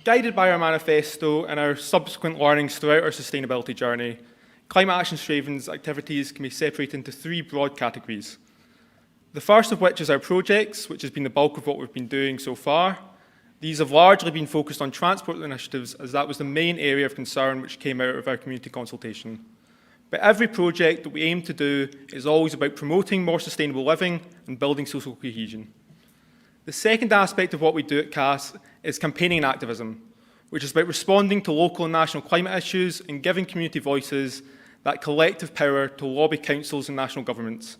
Guided by our manifesto and our subsequent learnings throughout our sustainability journey, Climate Action Strathaven's activities can be separated into three broad categories. The first of which is our projects, which has been the bulk of what we've been doing so far. These have largely been focused on transport initiatives, as that was the main area of concern which came out of our community consultation. But every project that we aim to do is always about promoting more sustainable living and building social cohesion. The second aspect of what we do at CAS is campaigning and activism, which is about responding to local and national climate issues and giving community voices that collective power to lobby councils and national governments.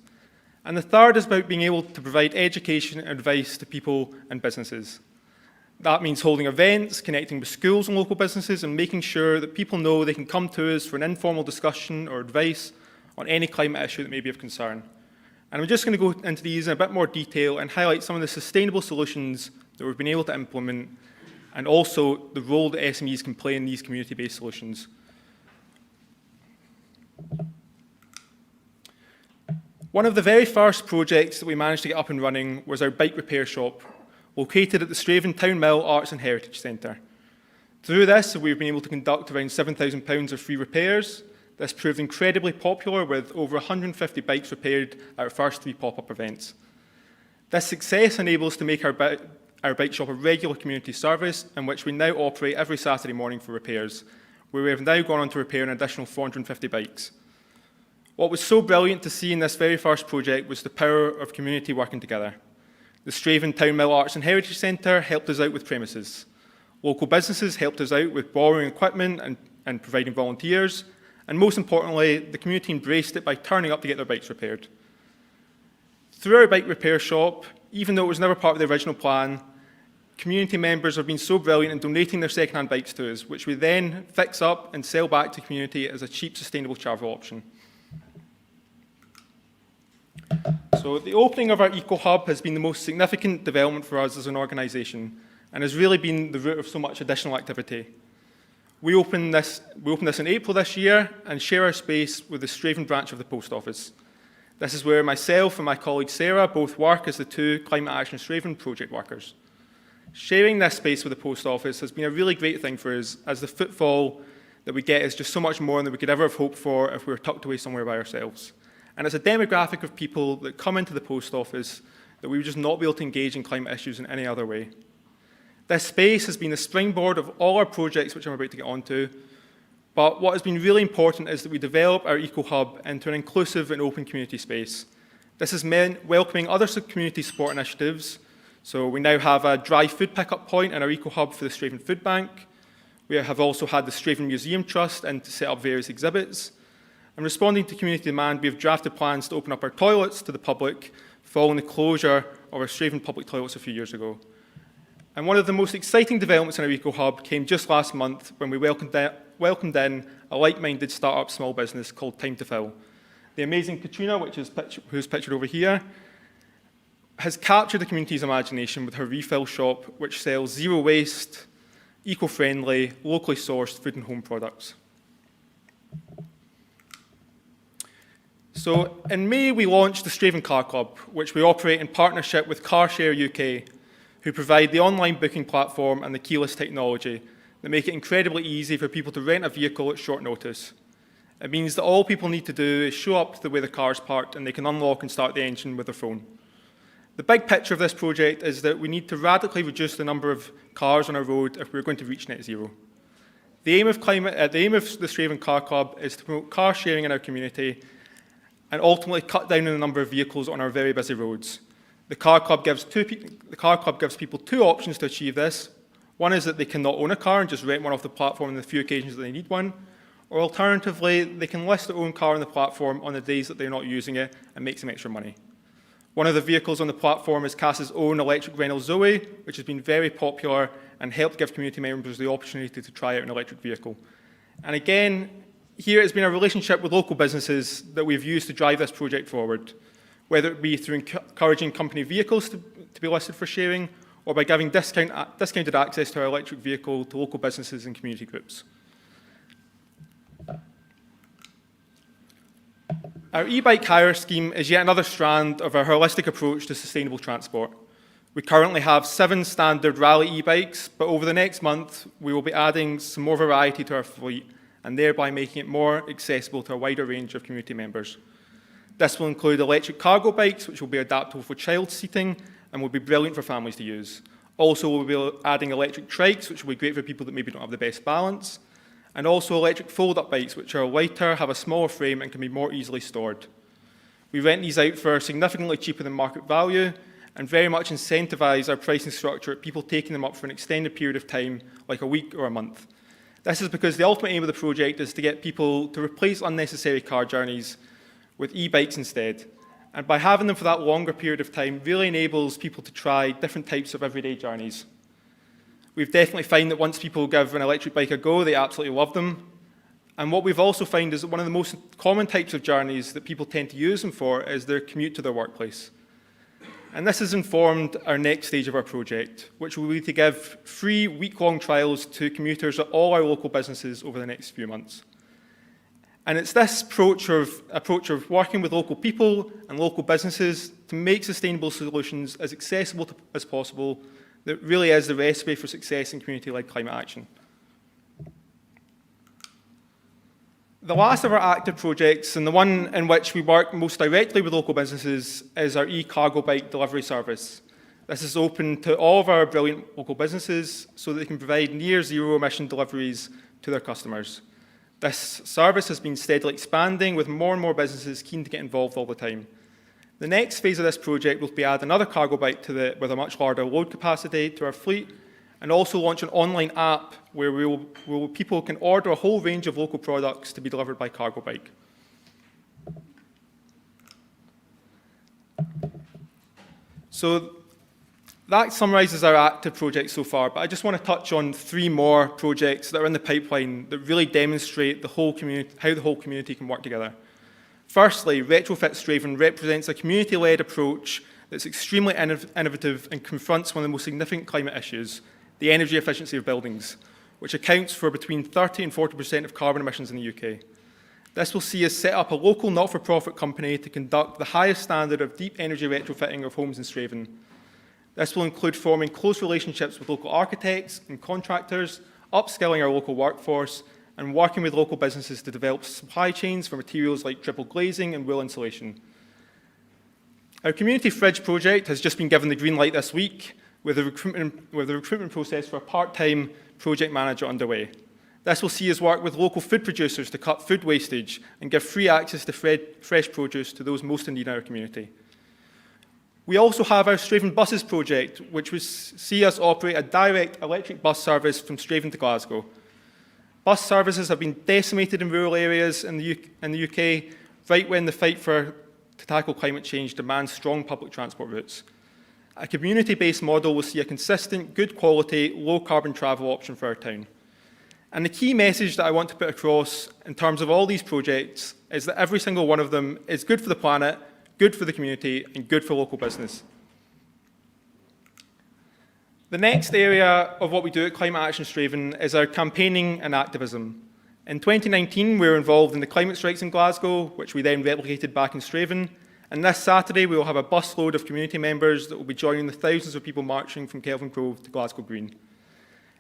And the third is about being able to provide education and advice to people and businesses. That means holding events, connecting with schools and local businesses, and making sure that people know they can come to us for an informal discussion or advice on any climate issue that may be of concern. And I'm just going to go into these in a bit more detail and highlight some of the sustainable solutions that we've been able to implement, and also the role that SMEs can play in these community-based solutions. One of the very first projects that we managed to get up and running was our bike repair shop, located at the Strathaven Town Mill Arts and Heritage Centre. Through this, we've been able to conduct around £7,000 of free repairs. This proved incredibly popular, with over 150 bikes repaired at our first 3 pop-up events. This success enables us to make our bike shop a regular community service, in which we now operate every Saturday morning for repairs, where we have now gone on to repair an additional 450 bikes. What was so brilliant to see in this very first project was the power of community working together. The Strathaven Town Mill Arts and Heritage Centre helped us out with premises. Local businesses helped us out with borrowing equipment and providing volunteers. And most importantly, the community embraced it by turning up to get their bikes repaired. Through our bike repair shop, even though it was never part of the original plan, community members have been so brilliant in donating their second-hand bikes to us, which we then fix up and sell back to the community as a cheap, sustainable travel option. So the opening of our Eco-Hub has been the most significant development for us as an organisation, and has really been the root of so much additional activity. We opened this in April this year and share our space with the Strathaven branch of the Post Office. This is where myself and my colleague Sarah both work as the 2 Climate Action Strathaven project workers. Sharing this space with the Post Office has been a really great thing for us, as the footfall that we get is just so much more than we could ever have hoped for if we were tucked away somewhere by ourselves. And it's a demographic of people that come into the Post Office that we would just not be able to engage in climate issues in any other way. This space has been the springboard of all our projects, which I'm about to get onto, but what has been really important is that we develop our Eco-Hub into an inclusive and open community space. This has meant welcoming other community support initiatives. So we now have a dry food pickup point in our Eco-Hub for the Strathaven Food Bank. We have also had the Strathaven Museum Trust in to set up various exhibits. And responding to community demand, we have drafted plans to open up our toilets to the public following the closure of our Strathaven public toilets a few years ago. And one of the most exciting developments in our Eco-Hub came just last month when we welcomed in a like-minded start-up small business called Time to Fill. The amazing Katrina, who's pictured over here, has captured the community's imagination with her refill shop, which sells zero-waste, eco-friendly, locally sourced food and home products. So in May, we launched the Strathaven Car Club, which we operate in partnership with CarShare UK, who provide the online booking platform and the keyless technology that make it incredibly easy for people to rent a vehicle at short notice. It means that all people need to do is show up to where the car is parked and they can unlock and start the engine with their phone. The big picture of this project is that we need to radically reduce the number of cars on our road if we're going to reach net zero. The aim of the Strathaven Car Club is to promote car sharing in our community and ultimately cut down on the number of vehicles on our very busy roads. The Car Club gives people 2 options to achieve this. One is that they can not own a car and just rent one off the platform on the few occasions that they need one, or alternatively, they can list their own car on the platform on the days that they're not using it and make some extra money. One of the vehicles on the platform is Cass's own electric Renault Zoe, which has been very popular and helped give community members the opportunity to try out an electric vehicle. And again, here it's been a relationship with local businesses that we've used to drive this project forward, whether it be through encouraging company vehicles to be listed for sharing, or by giving discounted access to our electric vehicle to local businesses and community groups. Our e-bike hire scheme is yet another strand of our holistic approach to sustainable transport. We currently have 7 standard rally e-bikes, but over the next month, we will be adding some more variety to our fleet and thereby making it more accessible to a wider range of community members. This will include electric cargo bikes, which will be adaptable for child seating and will be brilliant for families to use. Also, we'll be adding electric trikes, which will be great for people that maybe don't have the best balance, and also electric fold-up bikes, which are lighter, have a smaller frame, and can be more easily stored. We rent these out for significantly cheaper than market value and very much incentivise our pricing structure at people taking them up for an extended period of time, like a week or a month. This is because the ultimate aim of the project is to get people to replace unnecessary car journeys with e-bikes instead. And by having them for that longer period of time really enables people to try different types of everyday journeys. We've definitely found that once people give an electric bike a go, they absolutely love them. And what we've also found is that one of the most common types of journeys that people tend to use them for is their commute to their workplace. And this has informed our next stage of our project, which will be to give free week-long trials to commuters at all our local businesses over the next few months. And it's this approach of working with local people and local businesses to make sustainable solutions as accessible as possible that really is the recipe for success in community-led climate action. The last of our active projects, and the one in which we work most directly with local businesses, is our e-cargo bike delivery service. This is open to all of our brilliant local businesses so that they can provide near zero emission deliveries to their customers. This service has been steadily expanding with more and more businesses keen to get involved all the time. The next phase of this project will be add another cargo bike with a much larger load capacity to our fleet, and also launch an online app where people can order a whole range of local products to be delivered by cargo bike. So that summarises our active projects so far, but I just want to touch on 3 more projects that are in the pipeline that really demonstrate how the whole community can work together. Firstly, Retrofit Strathaven represents a community-led approach that's extremely innovative and confronts one of the most significant climate issues, the energy efficiency of buildings, which accounts for between 30 and 40% of carbon emissions in the UK. This will see us set up a local not-for-profit company to conduct the highest standard of deep energy retrofitting of homes in Strathaven. This will include forming close relationships with local architects and contractors, upskilling our local workforce, and working with local businesses to develop supply chains for materials like triple glazing and wool insulation. Our community fridge project has just been given the green light this week, with the recruitment process for a part-time project manager underway. This will see us work with local food producers to cut food wastage and give free access to fresh produce to those most in need in our community. We also have our Strathaven Buses project, which will see us operate a direct electric bus service from Strathaven to Glasgow. Bus services have been decimated in rural areas in the UK, right when the fight to tackle climate change demands strong public transport routes. A community-based model will see a consistent, good quality, low carbon travel option for our town. And the key message that I want to put across in terms of all these projects is that every single one of them is good for the planet, good for the community, and good for local business. The next area of what we do at Climate Action Strathaven is our campaigning and activism. In 2019, we were involved in the climate strikes in Glasgow, which we then replicated back in Strathaven. And this Saturday, we will have a busload of community members that will be joining the thousands of people marching from Kelvin Grove to Glasgow Green.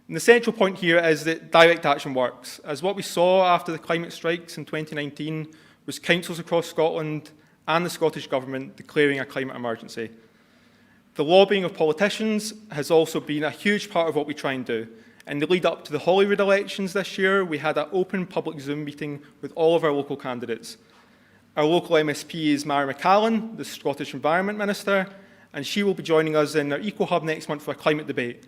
And the central point here is that direct action works, as what we saw after the climate strikes in 2019 was councils across Scotland and the Scottish Government declaring a climate emergency. The lobbying of politicians has also been a huge part of what we try and do. In the lead up to the Holyrood elections this year, we had an open public Zoom meeting with all of our local candidates. Our local MSP is Mara McCallan, the Scottish Environment Minister, and she will be joining us in our Eco Hub next month for a climate debate.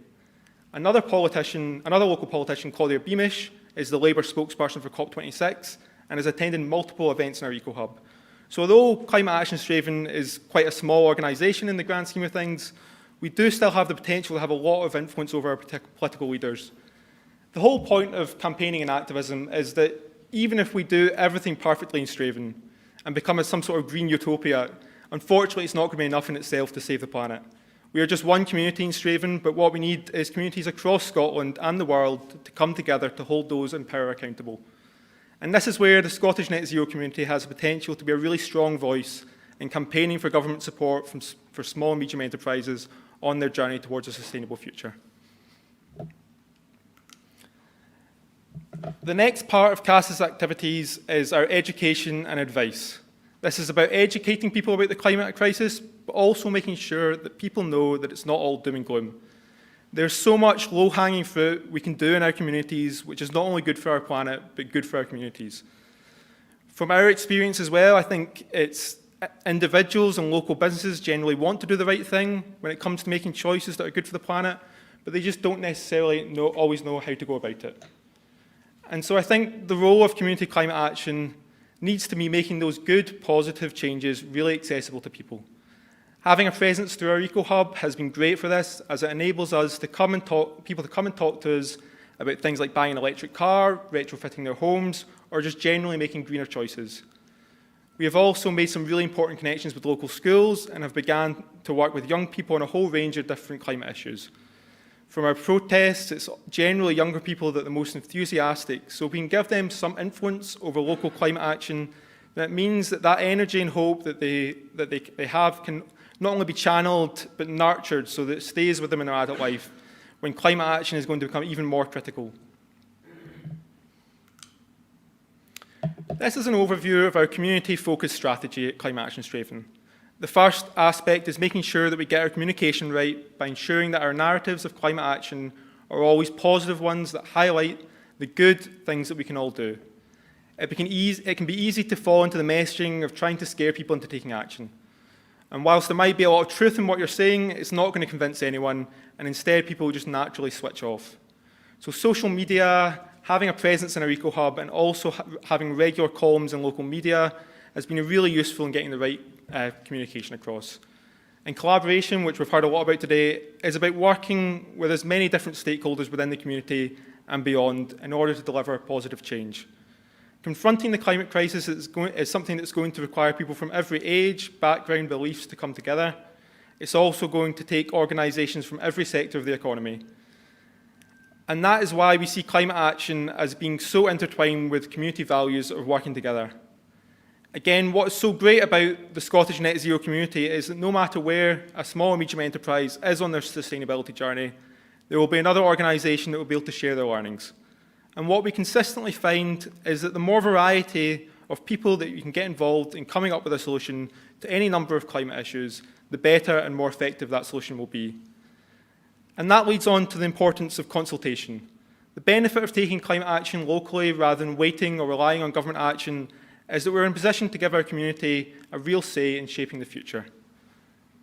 Another local politician, Claudia Beamish, is the Labour spokesperson for COP26 and has attended multiple events in our Eco Hub. So although Climate Action Strathaven is quite a small organisation in the grand scheme of things, we do still have the potential to have a lot of influence over our political leaders. The whole point of campaigning and activism is that even if we do everything perfectly in Strathaven and become some sort of green utopia, unfortunately it's not going to be enough in itself to save the planet. We are just one community in Strathaven, but what we need is communities across Scotland and the world to come together to hold those in power accountable. And this is where the Scottish Net Zero community has the potential to be a really strong voice in campaigning for government support for small and medium enterprises on their journey towards a sustainable future. The next part of CASA's activities is our education and advice. This is about educating people about the climate crisis, but also making sure that people know that it's not all doom and gloom. There's so much low-hanging fruit we can do in our communities, which is not only good for our planet, but good for our communities. From our experience as well, I think it's individuals and local businesses generally want to do the right thing when it comes to making choices that are good for the planet, but they just don't necessarily always know how to go about it. And so I think the role of community climate action needs to be making those good, positive changes really accessible to people. Having a presence through our Eco Hub has been great for this, as it enables us to people to come and talk to us about things like buying an electric car, retrofitting their homes, or just generally making greener choices. We have also made some really important connections with local schools and have begun to work with young people on a whole range of different climate issues. From our protests, it's generally younger people that are the most enthusiastic, so we can give them some influence over local climate action. That means that that energy and hope that they have can not only be channeled, but nurtured so that it stays with them in their adult life, when climate action is going to become even more critical. This is an overview of our community-focused strategy at Climate Action Strathaven. The first aspect is making sure that we get our communication right by ensuring that our narratives of climate action are always positive ones that highlight the good things that we can all do. It can be easy to fall into the messaging of trying to scare people into taking action. And whilst there might be a lot of truth in what you're saying, it's not going to convince anyone, and instead people will just naturally switch off. So social media, having a presence in our eco-hub, and also having regular columns in local media has been really useful in getting the right communication across. And collaboration, which we've heard a lot about today, is about working with as many different stakeholders within the community and beyond in order to deliver positive change. Confronting the climate crisis is something that's going to require people from every age, background, beliefs to come together. It's also going to take organisations from every sector of the economy. And that is why we see climate action as being so intertwined with community values of working together. Again, what is so great about the Scottish Net Zero community is that no matter where a small or medium enterprise is on their sustainability journey, there will be another organisation that will be able to share their learnings. And what we consistently find is that the more variety of people that you can get involved in coming up with a solution to any number of climate issues, the better and more effective that solution will be. And that leads on to the importance of consultation. The benefit of taking climate action locally rather than waiting or relying on government action is that we're in a position to give our community a real say in shaping the future.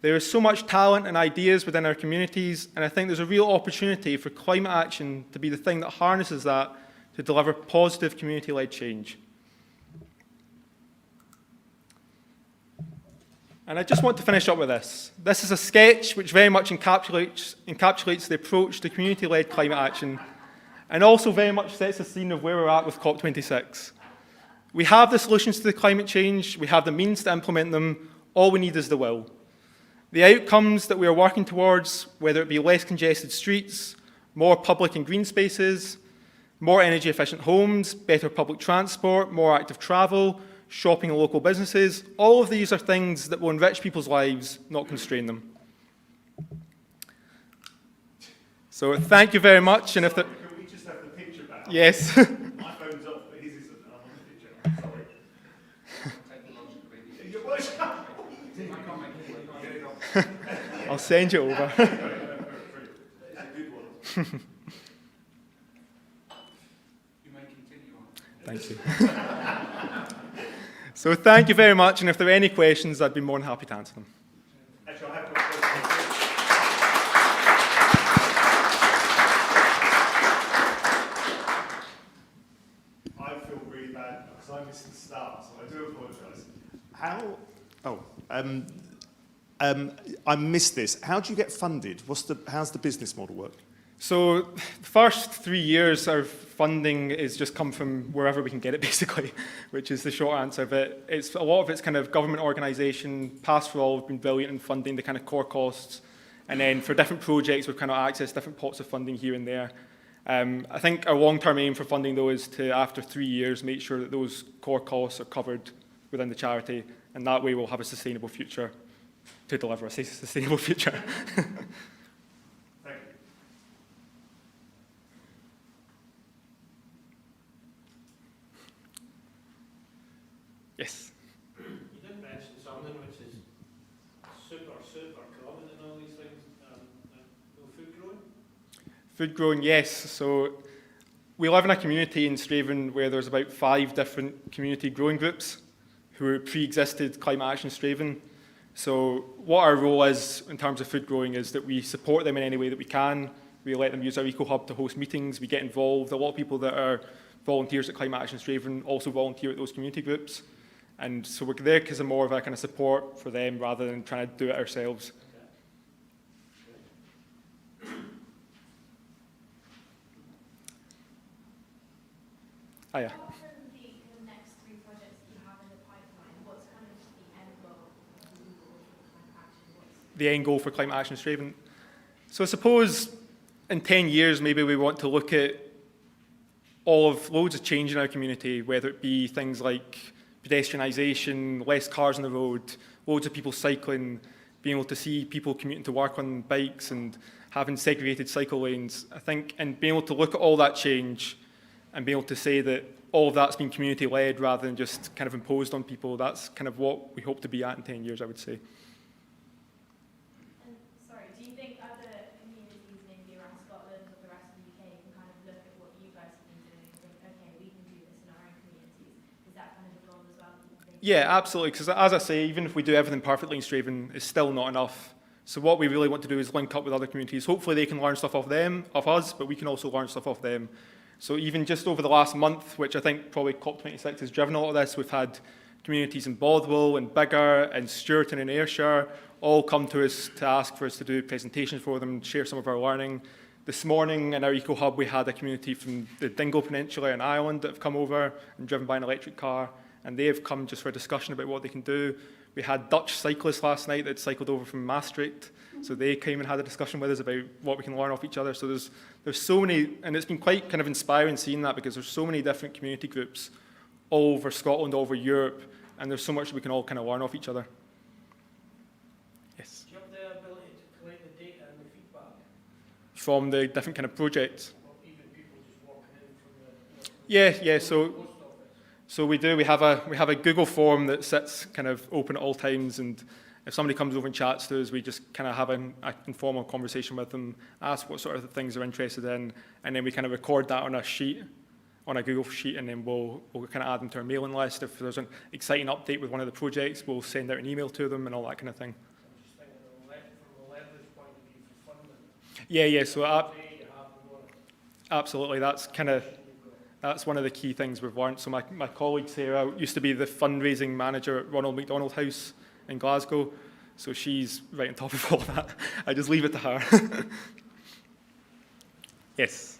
There is so much talent and ideas within our communities, and I think there's a real opportunity for climate action to be the thing that harnesses that to deliver positive community-led change. And I just want to finish up with this. This is a sketch which very much encapsulates the approach to community-led climate action, and also very much sets the scene of where we're at with COP26. We have the solutions to the climate change, we have the means to implement them, all we need is the will. The outcomes that we are working towards, whether it be less congested streets, more public and green spaces, more energy efficient homes, better public transport, more active travel, shopping and local businesses, all of these are things that will enrich people's lives, not constrain them. So thank you very much. And if Can we just have the picture back? Yes. My phone's off, but his isn't, and I'm on the picture. Sorry. I'll send you over. Thank you. So thank you very much, and if there are any questions, I'd be more than happy to answer them. Actually, I have got a question. I feel really bad because I missed the start, so I do apologise. I missed this. How do you get funded? How's the business model work? So the first 3 years, our funding is just come from wherever we can get it, basically, which is the short answer. But a lot of it's kind of government organisation. Pastoral have been brilliant in funding the kind of core costs. And then for different projects, we've kind of accessed different pots of funding here and there. I think our long-term aim for funding, though, is to, after 3 years, make sure that those core costs are covered within the charity. And that way we'll have a sustainable future to deliver a sustainable future. Yes. You did mention something which is super common in all these things, food growing? Food growing, yes. So we live in a community in Strathaven where there's about 5 different community growing groups who pre-existed Climate Action Strathaven. So what our role is in terms of food growing is that we support them in any way that we can. We let them use our eco-hub to host meetings. We get involved. A lot of people that are volunteers at Climate Action Strathaven also volunteer at those community groups. And so we're there because of more of a kind of support for them rather than trying to do it ourselves. Oh, yeah. Often the the end goal for climate action in Strathaven. So I suppose in 10 years, maybe we want to look at loads of change in our community, whether it be things like pedestrianisation, less cars on the road, loads of people cycling, being able to see people commuting to work on bikes and having segregated cycle lanes. I think, and being able to look at all that change and being able to say that all of that's been community-led rather than just kind of imposed on people, that's kind of what we hope to be at in 10 years, I would say. Yeah, absolutely, because as I say, even if we do everything perfectly in Strathaven, it's still not enough. So what we really want to do is link up with other communities. Hopefully they can learn stuff off us, but we can also learn stuff off them. So even just over the last month, which I think probably COP26 has driven a lot of this, we've had communities in Bothwell and Biggar and Stewarton and Ayrshire all come to us to ask for us to do presentations for them, share some of our learning. This morning in our Eco Hub, we had a community from the Dingle Peninsula in Ireland that have come over and driven by an electric car, and they have come just for a discussion about what they can do. We had Dutch cyclists last night that cycled over from Maastricht, so they came and had a discussion with us about what we can learn off each other. So there's so many, and it's been quite kind of inspiring seeing that, because there's so many different community groups all over Scotland, all over Europe, and there's so much that we can all kind of learn off each other. Yes? Do you have the ability to collect the data and the feedback? From the different kind of projects? Or even people just walking in from the... Yeah, so we do. We have a Google form that sits kind of open at all times, and if somebody comes over and chats to us, we just kind of have an informal conversation with them, ask what sort of things they're interested in, and then we kind of record that on a sheet, on a Google sheet, and then we'll kind of add them to our mailing list. If there's an exciting update with one of the projects, we'll send out an email to them and all that kind of thing. I'm just thinking from a leverage point of view for funding. Yeah, so absolutely, that's one of the key things we've learned. So my colleague Sarah used to be the fundraising manager at Ronald McDonald House in Glasgow, so she's right on top of all that. I just leave it to her. Yes?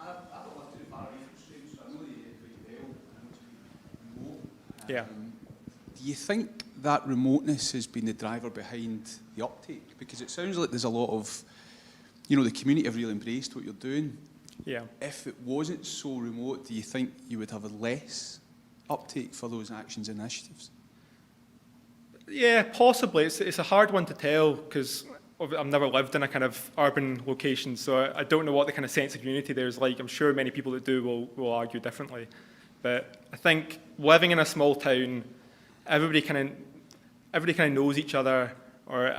I've got one to the far east, so I know you quite well, I know it's remote. Yeah. Do you think that remoteness has been the driver behind the uptake? Because it sounds like there's a lot of, the community have really embraced what you're doing. Yeah. If it wasn't so remote, do you think you would have a less uptake for those actions and initiatives? Yeah, possibly. It's a hard one to tell, because I've never lived in a kind of urban location, so I don't know what the kind of sense of community there is like. I'm sure many people that do will argue differently. But I think living in a small town, everybody kind of knows each other, or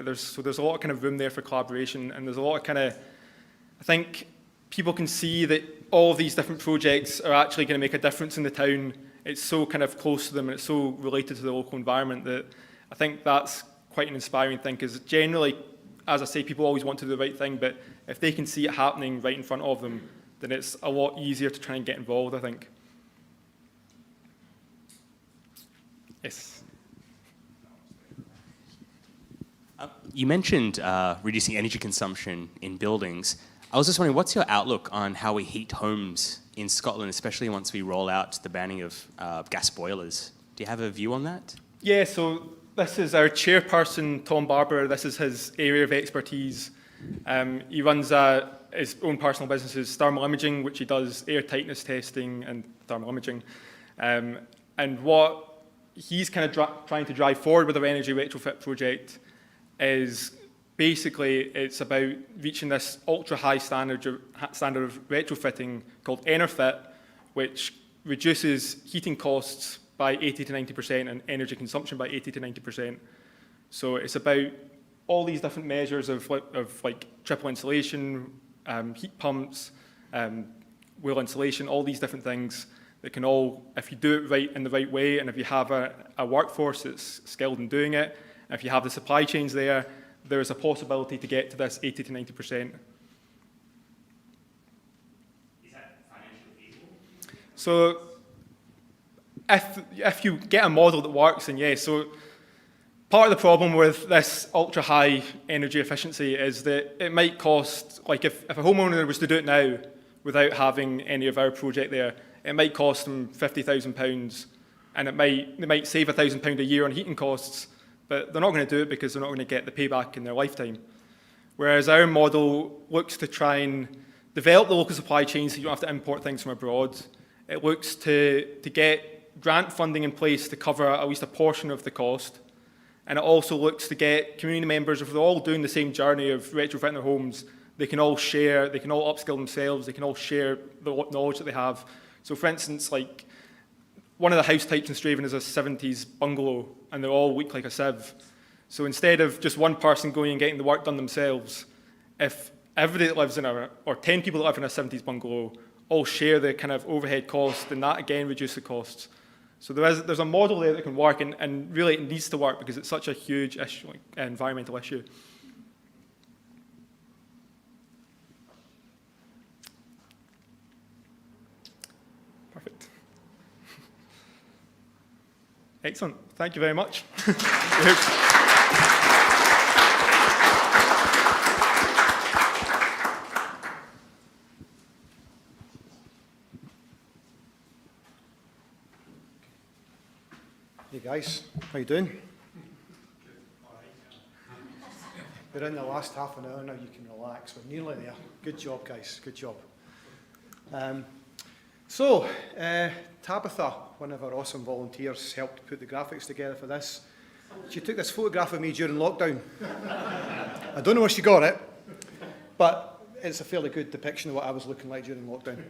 there's a lot of kind of room there for collaboration, and there's a lot of kind of, I think people can see that all of these different projects are actually going to make a difference in the town. It's so kind of close to them, and it's so related to the local environment that I think that's quite an inspiring thing, because generally, as I say, people always want to do the right thing, but if they can see it happening right in front of them, then it's a lot easier to try and get involved, I think. Yes? You mentioned reducing energy consumption in buildings. I was just wondering, what's your outlook on how we heat homes in Scotland, especially once we roll out the banning of gas boilers? Do you have a view on that? Yeah, so this is our chairperson, Tom Barber. This is his area of expertise. He runs his own personal businesses, thermal imaging, which he does air tightness testing and thermal imaging. And what he's kind of trying to drive forward with our energy retrofit project is basically it's about reaching this ultra-high standard of retrofitting called EnerFit, which reduces heating costs by 80 to 90% and energy consumption by 80 to 90%. So it's about all these different measures of like triple insulation, heat pumps, wheel insulation, all these different things that can all, if you do it right in the right way, and if you have a workforce that's skilled in doing it, if you have the supply chains there, there's a possibility to get to this 80 to 90%. Is that financially feasible? So if you get a model that works, then yes. So part of the problem with this ultra-high energy efficiency is that it might cost, like if a homeowner was to do it now without having any of our project there, it might cost them £50,000, and they might save £1,000 a year on heating costs, but they're not going to do it because they're not going to get the payback in their lifetime. Whereas our model looks to try and develop the local supply chain so you don't have to import things from abroad. It looks to get grant funding in place to cover at least a portion of the cost. And it also looks to get community members, if they're all doing the same journey of retrofitting their homes, they can all share, they can all upskill themselves, they can all share the knowledge that they have. So for instance, like one of the house types in Strathaven is a 70s bungalow, and they're all weak like a sieve. So instead of just one person going and getting the work done themselves, if everybody that lives in or 10 people that live in a 70s bungalow all share the kind of overhead cost, then that again reduces the costs. So there's a model there that can work, and really it needs to work because it's such a huge issue, like, environmental issue. Perfect. Excellent. Thank you very much. Hey guys, how you doing? We're in the last half an hour now, you can relax. We're nearly there. Good job, guys, good job. Tabitha, one of our awesome volunteers, helped put the graphics together for this. She took this photograph of me during lockdown. I don't know where she got it, but it's a fairly good depiction of what I was looking like during lockdown.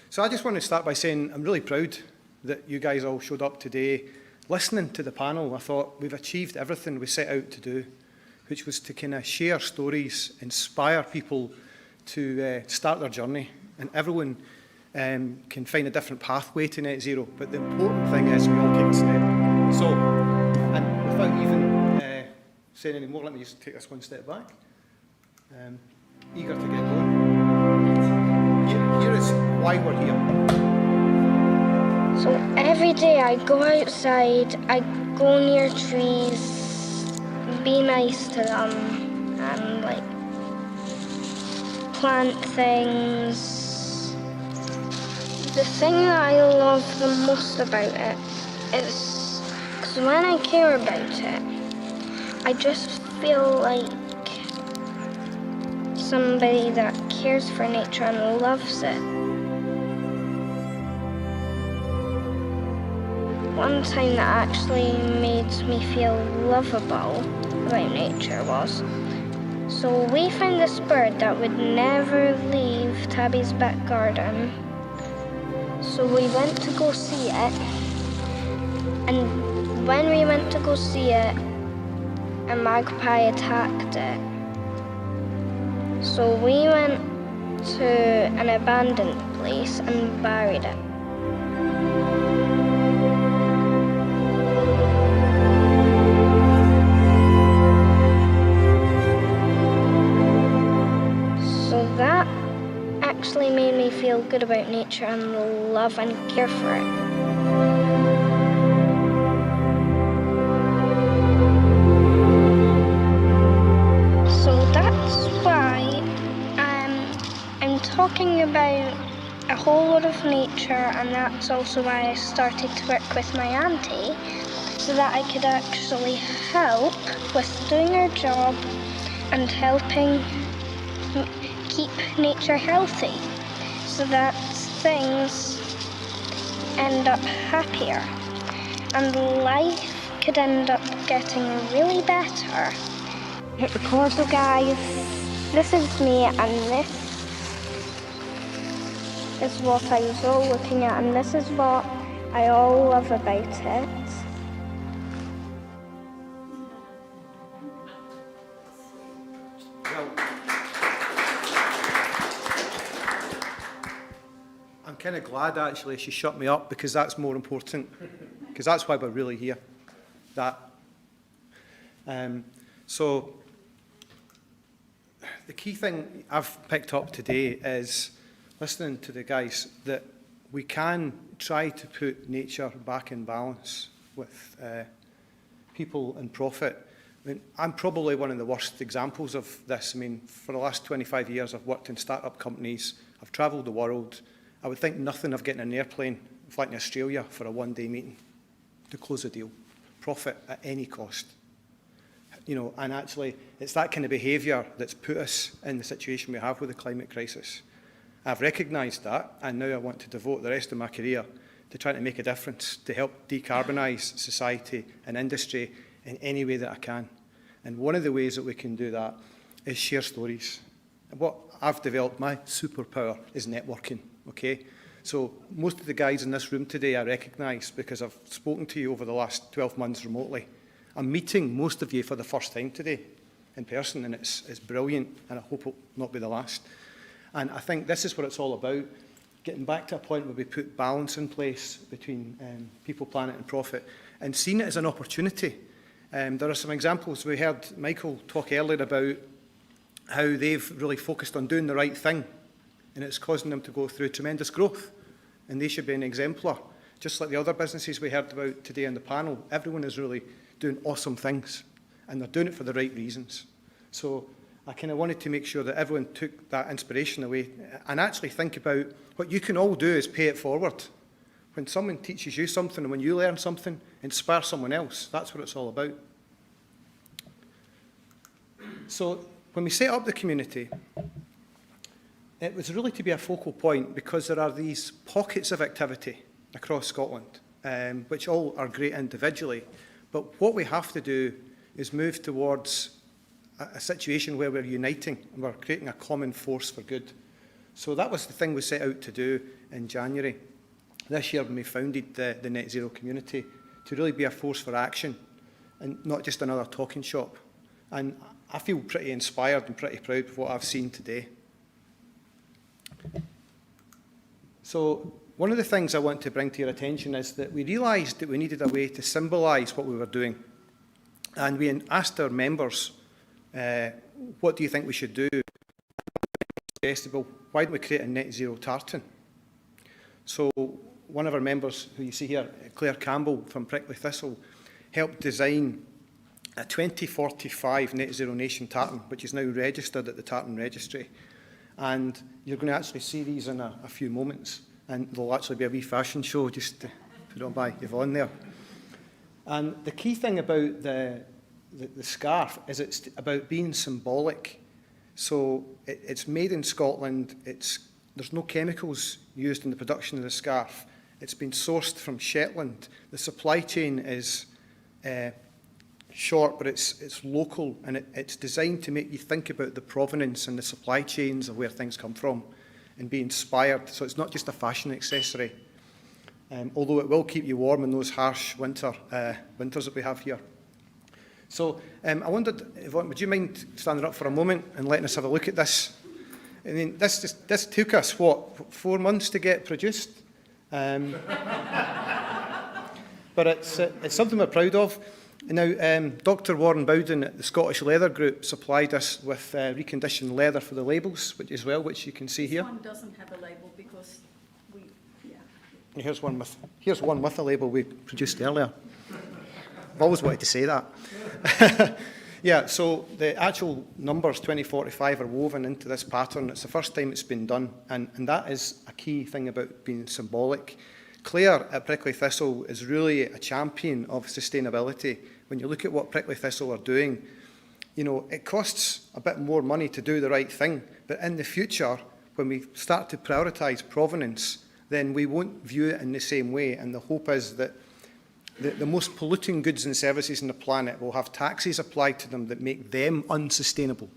So I just want to start by saying I'm really proud that you guys all showed up today. Listening to the panel, I thought we've achieved everything we set out to do, which was to kind of share stories, inspire people to start their journey, and everyone can find a different pathway to net zero. But the important thing is we all take a step. So, and without even saying any more, let me just take this one step back. Eager to get going. Here is why we're here. So every day I go outside, I go near trees, be nice to them, and like plant things. The thing that I love the most about it is because when I care about it, I just feel like somebody that cares for nature and loves it. One time that actually made me feel lovable about nature was, so we found this bird that would never leave Tabby's back garden. So we went to go see it, and when we went to go see it, a magpie attacked it. So we went to an abandoned place and buried it. That actually made me feel good about nature and love and care for it. So that's why I'm talking about a whole lot of nature, and that's also why I started to work with my auntie, so that I could actually help with doing her job and helping keep nature healthy, so that things end up happier and life could end up getting really better. Hit record. So guys, this is me, and this is what I was all looking at, and this is what I all love about it. I'm kind of glad actually she shut me up, because that's more important, because that's why we're really here. So the key thing I've picked up today is listening to the guys that we can try to put nature back in balance with people and profit. I mean, I'm probably one of the worst examples of this. I mean, for the last 25 years I've worked in startup companies, I've travelled the world. I would think nothing of getting an airplane flying to Australia for a one-day meeting to close a deal. profit at any cost. You know, and actually, it's that kind of behaviour that's put us in the situation we have with the climate crisis. I've recognised that, and now I want to devote the rest of my career to trying to make a difference, to help decarbonise society and industry in any way that I can. And one of the ways that we can do that is share stories. What I've developed, my superpower, is networking, okay? So most of the guys in this room today I recognise because I've spoken to you over the last 12 months remotely. I'm meeting most of you for the first time today in person, and it's brilliant, and I hope it will not be the last. And I think this is what it's all about, getting back to a point where we put balance in place between people, planet and profit, and seeing it as an opportunity. There are some examples. We heard Michael talk earlier about how they've really focused on doing the right thing, and it's causing them to go through tremendous growth, and they should be an exemplar. Just like the other businesses we heard about today on the panel, everyone is really doing awesome things, and they're doing it for the right reasons. So I kind of wanted to make sure that everyone took that inspiration away and actually think about what you can all do is pay it forward. When someone teaches you something and when you learn something, inspire someone else. That's what it's all about. So when we set up the community, it was really to be a focal point because there are these pockets of activity across Scotland, which all are great individually. But what we have to do is move towards a situation where we're uniting and we're creating a common force for good. So that was the thing we set out to do in January this year when we founded the Net Zero community, to really be a force for action and not just another talking shop. And I feel pretty inspired and pretty proud of what I've seen today. So one of the things I want to bring to your attention is that we realised that we needed a way to symbolise what we were doing. And we asked our members, what do you think we should do? Festival, why don't we create a net zero tartan? So one of our members, who you see here, Claire Campbell from Prickly Thistle, helped design a 2045 net zero nation tartan, which is now registered at the Tartan Registry. And you're going to actually see these in a few moments. And there'll actually be a wee fashion show just to put on by Yvonne there. And the key thing about the scarf is it's about being symbolic. So it's made in Scotland. There's no chemicals used in the production of the scarf. It's been sourced from Shetland. The supply chain is short, but it's local, and it's designed to make you think about the provenance and the supply chains of where things come from and be inspired. So it's not just a fashion accessory, although it will keep you warm in those harsh winters that we have here. So I wondered, Yvonne, would you mind standing up for a moment and letting us have a look at this? I mean, this took us, what, 4 months to get produced? But it's something we're proud of. Now, Dr. Warren Bowden at the Scottish Leather Group supplied us with reconditioned leather for the labels, which you can see here. This one doesn't have a label because Here's one with a label we produced earlier. I've always wanted to say that. Yeah, so the actual numbers 2045 are woven into this pattern. It's the first time it's been done, and that is a key thing about being symbolic. Claire at Prickly Thistle is really a champion of sustainability. When you look at what Prickly Thistle are doing, you know, it costs a bit more money to do the right thing, but in the future, when we start to prioritise provenance, then we won't view it in the same way, and the hope is that the most polluting goods and services on the planet will have taxes applied to them that make them unsustainable.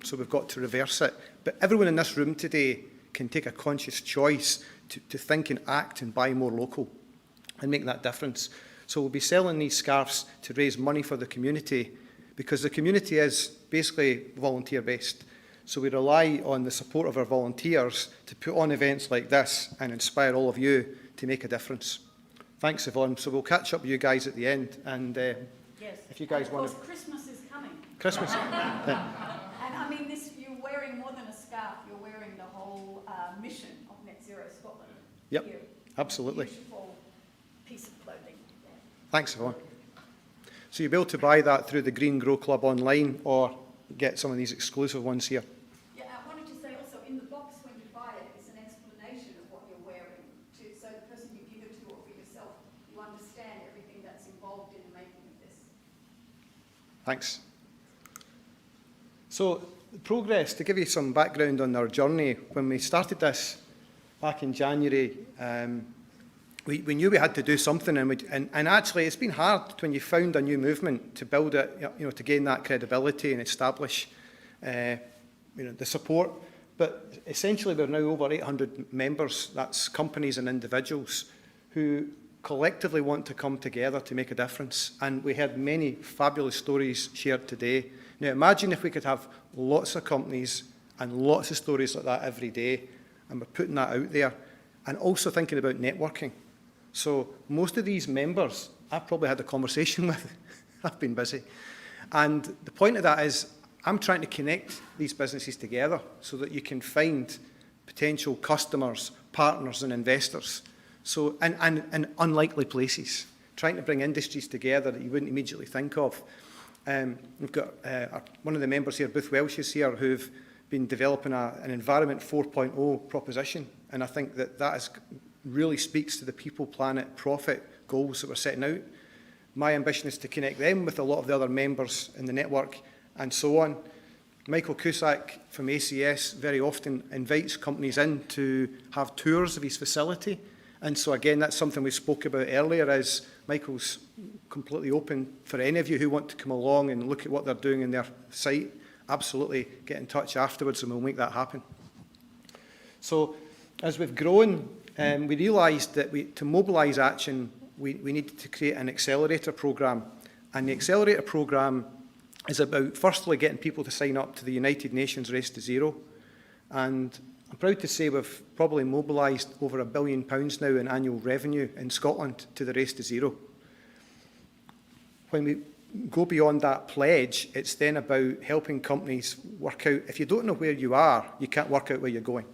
So we've got to reverse it. But everyone in this room today can take a conscious choice to think and act and buy more local and make that difference. So we'll be selling these scarves to raise money for the community, because the community is basically volunteer-based. So we rely on the support of our volunteers to put on events like this and inspire all of you to make a difference. Thanks, Yvonne. So we'll catch up with you guys at the end. And yes. If you guys want to... Of course, Christmas is coming. Christmas. Yeah. And I mean, you're wearing more than a scarf. You're wearing the whole mission of Net Zero Scotland. Yep, Here. absolutely. Beautiful piece of clothing. Thanks, Yvonne. So you'll be able to buy that through the Green Grow Club online or get some of these exclusive ones here. Yeah, I wanted to say also, in the box when you buy it, it's an explanation of what you're wearing, so the person you give it to or for yourself, you understand everything that's involved in making Thanks. So, progress, to give you some background on our journey, when we started this back in January, we knew we had to do something, and actually it's been hard when you found a new movement to build it, to gain that credibility and establish the support. But essentially we're now over 800 members, that's companies and individuals, who collectively want to come together to make a difference. And we heard many fabulous stories shared today. Now imagine if we could have lots of companies and lots of stories like that every day, and we're putting that out there, and also thinking about networking. So most of these members, I've probably had a conversation with. I've been busy. And the point of that is, I'm trying to connect these businesses together so that you can find potential customers, partners and investors. So, and unlikely places, trying to bring industries together that you wouldn't immediately think of. We've got one of the members here, Booth Welsh, is here, who've been developing an Environment 4.0 proposition. And I think that is really speaks to the people, planet, profit goals that we're setting out. My ambition is to connect them with a lot of the other members in the network and so on. Michael Cusack from ACS very often invites companies in to have tours of his facility. And so again, that's something we spoke about earlier, is Michael's completely open for any of you who want to come along and look at what they're doing in their site. Absolutely get in touch afterwards and we'll make that happen. So as we've grown, we realised that to mobilise action, we needed to create an accelerator programme. And the accelerator programme is about, firstly, getting people to sign up to the United Nations Race to Zero. And I'm proud to say we've probably mobilised over £1 billion now in annual revenue in Scotland to the Race to Zero. When we go beyond that pledge, it's then about helping companies work out, if you don't know where you are, you can't work out where you're going.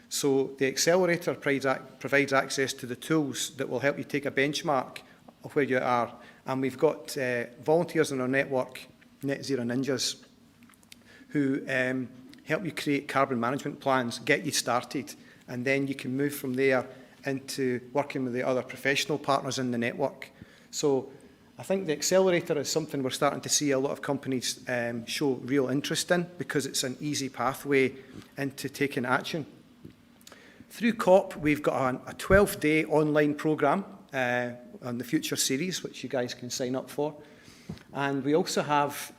So the accelerator provides access to the tools that will help you take a benchmark of where you are. And we've got volunteers in our network, Net Zero Ninjas, who help you create carbon management plans, get you started, and then you can move from there into working with the other professional partners in the network. So I think the accelerator is something we're starting to see a lot of companies show real interest in, because it's an easy pathway into taking action. Through COP, we've got a 12-day online programme on the Future series, which you guys can sign up for. And we also have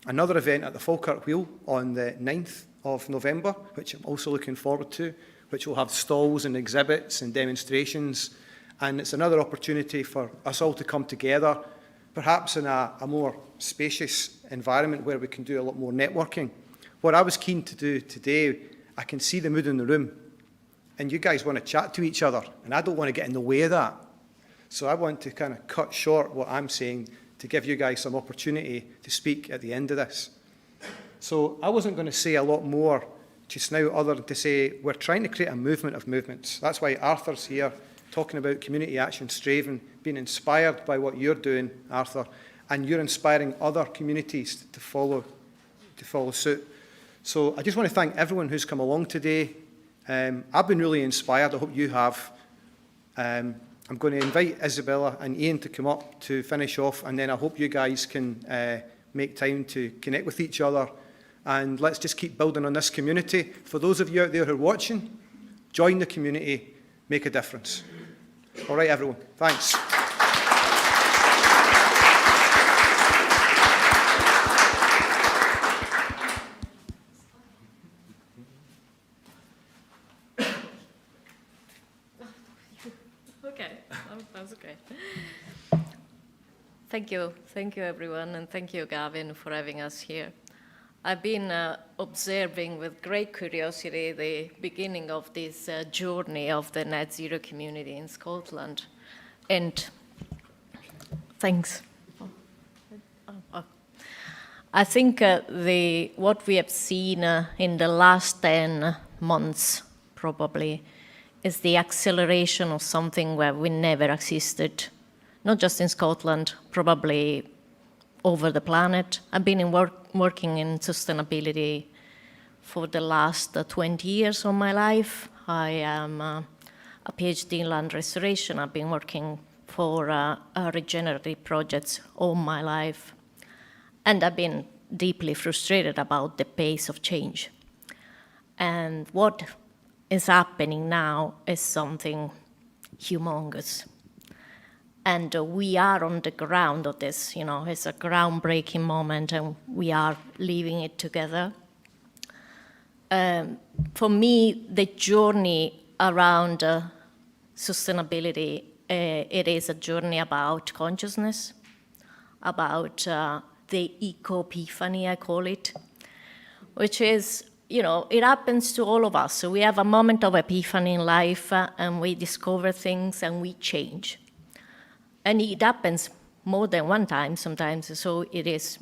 another event at the Falkirk Wheel on the 9th of November, which I'm also looking forward to, which will have stalls and exhibits and demonstrations. And it's another opportunity for us all to come together, perhaps in a more spacious environment where we can do a lot more networking. What I was keen to do today, I can see the mood in the room, and you guys want to chat to each other, and I don't want to get in the way of that. So I want to kind of cut short what I'm saying to give you guys some opportunity to speak at the end of this. So I wasn't going to say a lot more just now, other than to say we're trying to create a movement of movements. That's why Arthur's here, talking about Community Action Strathaven, being inspired by what you're doing, Arthur, and you're inspiring other communities to follow suit. So I just want to thank everyone who's come along today. I've been really inspired. I hope you have. I'm going to invite Isabella and Ian to come up to finish off, and then I hope you guys can make time to connect with each other, and let's just keep building on this community. For those of you out there who are watching, join the community, make a difference. All right, everyone. Thanks. That's okay. Thank you everyone, and thank you Gavin for having us here. I've been observing with great curiosity the beginning of this journey of the net zero community in Scotland, and thanks. I think what we have seen in the last 10 months probably is the acceleration of something where we never existed, not just in Scotland, probably over the planet. I've been working in sustainability for the last 20 years of my life. I am a PhD in land restoration. I've been working for regenerative projects all my life. And I've been deeply frustrated about the pace of change. And what is happening now is something humongous. And we are on the ground of this, you know, it's a groundbreaking moment and we are living it together. For me, the journey around sustainability, it is a journey about consciousness, about the eco-epiphany, I call it, which is, you know, it happens to all of us. So we have a moment of epiphany in life and we discover things and we change. And it happens more than one time sometimes, so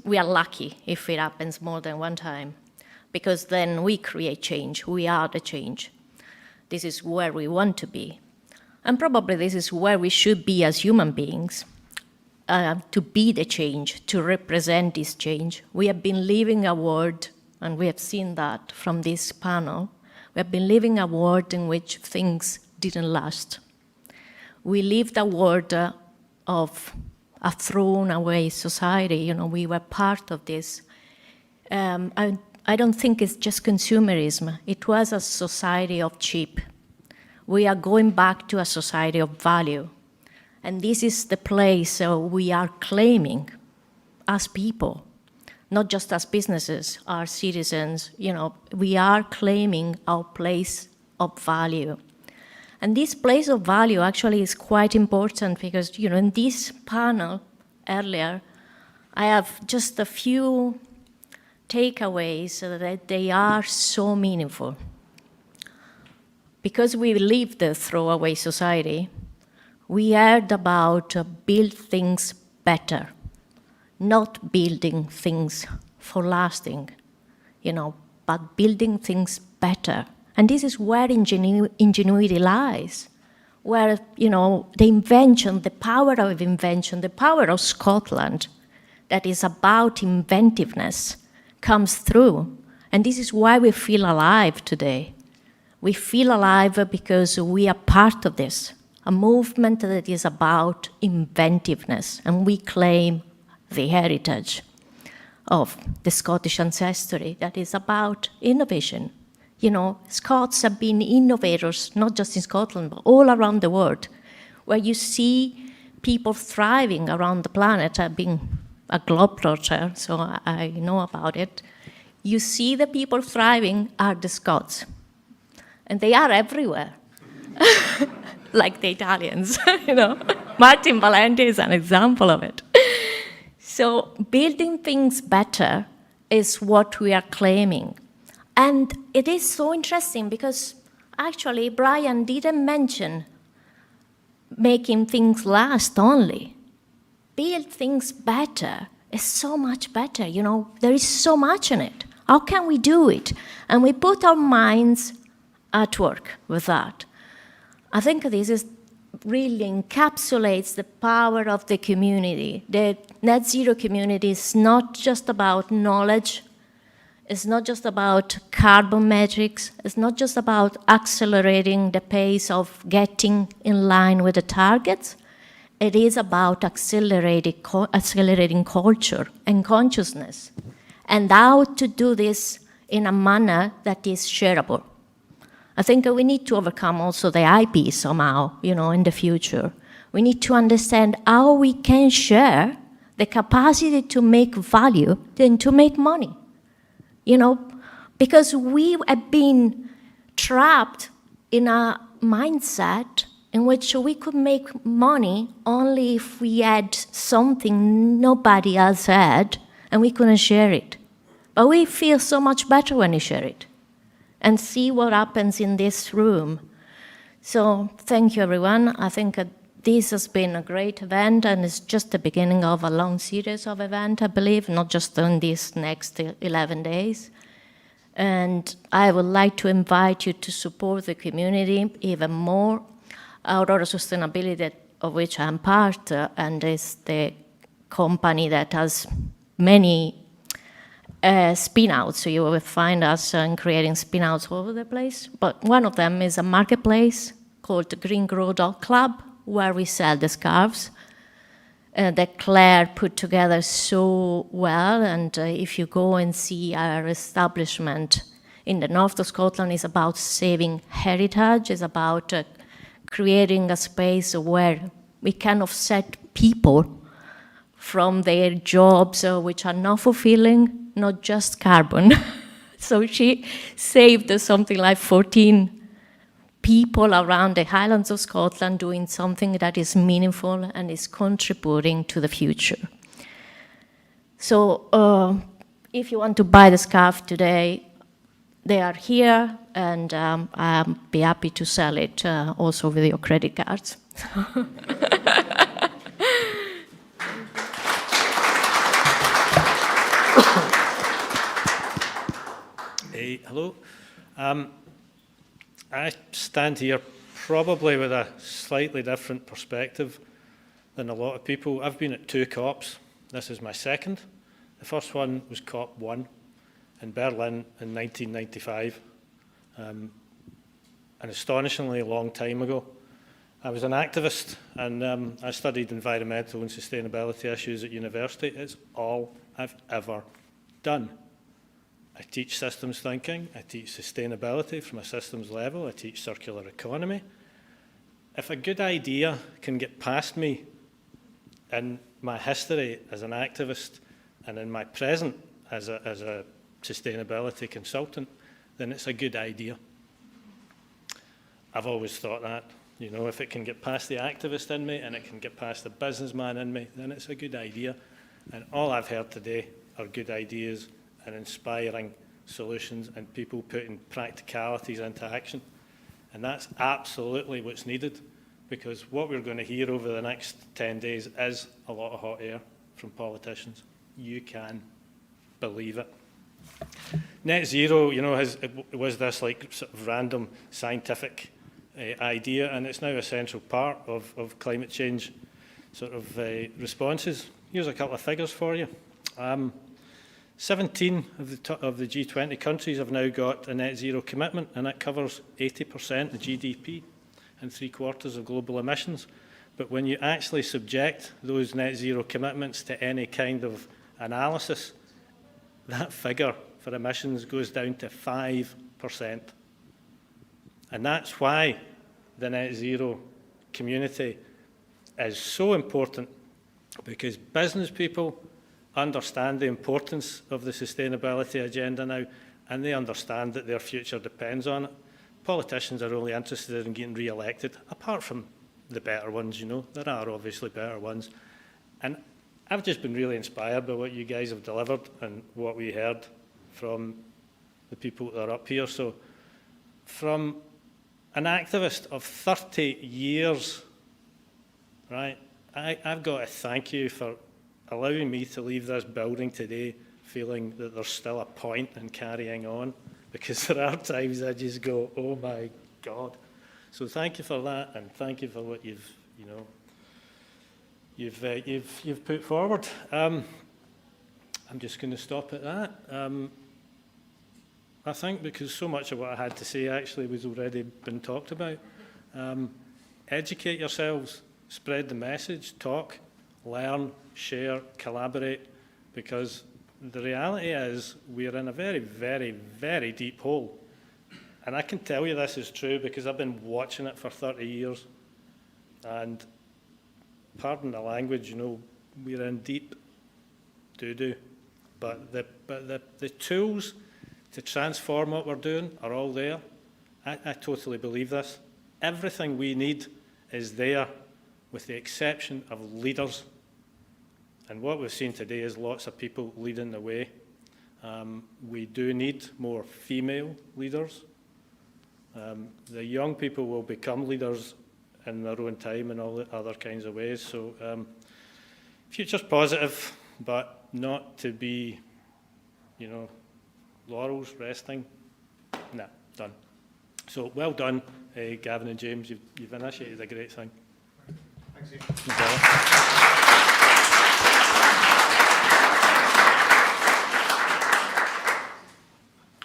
we are lucky if it happens more than one time, because then we create change, we are the change. This is where we want to be. And probably this is where we should be as human beings, to be the change, to represent this change. We have been living a world, and we have seen that from this panel, we have been living a world in which things didn't last. We lived a world of a thrown away society, you know, we were part of this. I don't think it's just consumerism, it was a society of cheap. We are going back to a society of value. And this is the place we are claiming as people, not just as businesses, as citizens, you know, we are claiming our place of value. And this place of value actually is quite important because, you know, in this panel earlier, I have just a few takeaways that they are so meaningful. Because we live the throwaway society, we heard about build things better, not building things for lasting, you know, but building things better. And this is where ingenuity lies, where, you know, the invention, the power of invention, the power of Scotland that is about inventiveness comes through. And this is why we feel alive today. We feel alive because we are part of this, a movement that is about inventiveness, and we claim the heritage of the Scottish ancestry that is about innovation. You know, Scots have been innovators, not just in Scotland, but all around the world, where you see people thriving around the planet. I've been a globetrotter, so I know about it. You see the people thriving are the Scots, and they are everywhere, like the Italians, you know. Martin Valenti is an example of it. So building things better is what we are claiming. And it is so interesting because actually Brian didn't mention making things last only. Build things better is so much better, you know, there is so much in it. How can we do it? And we put our minds at work with that. I think this really encapsulates the power of the community. The net zero community is not just about knowledge. It's not just about carbon metrics. It's not just about accelerating the pace of getting in line with the targets. It is about accelerating culture and consciousness, and how to do this in a manner that is shareable. I think we need to overcome also the IP somehow, you know, in the future. We need to understand how we can share the capacity to make value and to make money. You know, because we have been trapped in a mindset in which we could make money only if we had something nobody else had and we couldn't share it. But we feel so much better when we share it and see what happens in this room. So thank you, everyone. I think this has been a great event, and it's just the beginning of a long series of events, I believe, not just in these next 11 days. And I would like to invite you to support the community even more. Aurora Sustainability, of which I'm part, and is the company that has many spin-outs, so you will find us creating spin-outs all over the place. But one of them is a marketplace called greengrow.club, where we sell the scarves. that Claire put together so well. And if you go and see our establishment in the north of Scotland, it's about saving heritage, it's about creating a space where we can offset people from their jobs which are not fulfilling, not just carbon. So she saved something like 14 people around the Highlands of Scotland doing something that is meaningful and is contributing to the future. So if you want to buy the scarf today, they are here, and I'll be happy to sell it also with your credit cards. Hey, hello. I stand here probably with a slightly different perspective than a lot of people. I've been at 2 COPs. This is my second. The first one was COP1 in Berlin in 1995, an astonishingly long time ago. I was an activist, and I studied environmental and sustainability issues at university. It's all I've ever done. I teach systems thinking, I teach sustainability from a systems level, I teach circular economy. If a good idea can get past me in my history as an activist and in my present as a sustainability consultant, then it's a good idea. I've always thought that, you know, if it can get past the activist in me and it can get past the businessman in me, then it's a good idea. And all I've heard today are good ideas and inspiring solutions and people putting practicalities into action. And that's absolutely what's needed, because what we're going to hear over the next 10 days is a lot of hot air from politicians. You can believe it. Net zero, you know, was this like sort of random scientific idea, and it's now a central part of climate change sort of responses. Here's a couple of figures for you. 17 of the G20 countries have now got a net zero commitment, and that covers 80% of GDP and 3/4 of global emissions. But when you actually subject those net zero commitments to any kind of analysis, that figure for emissions goes down to 5%. And that's why the net zero community is so important, because business people understand the importance of the sustainability agenda now, and they understand that their future depends on it. Politicians are only interested in getting re-elected, apart from the better ones, you know. There are obviously better ones. And I've just been really inspired by what you guys have delivered and what we heard from the people that are up here. So from an activist of 30 years, right, I've got to thank you for allowing me to leave this building today feeling that there's still a point in carrying on, because there are times I just go, oh my God. So thank you for that, and thank you for what you've put forward. I'm just going to stop at that. I think because so much of what I had to say actually was already been talked about. Educate yourselves, spread the message, talk, learn, share, collaborate, because the reality is we're in a very, very, very deep hole. And I can tell you this is true because I've been watching it for 30 years. And pardon the language, you know, we're in deep doo-doo. But the tools to transform what we're doing are all there. I totally believe this. Everything we need is there, with the exception of leaders. And what we've seen today is lots of people leading the way. We do need more female leaders. The young people will become leaders in their own time and all the other kinds of ways. So future's positive, but not to be, you know, laurels resting. Nah, done. So well done, Gavin and James. You've initiated a great thing. Thanks, Ian.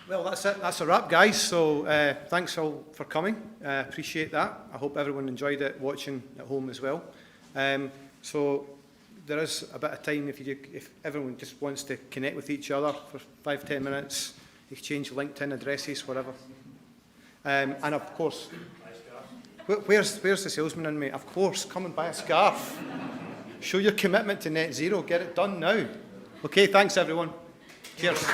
Well, that's it. That's a wrap, guys. So thanks all for coming. Appreciate that. I hope everyone enjoyed it watching at home as well. So there is a bit of time if everyone just wants to connect with each other for 5-10 minutes, exchange LinkedIn addresses, whatever. And of course, where's the salesman in me? Of course, come and buy a scarf. Show your commitment to net zero. Get it done now. Okay, thanks everyone. Cheers.